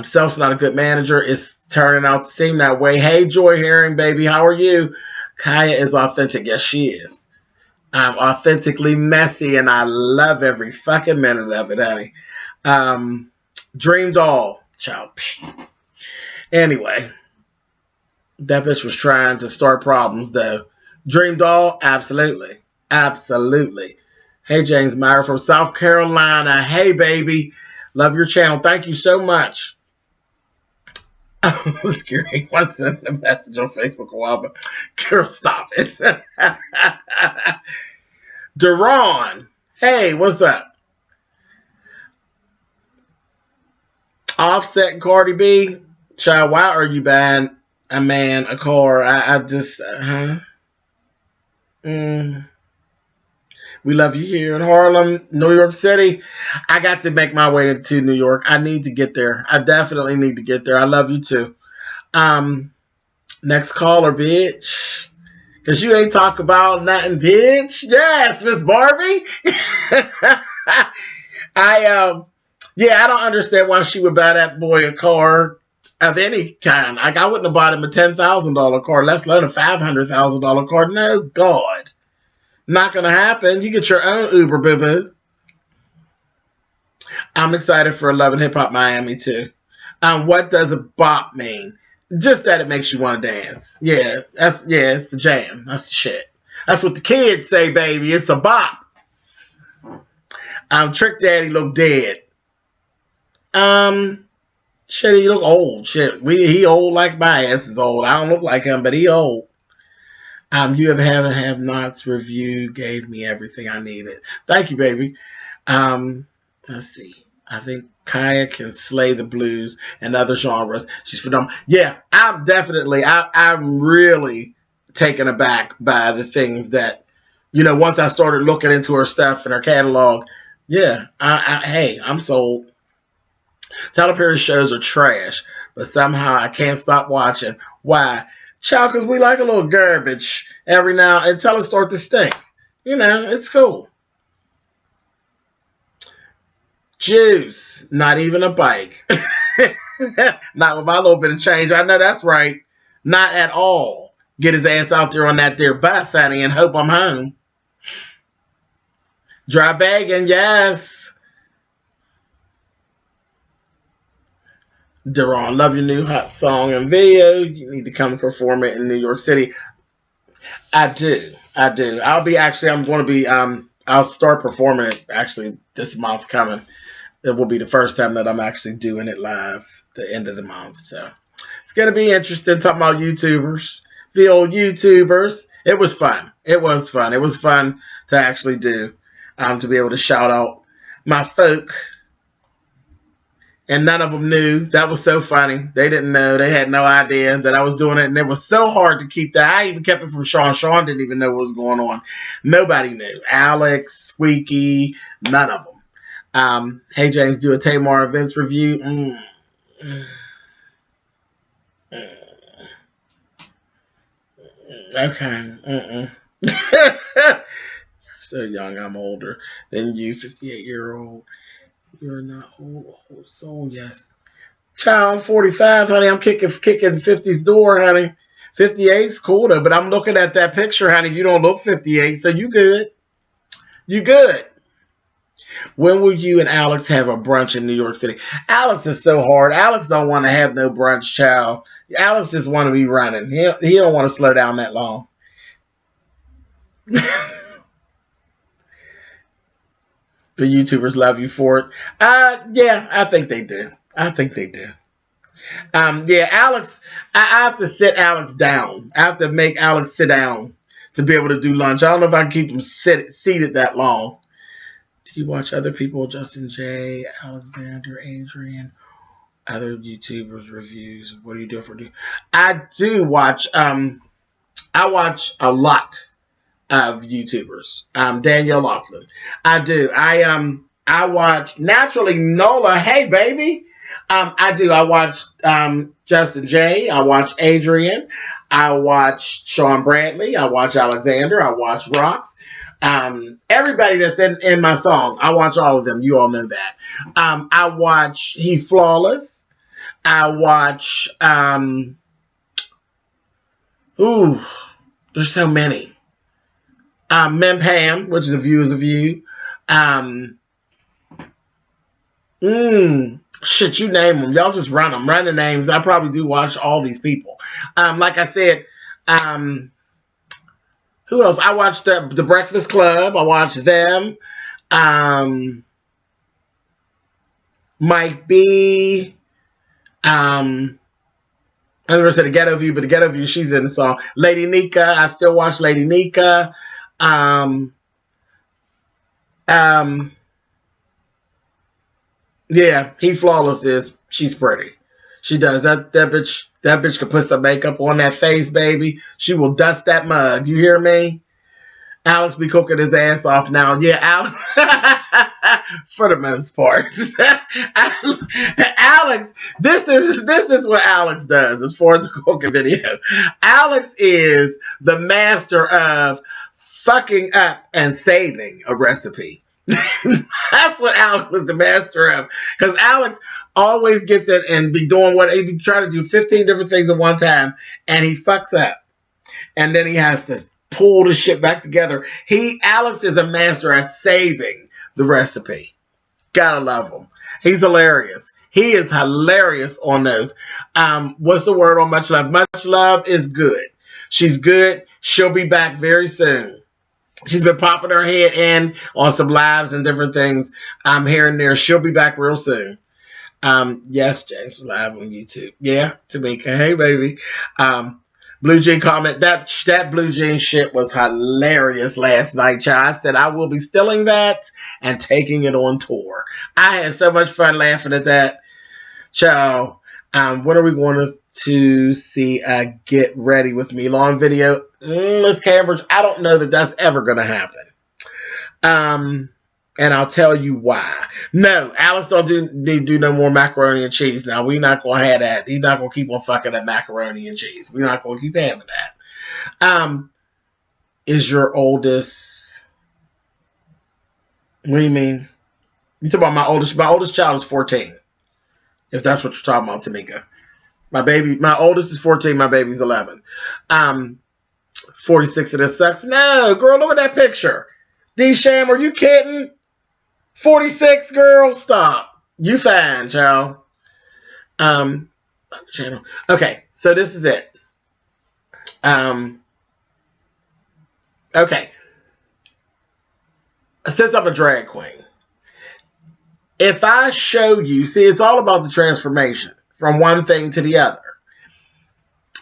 Self's not a good manager. It's turning out to seem that way. Hey, Joy Herring, baby. How are you? Kaya is authentic. Yes, she is. I'm authentically messy, and I love every fucking minute of it, honey. Dream Doll. Child. Anyway, that bitch was trying to start problems, though. Dream Doll, absolutely. Absolutely. Hey, James Meyer from South Carolina. Hey, baby. Love your channel. Thank you so much. I was curious. I sent a message on Facebook a while, but girl, stop it. Deron. Hey, what's up? Offset and Cardi B. Child, why are you buying a man a car? I just, We love you here in Harlem, New York City. I got to make my way to New York. I need to get there. I definitely need to get there. I love you too. Next caller, bitch. Cause you ain't talk about nothing, bitch. Yes, Miss Barbie. I don't understand why she would buy that boy a car of any kind. Like I wouldn't have bought him a $10,000 car, let alone a $500,000 car. No, God. Not going to happen. You get your own Uber, boo-boo. I'm excited for Love and Hip Hop Miami, too. What does a bop mean? Just that it makes you want to dance. Yeah, it's the jam. That's the shit. That's what the kids say, baby. It's a bop. Trick Daddy look dead. Shit, he look old. Shit, he old like my ass is old. I don't look like him, but he old. You have nots review gave me everything I needed. Thank you, baby. Let's see. I think Kaya can slay the blues and other genres. She's phenomenal. Yeah, I'm really taken aback by the things that, once I started looking into her stuff and her catalog. Yeah, hey, I'm sold. Tyler Perry shows are trash, but somehow I can't stop watching. Why? Child, because we like a little garbage every now until it starts to stink. It's cool. Juice, not even a bike. Not with my little bit of change. I know that's right. Not at all. Get his ass out there on that there bus, honey, and hope I'm home. Dry bagging, yes. Deron, love your new hot song and video. You need to come perform it in New York City. I do. I'm going to be, I'll start performing it actually this month coming. It will be the first time that I'm actually doing it live the end of the month. So it's going to be interesting talking about YouTubers, the old YouTubers. It was fun. It was fun to actually do, to be able to shout out my folk. And none of them knew. That was so funny. They didn't know. They had no idea that I was doing it. And it was so hard to keep that. I even kept it from Sean. Sean didn't even know what was going on. Nobody knew. Alex, Squeaky, none of them. Hey, James, do a Tamar events review. Okay. You're so young. I'm older than you, 58-year-old. You're not old soul, yes. Child, I'm 45, honey. I'm kicking 50's door, honey. 58's cool though, but I'm looking at that picture, honey. You don't look 58, so you good. You good. When will you and Alex have a brunch in New York City? Alex is so hard. Alex don't want to have no brunch, child. Alex just want to be running. He don't want to slow down that long. The YouTubers love you for it. Yeah, I think they do. Yeah, Alex, I have to sit Alex down. I have to make Alex sit down to be able to do lunch. I don't know if I can keep him seated that long. Do you watch other people, Justin J, Alexander, Adrian, other YouTubers reviews? What do you do for? I do watch. I watch a lot of YouTubers. Danielle Laughlin. I do. I watch naturally Nola. Hey, baby. I do. I watch Justin J. I watch Adrian. I watch Sean Bradley. I watch Alexander. I watch Rox. Everybody that's in my song, I watch all of them. You all know that. I watch He's Flawless. I watch there's so many. Mem Pam, which is a view is a view. Shit, you name them. Y'all just run them. Run the names. I probably do watch all these people. Like I said, who else? I watched the Breakfast Club. I watched them. Um, Mike B. I never said the Ghetto View, but the Ghetto View, she's in the song. Lady Nika. I still watch Lady Nika. Um, um, yeah, He Flawless is. She's pretty. She does that bitch. That bitch can put some makeup on that face, baby. She will dust that mug. You hear me? Alex be cooking his ass off now. Yeah, Alex, for the most part. Alex, this is what Alex does as far as the cooking video. Alex is the master of fucking up and saving a recipe. That's what Alex is the master of. Because Alex always gets it and be doing what he be trying to do 15 different things at one time, and he fucks up. And then he has to pull the shit back together. Alex is a master at saving the recipe. Gotta love him. He's hilarious. He is hilarious on those. What's the word on Much Love? Much Love is good. She's good. She'll be back very soon. She's been popping her head in on some lives and different things. Here and there. She'll be back real soon. Yes, James live on YouTube. Yeah, Tamika. Hey, baby. Blue Jean comment, that Blue Jean shit was hilarious last night, child. I said I will be stealing that and taking it on tour. I had so much fun laughing at that. Child, when are we going to see Get Ready with Me long video? Miss Cambridge, I don't know that that's ever going to happen. And I'll tell you why. No, Alex don't do no more macaroni and cheese. Now, we're not going to have that. He's not going to keep on fucking that macaroni and cheese. We're not going to keep having that. Is your oldest... What do you mean? You talking about my oldest? My oldest child is 14. If that's what you're talking about, Tamika. My oldest is 14. My baby's 11. 46 of this sucks. No, girl, look at that picture. D-Sham, are you kidding? 46, girl, stop. You fine, child. Channel. Okay, so this is it. Okay. Since I'm a drag queen, if I show you, see, it's all about the transformation from one thing to the other.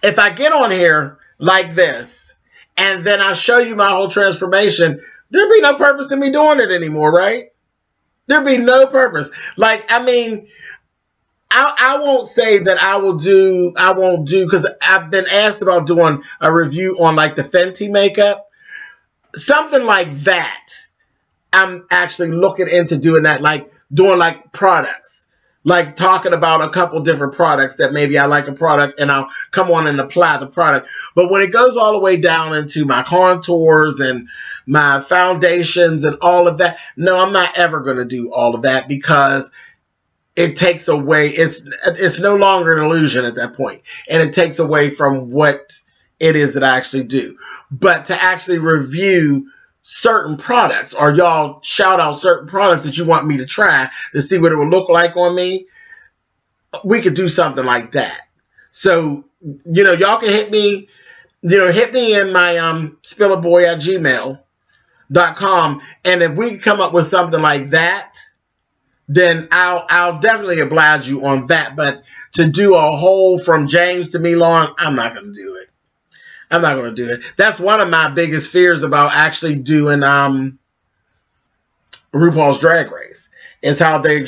If I get on here like this, and then I show you my whole transformation, there'd be no purpose in me doing it anymore, right? There'd be no purpose. Like, I mean, I won't say that I won't do, because I've been asked about doing a review on like the Fenty makeup. Something like that. I'm actually looking into doing that, like doing like products. Like talking about a couple different products that maybe I like a product and I'll come on and apply the product. But when it goes all the way down into my contours and my foundations and all of that, no, I'm not ever going to do all of that because it takes away, it's no longer an illusion at that point. And it takes away from what it is that I actually do. But to actually review certain products, or y'all shout out certain products that you want me to try to see what it would look like on me, we could do something like that. So, y'all can hit me in my spillitboy@gmail.com, and if we come up with something like that, then I'll definitely oblige you on that. But to do a whole from James to me long, I'm not going to do it. I'm not going to do it. That's one of my biggest fears about actually doing RuPaul's Drag Race, is how they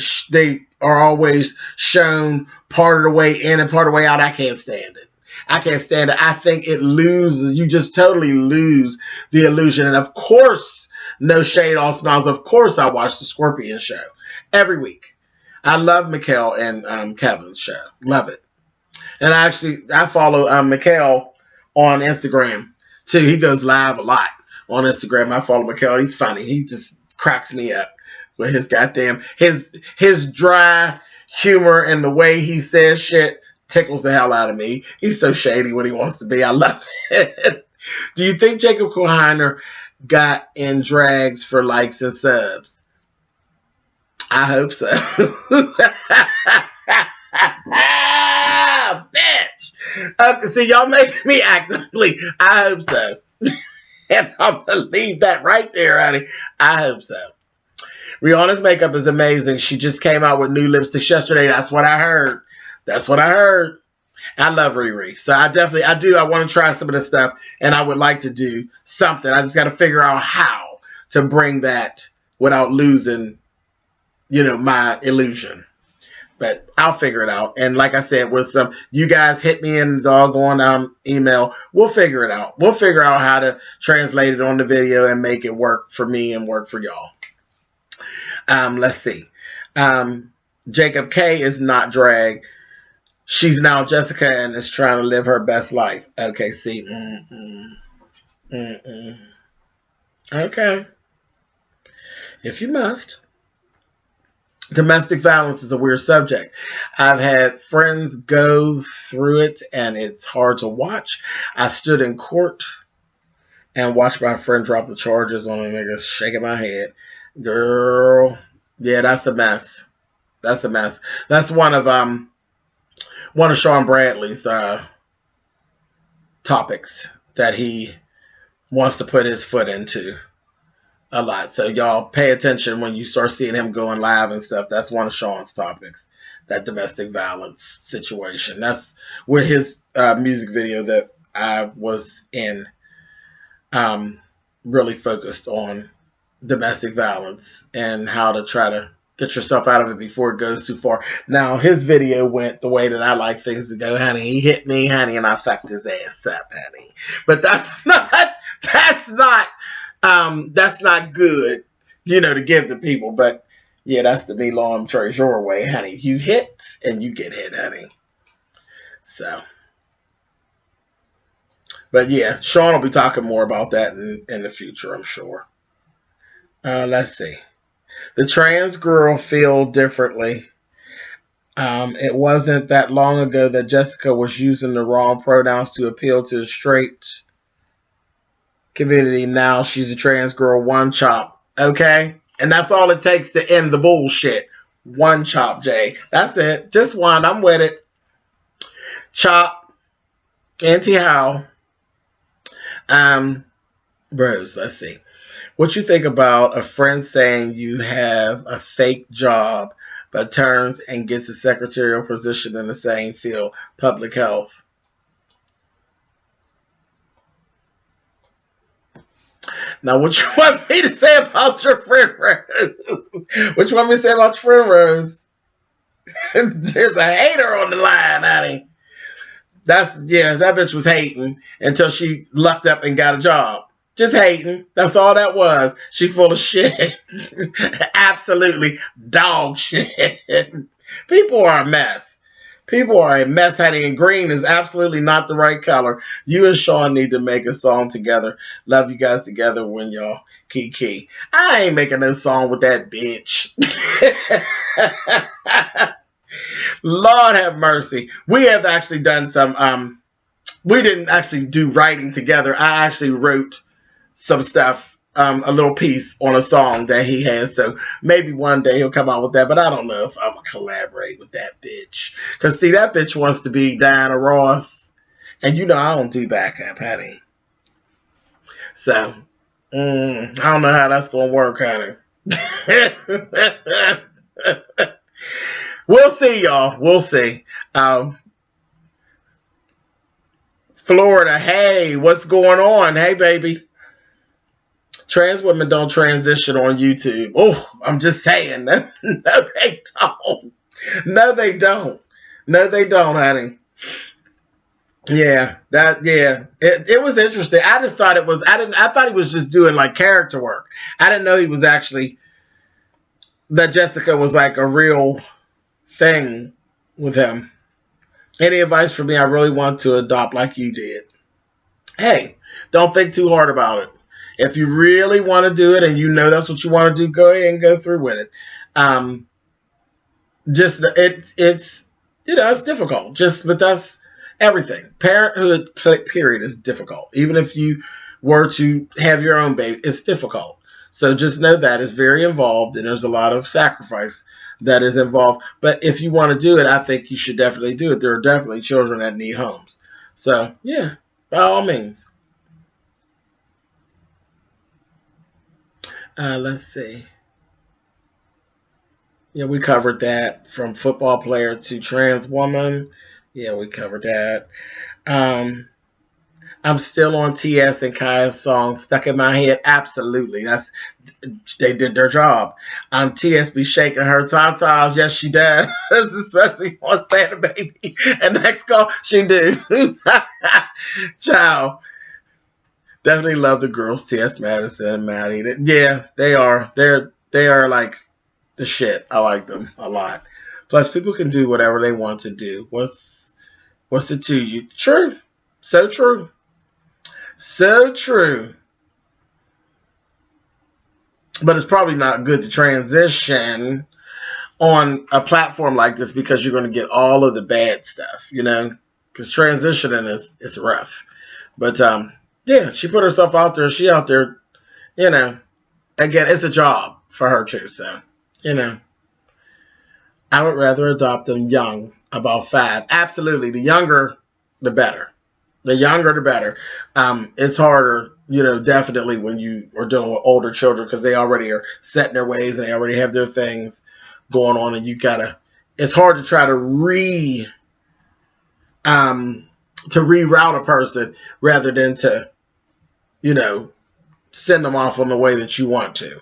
are always shown part of the way in and part of the way out. I can't stand it. I can't stand it. I think it loses. You just totally lose the illusion. And of course, no shade, all smiles. Of course, I watch the Scorpion show every week. I love Mikkel and Kevin's show. Love it. And I follow Mikkel on Instagram too. He goes live a lot on Instagram. I follow Mikkel. He's funny. He just cracks me up with his goddamn his dry humor, and the way he says shit tickles the hell out of me. He's so shady when he wants to be. I love it. Do you think Jacob Kuhiner got in drags for likes and subs? I hope so. Bitch. Okay, see, y'all making me act ugly. I hope so. And I'm going to leave that right there, honey. I hope so. Rihanna's makeup is amazing. She just came out with new lipsticks yesterday. That's what I heard. That's what I heard. I love Riri. So I want to try some of this stuff, and I would like to do something. I just got to figure out how to bring that without losing, my illusion. But I'll figure it out. And like I said, with some, you guys hit me in the doggone email. We'll figure it out. We'll figure out how to translate it on the video and make it work for me and work for y'all. Let's see. Jacob K is not drag. She's now Jessica and is trying to live her best life. Okay, see. Okay. If you must. Domestic violence is a weird subject. I've had friends go through it, and it's hard to watch. I stood in court and watched my friend drop the charges on a nigga, shaking my head. Girl, yeah, that's a mess. That's a mess. That's one of Sean Bradley's topics that he wants to put his foot into a lot. So y'all pay attention when you start seeing him going live and stuff. That's one of Sean's topics, that domestic violence situation. That's where his music video that I was in really focused on domestic violence and how to try to get yourself out of it before it goes too far. Now, his video went the way that I like things to go, honey. He hit me, honey, and I fucked his ass up, honey. But that's not good, to give to people. But yeah, that's the me long church your way, honey. You hit and you get hit, honey. So, but yeah, Sean will be talking more about that in the future, I'm sure. Let's see. The trans girl feel differently. It wasn't that long ago that Jessica was using the wrong pronouns to appeal to the straight community. Now she's a trans girl. One chop. Okay? And that's all it takes to end the bullshit. One chop, Jay. That's it. Just one. I'm with it. Chop. Auntie How. Bros, let's see. What you think about a friend saying you have a fake job but turns and gets a secretarial position in the same field, public health? Now, what you want me to say about your friend Rose? What you want me to say about your friend Rose? There's a hater on the line, honey. That bitch was hating until she lucked up and got a job. Just hating. That's all that was. She full of shit. Absolutely dog shit. People are a mess. People are a mess, honey, and green is absolutely not the right color. You and Sean need to make a song together. Love you guys together when y'all kiki. I ain't making no song with that bitch. Lord have mercy. We have actually done some, we didn't actually do writing together. I actually wrote some stuff, a little piece on a song that he has. So maybe one day he'll come out with that, but I don't know if I'm going to collaborate with that bitch. Because, see, that bitch wants to be Diana Ross. And I don't do backup, honey. So, I don't know how that's going to work, honey. We'll see, y'all. We'll see. Florida, hey, what's going on? Hey, baby. Trans women don't transition on YouTube. Oh, I'm just saying. No, they don't. No, they don't. No, they don't, honey. Yeah, it was interesting. I just thought I thought he was just doing like character work. I didn't know he was actually, that Jessica was like a real thing with him. Any advice for me? I really want to adopt like you did. Hey, don't think too hard about it. If you really want to do it and that's what you want to do, go ahead and go through with it. It's difficult. But that's everything. Parenthood, period, is difficult. Even if you were to have your own baby, it's difficult. So just know that it's very involved and there's a lot of sacrifice that is involved. But if you want to do it, I think you should definitely do it. There are definitely children that need homes. So, yeah, by all means. Let's see. Yeah, we covered that from football player to trans woman. Yeah, we covered that. Um, I'm still on TS and Kaya's song stuck in my head. Absolutely. They did their job. TS be shaking her tatas. Yes, she does. Especially on Santa Baby. And next call, she do. Ciao. Definitely love the girls, TS Madison and Maddie. Yeah, they are. They are like the shit. I like them a lot. Plus, people can do whatever they want to do. What's it to you? True. So true. So true. But it's probably not good to transition on a platform like this because you're going to get all of the bad stuff, because transitioning is rough. But yeah, she put herself out there. She out there, you know. Again, it's a job for her too. So, you know, I would rather adopt them young, about 5. Absolutely, the younger, the better. The younger, the better. It's harder, definitely when you are dealing with older children because they already are set in their ways and they already have their things going on, and you gotta. It's hard to try to reroute a person rather than to, you know, send them off on the way that you want to.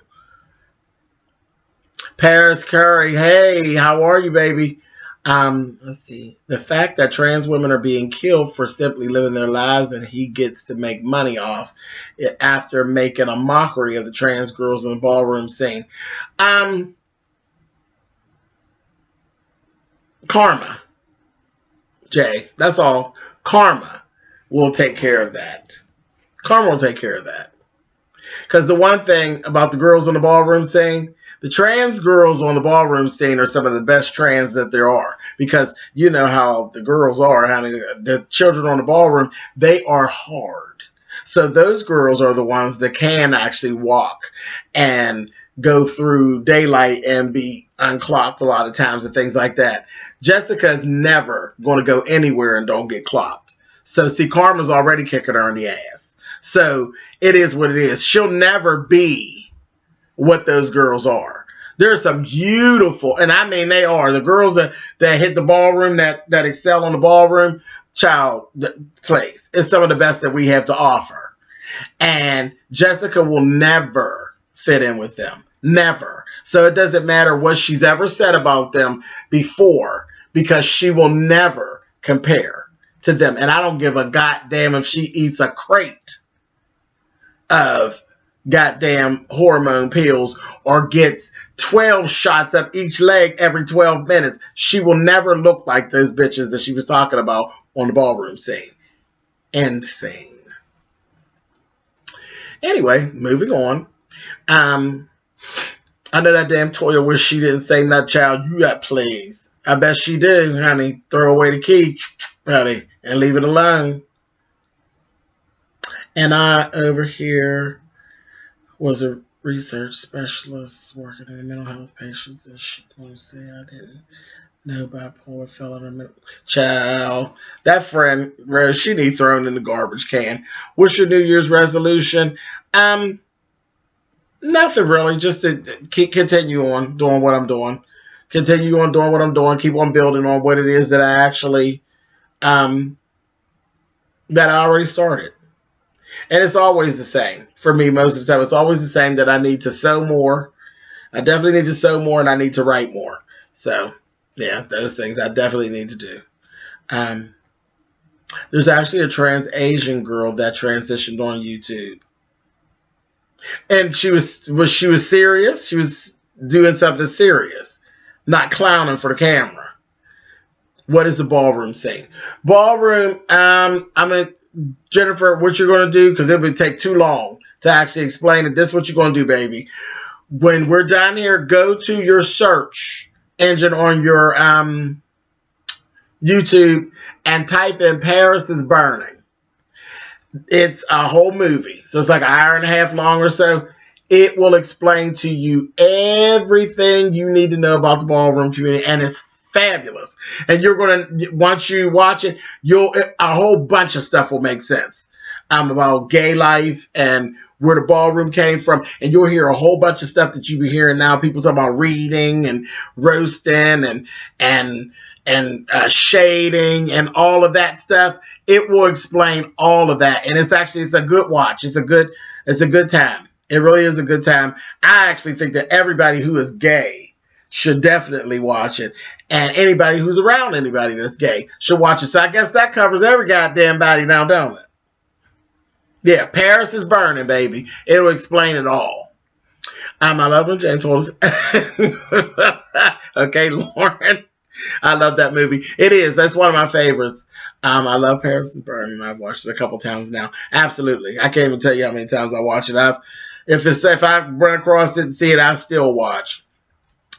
Paris Curry, hey, how are you, baby? Let's see. The fact that trans women are being killed for simply living their lives and he gets to make money off it after making a mockery of the trans girls in the ballroom scene. Karma, Jay. That's all. Karma will take care of that. Karma will take care of that. Because the one thing about the girls on the ballroom scene, the trans girls on the ballroom scene are some of the best trans that there are. Because you know how the girls are, how the children on the ballroom, they are hard. So those girls are the ones that can actually walk and go through daylight and be unclocked a lot of times and things like that. Jessica's never going to go anywhere and don't get clocked. So see, Karma's already kicking her in the ass. So it is what it is. She'll never be what those girls are. There's some beautiful, and I mean they are, the girls that hit the ballroom, that excel on the ballroom, child plays. It's some of the best that we have to offer. And Jessica will never fit in with them. Never. So it doesn't matter what she's ever said about them before, because she will never compare to them. And I don't give a goddamn if she eats a crate of goddamn hormone pills or gets 12 shots up each leg every 12 minutes. She will never look like those bitches that she was talking about on the ballroom scene. Insane. Anyway, moving on. I know that damn Toya wish she didn't say nothing, child. You got plays. I bet she did, honey. Throw away the key, honey, and leave it alone. And I over here was a research specialist working in mental health patients, and she going to say I didn't know bipolar fell under mental. Child, that friend, Rose, she need thrown in the garbage can. What's your New Year's resolution? Nothing really. Just to continue on doing what I'm doing. Continue on doing what I'm doing. Keep on building on what it is that I actually, that I already started. And it's always the same for me. Most of the time, it's always the same that I need to sew more. I definitely need to sew more, and I need to write more. So, yeah, those things I definitely need to do. There's actually a trans Asian girl that transitioned on YouTube, and she was serious. She was doing something serious, not clowning for the camera. What is the ballroom saying? Ballroom. Jennifer, what you're going to do, because it would take too long to actually explain it. This is what you're going to do, baby. When we're down here, go to your search engine on your YouTube and type in Paris is Burning. It's a whole movie. So it's like an hour and a half long or so. It will explain to you everything you need to know about the ballroom community, and it's fabulous. And you're going to, once you watch it, a whole bunch of stuff will make sense. About gay life and where the ballroom came from, and you'll hear a whole bunch of stuff that you be hearing now. People talk about reading and roasting and shading and all of that stuff. It will explain all of that, and it's a good watch. It's a good time. It really is a good time. I actually think that everybody who is gay should definitely watch it, and anybody who's around anybody that's gay should watch it. So I guess that covers every goddamn body now, don't it? Yeah, Paris is burning, baby. It'll explain it all. I love when James told us. Okay, Lauren. I love that movie. It is. That's one of my favorites. I love Paris is Burning. I've watched it a couple times now. Absolutely. I can't even tell you how many times I watch it. If I run across it and see it, I still watch.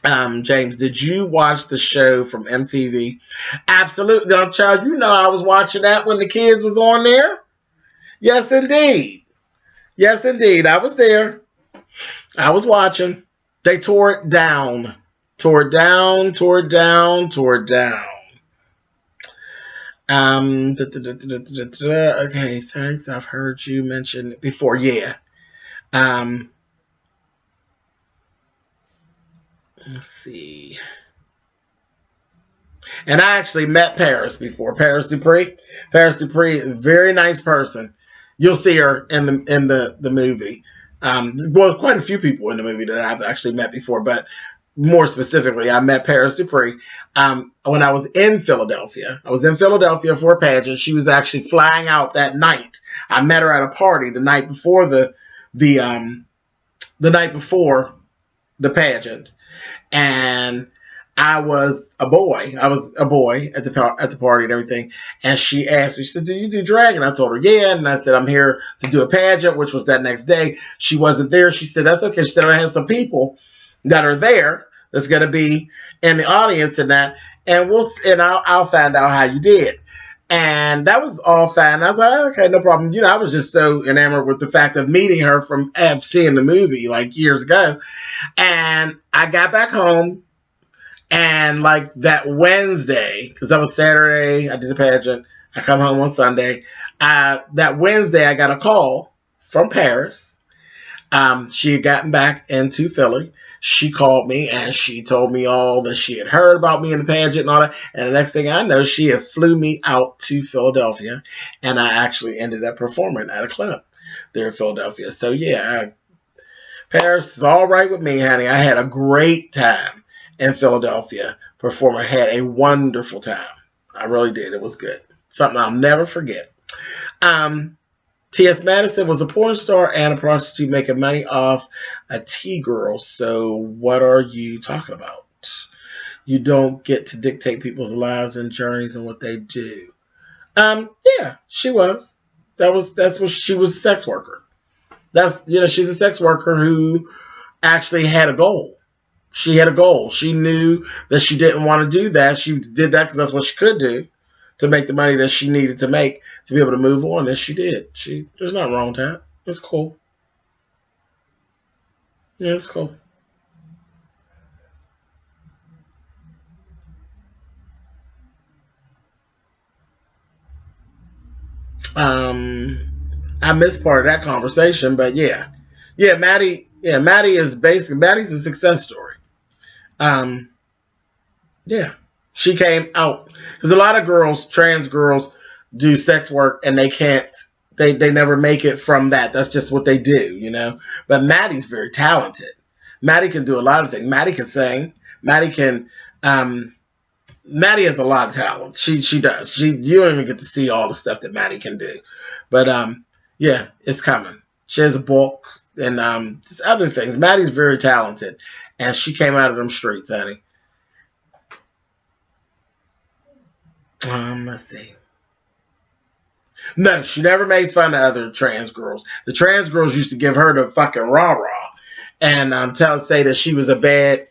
James, did you watch the show from MTV? Absolutely. Now, child, you know I was watching that when the kids was on there. Yes, indeed. Yes, indeed. I was there. I was watching. They tore it down. Tore it down, tore it down, tore it down. Okay, thanks. I've heard you mention it before. Yeah. Let's see. And I actually met Paris before. Paris Dupree. Paris Dupree is a very nice person. You'll see her in the movie. Well, quite a few people in the movie that I've actually met before, but more specifically, I met Paris Dupree when I was in Philadelphia. I was in Philadelphia for a pageant. She was actually flying out that night. I met her at a party the night before the night before the pageant, and I was a boy. I was a boy at the party and everything. And she asked me, she said, "Do you do drag?" And I told her, "Yeah." And I said, "I'm here to do a pageant," which was that next day. She wasn't there. She said, "That's okay." She said, "I have some people that are there that's going to be in the audience and that, and I'll find out how you did." And that was all fine. I was like, "Okay, no problem." I was just so enamored with the fact of meeting her from seeing the movie like years ago. And I got back home. And like that Wednesday, because that was Saturday, I did a pageant. I come home on Sunday. That Wednesday, I got a call from Paris. She had gotten back into Philly. She called me and she told me all that she had heard about me in the pageant and all that. And the next thing I know, she had flew me out to Philadelphia, and I actually ended up performing at a club there in Philadelphia. So yeah, Paris is all right with me, honey. I had a great time in Philadelphia performing. I had a wonderful time. I really did. It was good. Something I'll never forget. T.S. Madison was a porn star and a prostitute making money off a T-girl. So what are you talking about? You don't get to dictate people's lives and journeys and what they do. Yeah, she was. That's what she was, a sex worker. She's a sex worker who actually had a goal. She had a goal. She knew that she didn't want to do that. She did that because that's what she could do to make the money that she needed to make to be able to move on. And she did. There's nothing wrong with that. It's cool. Yeah, it's cool. I missed part of that conversation, but yeah. Maddie. Yeah, Maddie's a success story. Um, Yeah, she came out because a lot of girls, trans girls, do sex work and they can't. They never make it from that. That's just what they do. But Maddie's very talented. Maddie can do a lot of things. Maddie can sing. Maddie can. Maddie has a lot of talent. She does. You don't even get to see all the stuff that Maddie can do. But yeah, it's coming. She has a book and just other things. Maddie's very talented, and she came out of them streets, honey. Let's see. No, she never made fun of other trans girls. The trans girls used to give her the fucking rah rah, and say that she was a bad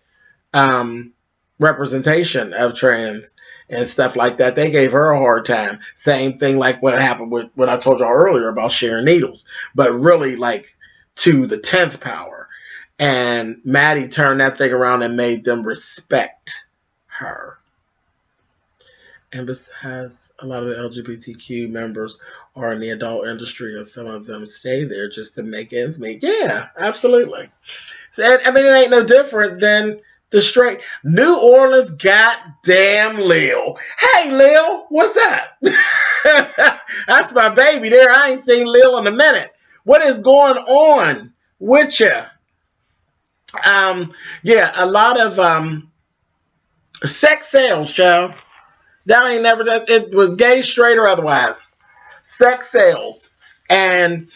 um, representation of trans and stuff like that. They gave her a hard time. Same thing like what happened with what I told y'all earlier about sharing needles, but really like to the 10th power. And Maddie turned that thing around and made them respect her. And besides, a lot of the LGBTQ members are in the adult industry, and some of them stay there just to make ends meet. Yeah, absolutely. I mean, it ain't no different than the straight New Orleans goddamn Lil. Hey, Lil, what's up? That's my baby there. I ain't seen Lil in a minute. What is going on with you? Yeah, a lot of sex sales, child. That ain't never done. It was gay, straight, or otherwise. Sex sales. And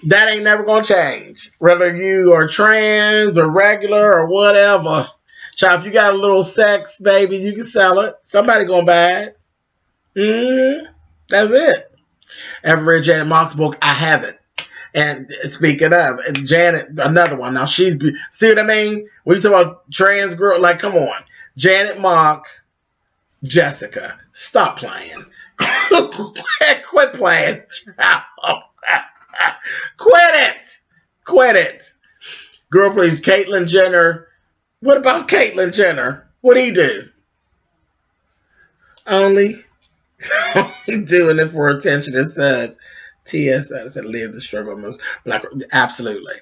that ain't never going to change. Whether you are trans or regular or whatever. Child, if you got a little sex, baby, you can sell it. Somebody going to buy it. That's it. Ever read Janet Mock's book? I haven't. And speaking of, Janet, another one. Now, see what I mean? When you talk about trans girl, like, come on. Janet Mock, Jessica, stop playing. Quit playing. Quit it. Girl, please. Caitlyn Jenner. What about Caitlyn Jenner? What'd he do? Only doing it for attention and subs. T.S. I said live the struggle most. Like, absolutely.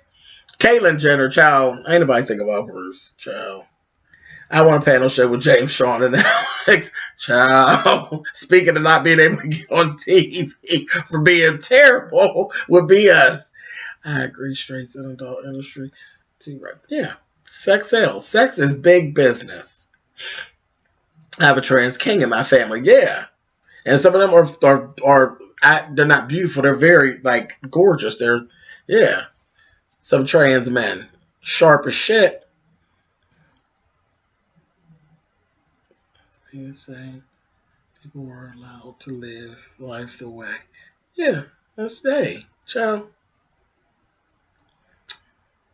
Caitlyn Jenner, child. Ain't nobody think about Bruce, child. I want a panel show with James, Sean, and Alex. Child. Speaking of not being able to get on TV for being terrible would be us. I agree. Straight in the adult industry. Too right. Yeah. Sex sales. Sex is big business. I have a trans king in my family. Yeah. And some of them are they're not beautiful. They're very, like, gorgeous. Yeah. Some trans men. Sharp as shit. Saying people were allowed to live life the way. Yeah, let's stay. Ciao.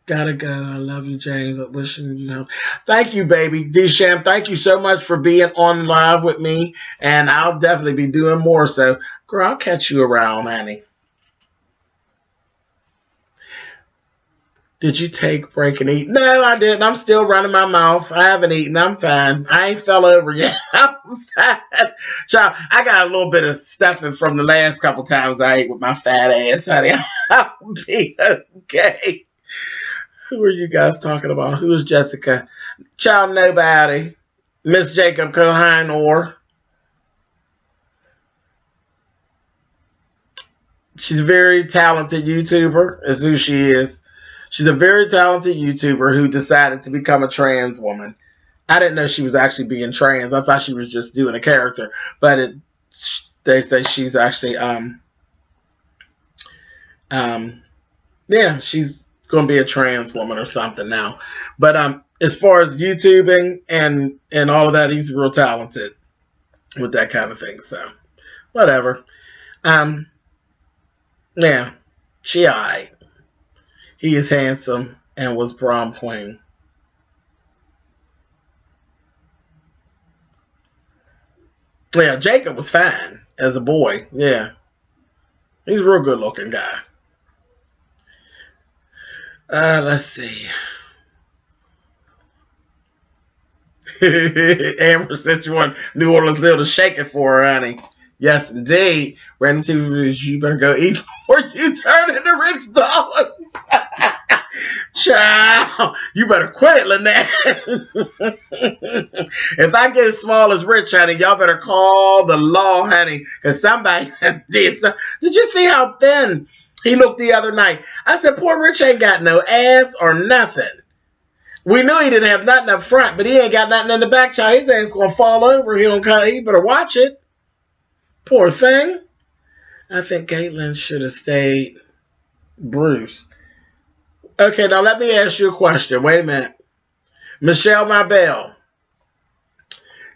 Gotta go. I love you, James. I'm wishing you health. Thank you, baby. D-Sham, thank you so much for being on live with me. And I'll definitely be doing more. So, girl, I'll catch you around, honey. Did you take a break and eat? No, I didn't. I'm still running my mouth. I haven't eaten. I'm fine. I ain't fell over yet. I'm fine. Child, I got a little bit of stuffing from the last couple times I ate with my fat ass, honey. I'll be okay. Who are you guys talking about? Who is Jessica? Child, nobody. Miss Jacob Kohinoor. She's a very talented YouTuber, is who she is. She's a very talented YouTuber who decided to become a trans woman. I didn't know she was actually being trans. I thought she was just doing a character. But they say she's actually, yeah, she's going to be a trans woman or something now. But as far as YouTubing and all of that, he's real talented with that kind of thing. So, whatever. Yeah, she alright. He is handsome and was prom queen. Yeah, Jacob was fine as a boy. Yeah. He's a real good looking guy. Let's see. Amber said you want New Orleans Lil to shake it for her, honey. Yes, indeed. Random TV, you better go eat or you turn into rich dollars. Child, you better quit it, Lynette. If I get as small as Rich, honey, y'all better call the law, honey, because somebody did. Did you see how thin he looked the other night? I said, poor Rich ain't got no ass or nothing. We knew he didn't have nothing up front, but he ain't got nothing in the back, child. His ass gonna fall over. He better watch it. Poor thing. I think Caitlyn should have stayed Bruce. Okay, now let me ask you a question. Wait a minute. Michelle Mabel,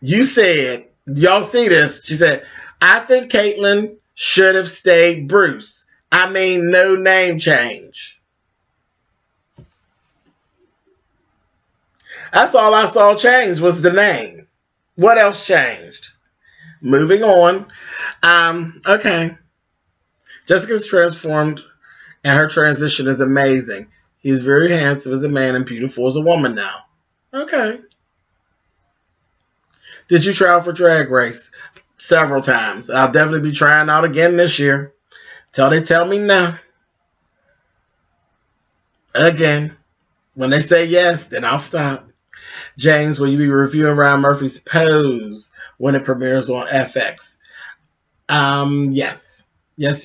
you said, y'all see this? She said, I think Caitlyn should have stayed Bruce. I mean, no name change. That's all I saw change was the name. What else changed? Moving on. Okay. Jessica's transformed and her transition is amazing. He's very handsome as a man and beautiful as a woman now. Okay. Did you try out for Drag Race? Several times. I'll definitely be trying out again this year. Till they tell me no. Again. When they say yes, then I'll stop. James, will you be reviewing Ryan Murphy's Pose when it premieres on FX? Yes. Yes.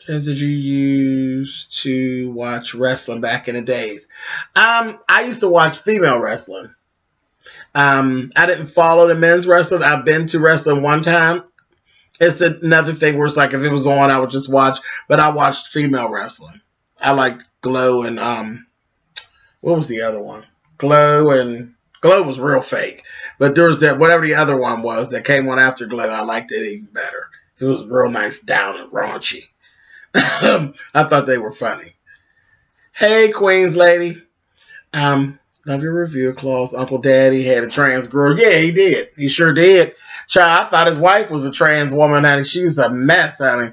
James, did you used to watch wrestling back in the days? I used to watch female wrestling. I didn't follow the men's wrestling. I've been to wrestling one time. It's another thing where it's like if it was on, I would just watch. But I watched female wrestling. I liked Glow and what was the other one? Glow was real fake. But there was that whatever the other one was that came on after Glow. I liked it even better. It was real nice, down and raunchy. I thought they were funny. Hey, Queens lady. Love your review, Claus. Uncle Daddy had a trans girl. Yeah, he did. He sure did. Child, I thought his wife was a trans woman, honey. She was a mess, honey.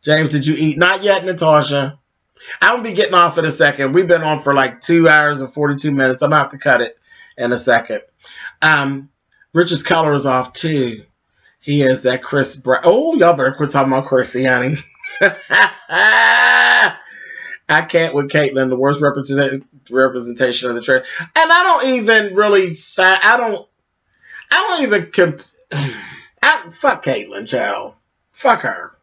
James, did you eat? Not yet, Natasha. I'll be getting off in a second. We've been on for like 2 hours and 42 minutes. I'm going to have to cut it in a second. Richard's color is off, too. He has that Chris Brown. Oh, y'all better quit talking about Chrissy, honey. I can't with Caitlyn, the worst representation of the trans. And I don't even really, fuck Caitlyn, child. Fuck her.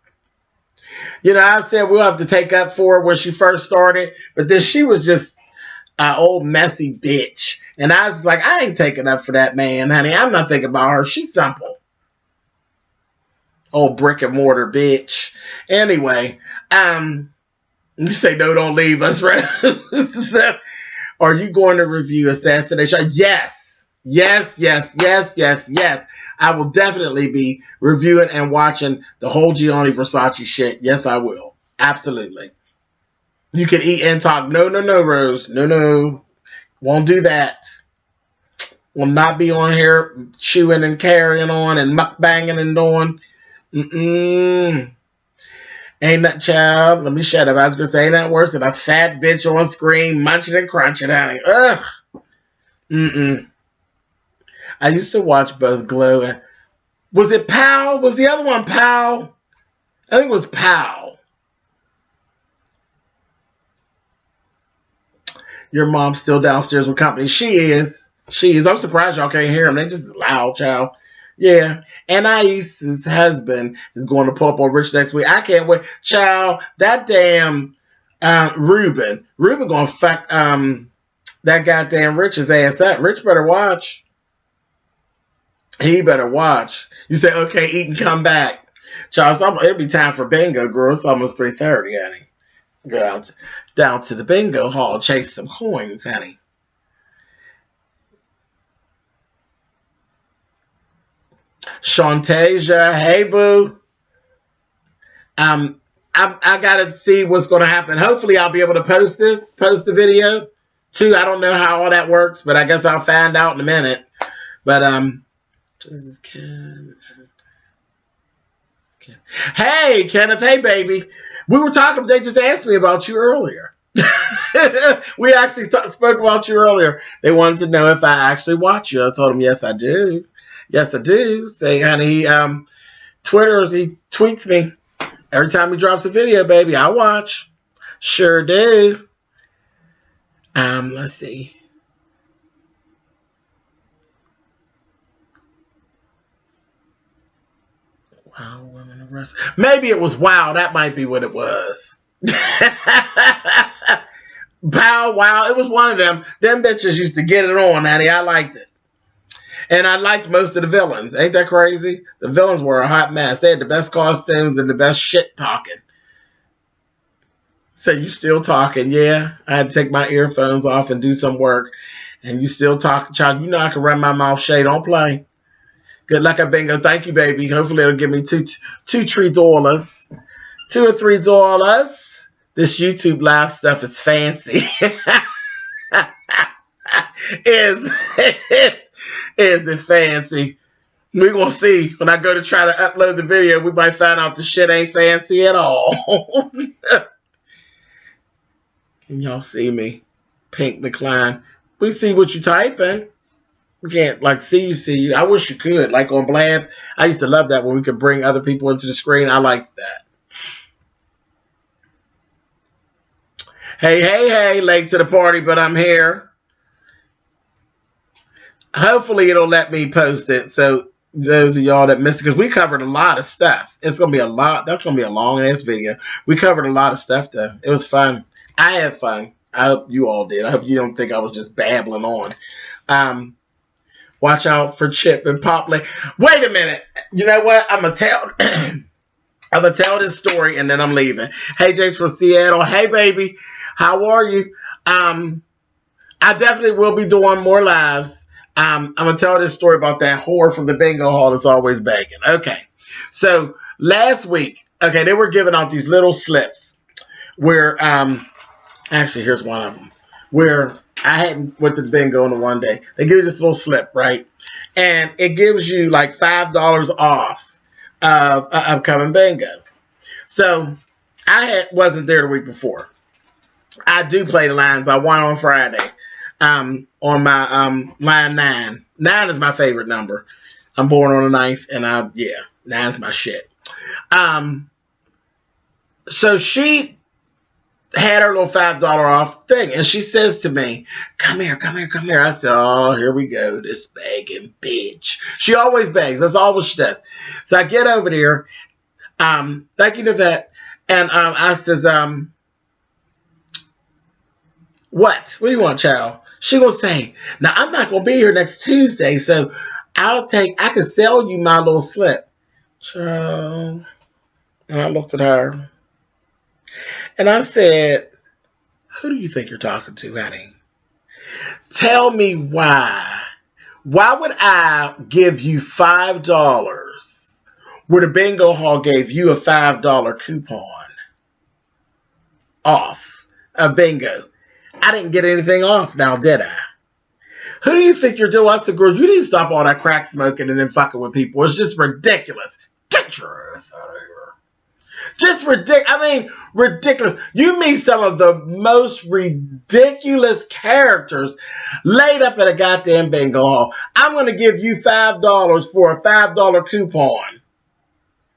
You know, I said we'll have to take up for her when she first started, but then she was just an old messy bitch. And I was like, I ain't taking up for that man, honey. I'm not thinking about her. She's simple. Old brick and mortar bitch. Anyway, you say no, don't leave us, right? Are you going to review Assassination? Yes. I will definitely be reviewing and watching the whole Gianni Versace shit. Yes, I will. Absolutely. You can eat and talk. No, Rose. No. Won't do that. Will not be on here chewing and carrying on and mukbanging and doing. Ain't that, child? Let me shut up. I was going to say, ain't that worse than a fat bitch on screen munching and crunching, honey? Ugh. I used to watch both Glow and... Was it Pal? Was the other one Pal? I think it was Pal. Your mom's still downstairs with company. She is. I'm surprised y'all can't hear them. They just loud, child. Yeah. Anais' husband is going to pull up on Rich next week. I can't wait. Child, that damn Ruben going to fuck that goddamn Rich's ass up. Rich better watch. He better watch. You say, okay, eat and come back. Child, it'll be time for bingo, girl. It's almost 3:30, honey. Go down to the bingo hall, chase some coins, honey. Shantasia, hey boo. I gotta see what's gonna happen. Hopefully I'll be able to post the video. Too, I don't know how all that works, but I guess I'll find out in a minute. But Jesus, hey Kenneth, hey baby. We were talking, they just asked me about you earlier. We actually spoke about you earlier. They wanted to know if I actually watch you. I told them, yes, I do. Yes, I do. Say, honey, he tweets me. Every time he drops a video, baby, I watch. Sure do. Let's see. Wow, women arrested. Maybe it was Wow. That might be what it was. Pow, Wow. It was one of them. Them bitches used to get it on, honey. I liked it. And I liked most of the villains. Ain't that crazy? The villains were a hot mess. They had the best costumes and the best shit talking. So you still talking? Yeah. I had to take my earphones off and do some work. And you still talking, child. You know I can run my mouth shade. Don't play. Good luck at bingo. Thank you, baby. Hopefully it'll give me $2 $3. $2 or $3. This YouTube live stuff is fancy. Is it fancy? We're going to see. When I go to try to upload the video, we might find out the shit ain't fancy at all. Can y'all see me? Pink decline. We see what you typing. We can't, like, see you. I wish you could. Like, on Bland, I used to love that when we could bring other people into the screen. I liked that. Hey, late to the party, but I'm here. Hopefully it'll let me post it. So those of y'all that missed it, because we covered a lot of stuff. It's going to be a lot. That's going to be a long-ass video. We covered a lot of stuff, though. It was fun. I had fun. I hope you all did. I hope you don't think I was just babbling on. Watch out for Chip and Pop. Wait a minute. You know what? I'm going to tell this story, and then I'm leaving. Hey, Jace from Seattle. Hey, baby. How are you? I definitely will be doing more lives. I'm going to tell this story about that whore from the bingo hall that's always begging. Okay. So last week, they were giving out these little slips where, actually, here's one of them, where I hadn't went to the bingo in the one day. They give you this little slip, right? And it gives you like $5 off of upcoming bingo. So I wasn't there the week before. I do play the lines. I won on Friday. On my line 9. 9 is my favorite number. I'm born on the 9th, and 9's my shit. So she had her little $5 off thing, and she says to me, come here. I said, oh, here we go, this begging bitch. She always begs. That's all she does. So I get over there, thank you to that, and I says, what do you want, child? She gonna say, now I'm not gonna be here next Tuesday, so I can sell you my little slip. Child. And I looked at her and I said, who do you think you're talking to, honey? Tell me why. Why would I give you $5 where the bingo hall gave you a $5 coupon off a bingo? I didn't get anything off now, did I? Who do you think you're doing? I said, girl, you need to stop all that crack smoking and then fucking with people. It's just ridiculous. Get your ass out of here. Just ridiculous. I mean, ridiculous. You meet some of the most ridiculous characters laid up at a goddamn bingo hall. I'm going to give you $5 for a $5 coupon.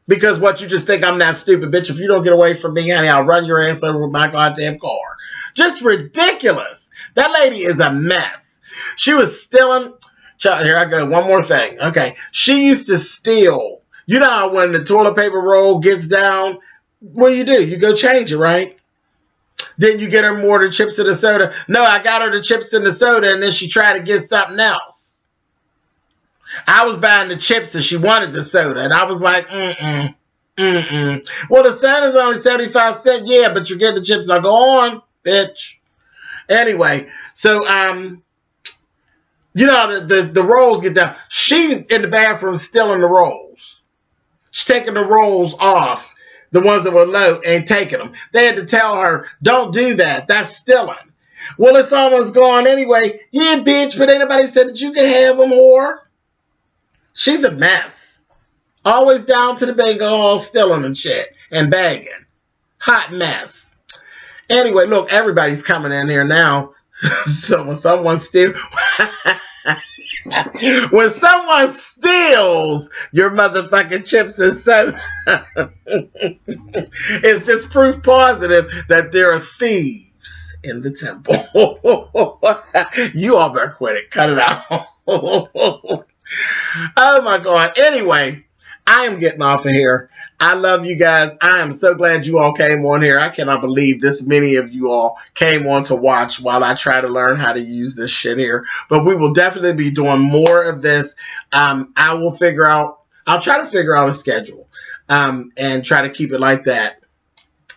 Because what, you just think I'm that stupid, bitch? If you don't get away from me, honey, I'll run your ass over with my goddamn car. Just ridiculous. That lady is a mess. She was stealing. Here I go. One more thing. Okay. She used to steal. You know how when the toilet paper roll gets down, what do? You go change it, right? Then you get her more the chips and the soda. No, I got her the chips and the soda, and then she tried to get something else. I was buying the chips and she wanted the soda, and I was like, Well, the soda's only 75 cents. Yeah, but you're getting the chips. I go on, bitch. Anyway, so the rolls get down. She was in the bathroom stealing the rolls. She's taking the rolls off, the ones that were low, and taking them. They had to tell her, don't do that. That's stealing. Well, it's almost gone anyway. Yeah, bitch, but ain't nobody said that you can have them, whore. She's a mess. Always down to the bingo hall stealing and shit and bagging. Hot mess. Anyway, look, everybody's coming in here now. So when someone steals your motherfucking chips and soda, it's just proof positive that there are thieves in the temple. You all better quit it. Cut it out. Oh my God. Anyway, I am getting off of here. I love you guys. I am so glad you all came on here. I cannot believe this many of you all came on to watch while I try to learn how to use this shit here. But we will definitely be doing more of this. I'll try to figure out a schedule and try to keep it like that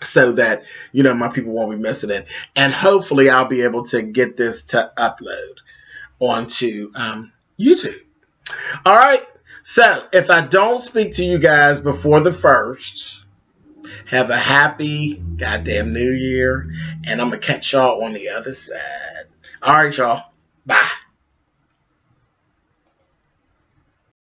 so that, my people won't be missing it. And hopefully I'll be able to get this to upload onto YouTube. All right. So, if I don't speak to you guys before the 1st, have a happy goddamn New Year, and I'm going to catch y'all on the other side. All right, y'all. Bye.